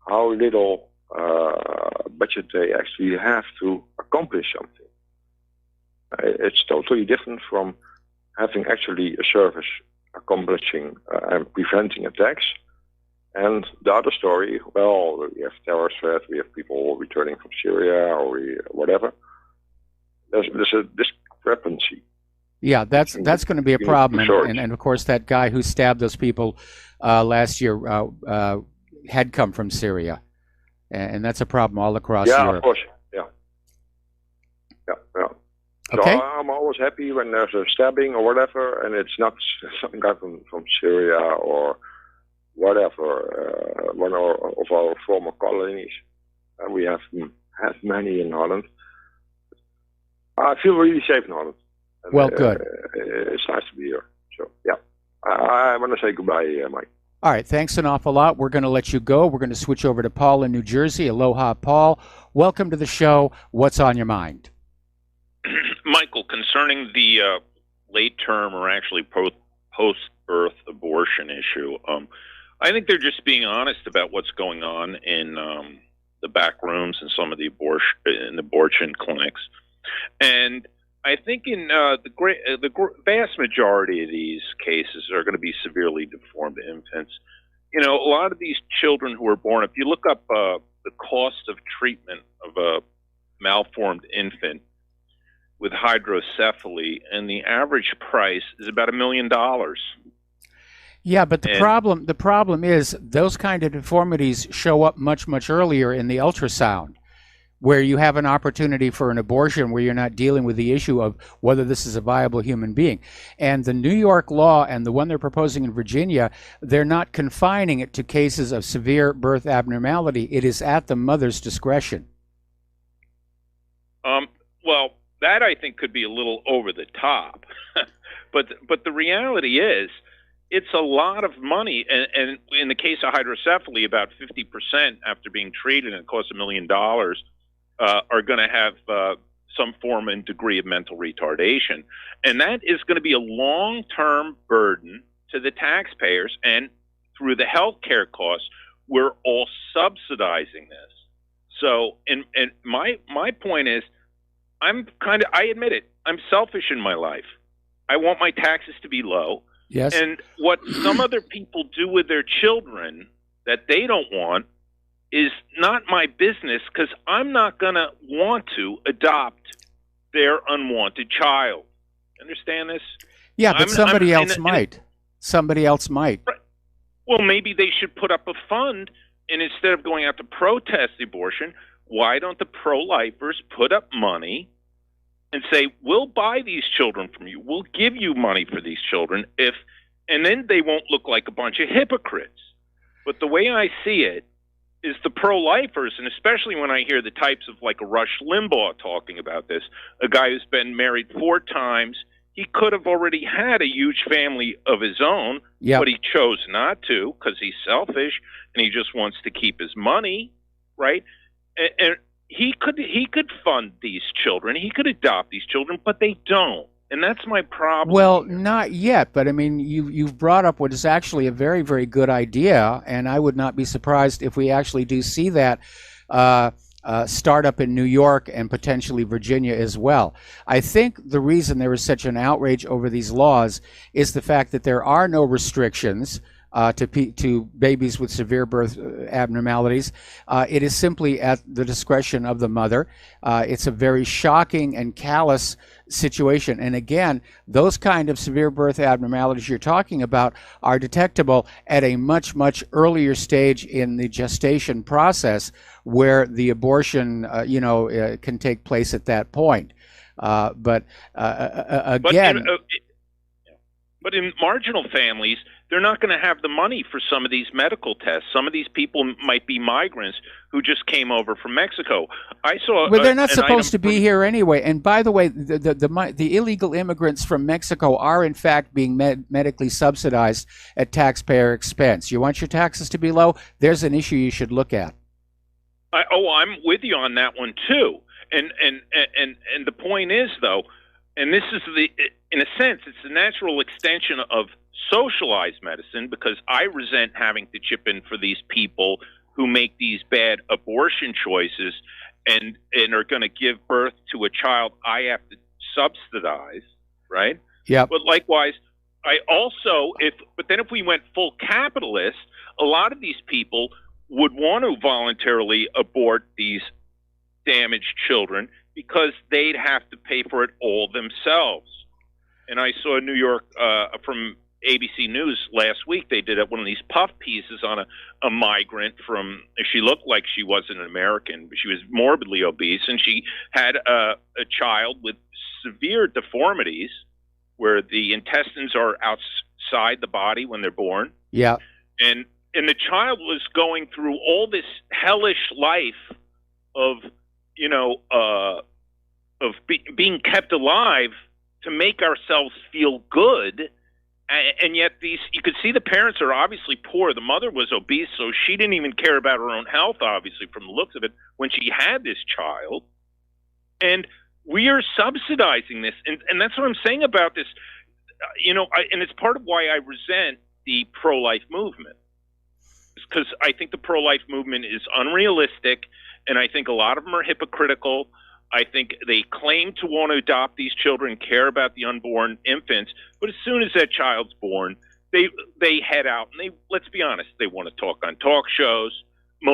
how little budget they actually have to accomplish something. It's totally different from having actually a service accomplishing and preventing attacks. And the other story, well, we have terror threat, we have people returning from Syria or whatever. There's a discrepancy. Yeah, that's going to be a problem. And of course, that guy who stabbed those people last year had come from Syria. And that's a problem all across Europe. Yeah, of course. Yeah. Okay. So I'm always happy when there's a stabbing or whatever, and it's not some guy from Syria or whatever, one of our former colonies. And we have many in Holland. I feel really safe in Holland. And, well, good. It's nice to be here. So, yeah. I want to say goodbye, Mike. All right. Thanks an awful lot. We're going to let you go. We're going to switch over to Paul in New Jersey. Aloha, Paul. Welcome to the show. What's on your mind? Michael, concerning the late-term or actually post-birth abortion issue, I think they're just being honest about what's going on in the back rooms and some of the abortion clinics. And I think in the vast majority of these cases are going to be severely deformed infants. You know, a lot of these children who are born, if you look up the cost of treatment of a malformed infant with hydrocephaly, and the average price is about $1 million. Yeah, but the problem is those kind of deformities show up much, much earlier in the ultrasound, where you have an opportunity for an abortion where you're not dealing with the issue of whether this is a viable human being. And the New York law and the one they're proposing in Virginia, they're not confining it to cases of severe birth abnormality. It is at the mother's discretion. Well, that I think could be a little over the top. but the reality is, it's a lot of money, and in the case of hydrocephaly, about 50% after being treated, and it costs $1 million, are going to have some form and degree of mental retardation. And that is going to be a long-term burden to the taxpayers, and through the health care costs, we're all subsidizing this. So, and my point is, I admit it, I'm selfish in my life. I want my taxes to be low. Yes. And what some other people do with their children that they don't want is not my business, because I'm not going to want to adopt their unwanted child. Understand this? Yeah, but somebody else might. Somebody else might. Right. Well, maybe they should put up a fund, and instead of going out to protest the abortion, why don't the pro-lifers put up money and say, we'll buy these children from you. We'll give you money for these children if and then they won't look like a bunch of hypocrites. But the way I see it is the pro-lifers, and especially when I hear the types of like a Rush Limbaugh talking about this, a guy who's been married 4 times, he could have already had a huge family of his own, but he chose not to because he's selfish and he just wants to keep his money, right? And he could fund these children, he could adopt these children, but they don't. And that's my problem. Well, not yet, but I mean, you've brought up what is actually a very, very good idea, and I would not be surprised if we actually do see that start up in New York and potentially Virginia as well. I think the reason there is such an outrage over these laws is the fact that there are no restrictions to babies with severe birth abnormalities. It is simply at the discretion of the mother. It's a very shocking and callous situation. And again, those kind of severe birth abnormalities you're talking about are detectable at a much, much earlier stage in the gestation process where the abortion, can take place at that point. But in marginal families, they're not going to have the money for some of these medical tests. Some of these people might be migrants who just came over from Mexico. I saw. Well, they're not supposed to be here anyway. And by the way, the illegal immigrants from Mexico are in fact being medically subsidized at taxpayer expense. You want your taxes to be low? There's an issue you should look at. I'm with you on that one too. And the point is though, and this is in a sense, it's the natural extension of socialized medicine, because I resent having to chip in for these people who make these bad abortion choices and are going to give birth to a child I have to subsidize, right? Yeah. But likewise, but then if we went full capitalist, a lot of these people would want to voluntarily abort these damaged children because they'd have to pay for it all themselves. And I saw New York from ABC News last week. They did one of these puff pieces on a migrant from. She looked like she wasn't an American, but she was morbidly obese, and she had a child with severe deformities, where the intestines are outside the body when they're born. Yeah, and the child was going through all this hellish life of being kept alive to make ourselves feel good. And yet you could see the parents are obviously poor. The mother was obese, so she didn't even care about her own health, obviously, from the looks of it, when she had this child. And we are subsidizing this. And that's what I'm saying about this. And it's part of why I resent the pro-life movement. It's because I think the pro-life movement is unrealistic, and I think a lot of them are hypocritical. I think they claim to want to adopt these children, care about the unborn infants, but as soon as that child's born, they head out and let's be honest, they want to talk on talk shows. A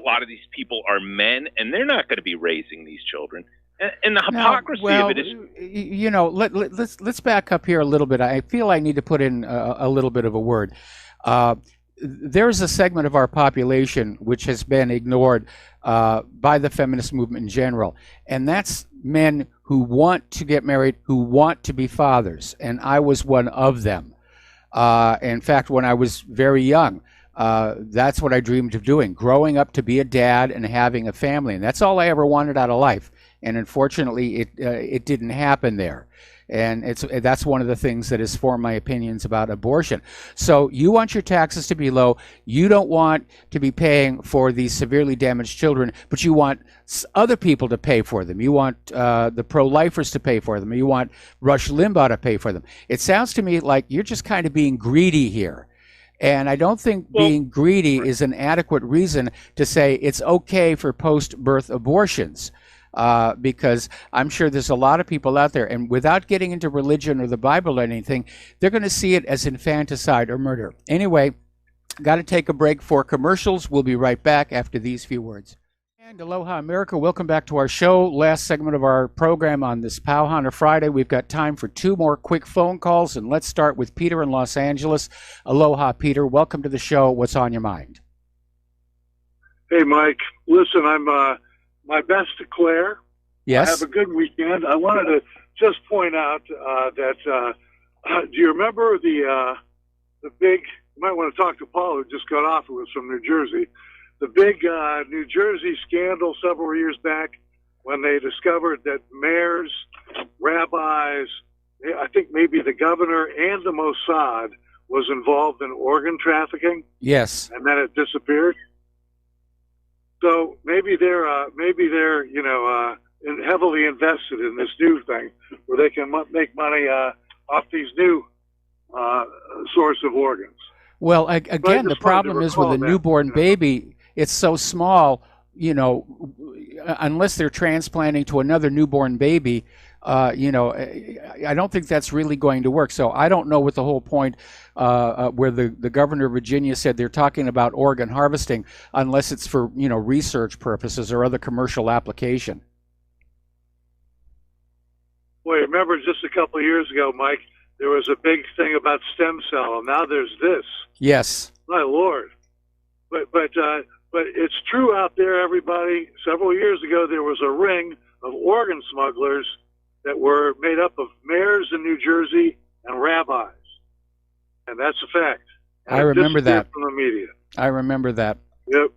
lot of these people are men, and they're not going to be raising these children. And the hypocrisy of it is, let's back up here a little bit. I feel I need to put in a little bit of a word. There's a segment of our population which has been ignored by the feminist movement in general, and that's men who want to get married, who want to be fathers, and I was one of them. In fact, when I was very young, that's what I dreamed of doing, growing up to be a dad and having a family, and that's all I ever wanted out of life. And unfortunately, it didn't happen there. And that's one of the things that has formed my opinions about abortion. So you want your taxes to be low. You don't want to be paying for these severely damaged children, but you want other people to pay for them. You want the pro-lifers to pay for them. You want Rush Limbaugh to pay for them. It sounds to me like you're just kind of being greedy here. And I don't think being greedy is an adequate reason to say it's okay for post-birth abortions. Because I'm sure there's a lot of people out there, and without getting into religion or the Bible or anything, they're going to see it as infanticide or murder. Anyway, got to take a break for commercials. We'll be right back after these few words. And aloha, America. Welcome back to our show. Last segment of our program on this Pauhana Friday. We've got time for 2 more quick phone calls, and let's start with Peter in Los Angeles. Aloha, Peter. Welcome to the show. What's on your mind? Hey, Mike. Listen, I'm my best to Claire. Yes. Have a good weekend. I wanted to just point out that do you remember the the big, you might want to talk to Paul, who just got off, who was from New Jersey. The big New Jersey scandal several years back when they discovered that mayors, rabbis, I think maybe the governor and the Mossad was involved in organ trafficking. Yes. And then it disappeared. So maybe they're heavily invested in this new thing where they can make money off these new source of organs. Well, again, the problem is with a newborn baby, it's so small, unless they're transplanting to another newborn baby, I don't think that's really going to work. So I don't know what the whole point where the governor of Virginia said they're talking about organ harvesting, unless it's for, research purposes or other commercial application. Boy, remember just a couple of years ago, Mike, there was a big thing about stem cell, and now there's this. Yes. My Lord. But it's true out there, everybody. Several years ago, there was a ring of organ smugglers that were made up of mayors in New Jersey and rabbis. And that's a fact. And I remember that. From the media. I remember that. Yep.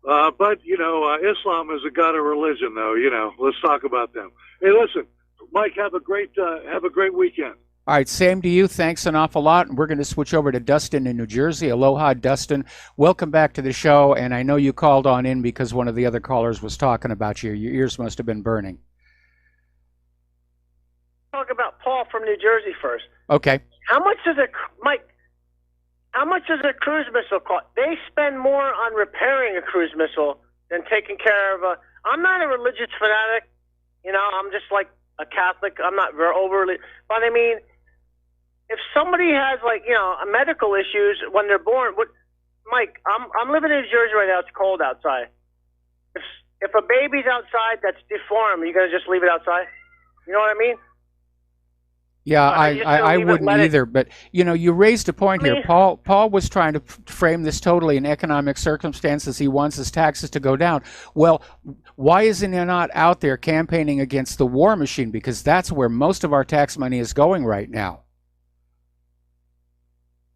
But, Islam is a god of religion, though. Let's talk about them. Hey, listen, Mike, have a great weekend. All right, same to you. Thanks an awful lot. And we're going to switch over to Dustin in New Jersey. Aloha, Dustin. Welcome back to the show. And I know you called on in because one of the other callers was talking about you. Your ears must have been burning. Talk about Paul from New Jersey first. Okay. How much does a cruise missile cost? They spend more on repairing a cruise missile than taking care of I'm not a religious fanatic. I'm just like a Catholic. I'm not very overly, but I mean, if somebody has a medical issues when they're born, Mike, I'm living in New Jersey right now. It's cold outside. If a baby's outside that's deformed, you gonna just leave it outside? You know what I mean? Yeah, I wouldn't either. But, you raised a point here. Paul was trying to frame this totally in economic circumstances. He wants his taxes to go down. Well, why isn't he not out there campaigning against the war machine? Because that's where most of our tax money is going right now.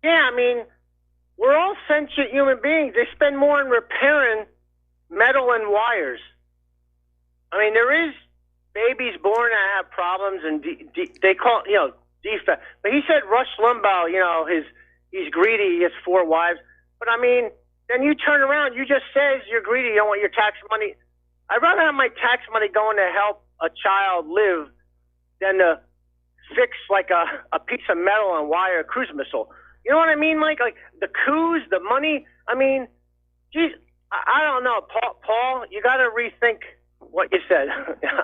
Yeah, I mean, we're all sentient human beings. They spend more on repairing metal and wires. I mean, there is babies born that have problems, and they call it, defect. But he said Rush Limbaugh, he's greedy, he has 4 wives. But I mean, then you turn around, you just says you're greedy, you don't want your tax money. I'd rather have my tax money going to help a child live than to fix like a piece of metal and wire a cruise missile. You know what I mean, Mike? Like the coups, the money. I mean, geez, I don't know, Paul. You got to rethink what you said.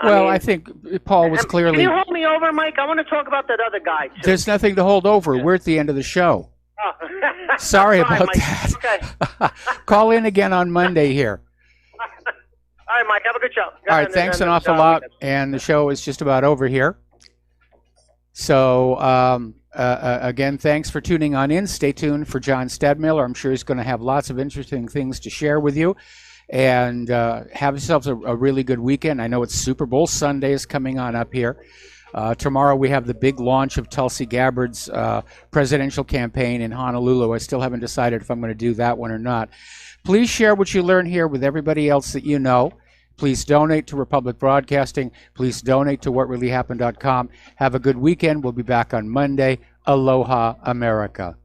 I think Paul was clearly... Can you hold me over, Mike? I want to talk about that other guy, too. There's nothing to hold over. We're at the end of the show. Oh. Sorry about that. Okay. Call in again on Monday here. All right, Mike. Have a good show. All right, thanks an awful lot. And the show is just about over here. So, again, thanks for tuning on in. Stay tuned for John Stadmiller. I'm sure he's going to have lots of interesting things to share with you. And have yourselves a really good weekend. I know it's Super Bowl Sunday is coming on up here. Tomorrow we have the big launch of Tulsi Gabbard's presidential campaign in Honolulu. I still haven't decided if I'm going to do that one or not. Please share what you learn here with everybody else that you know. Please donate to Republic Broadcasting. Please donate to whatreallyhappened.com. Have a good weekend. We'll be back on Monday. Aloha, America.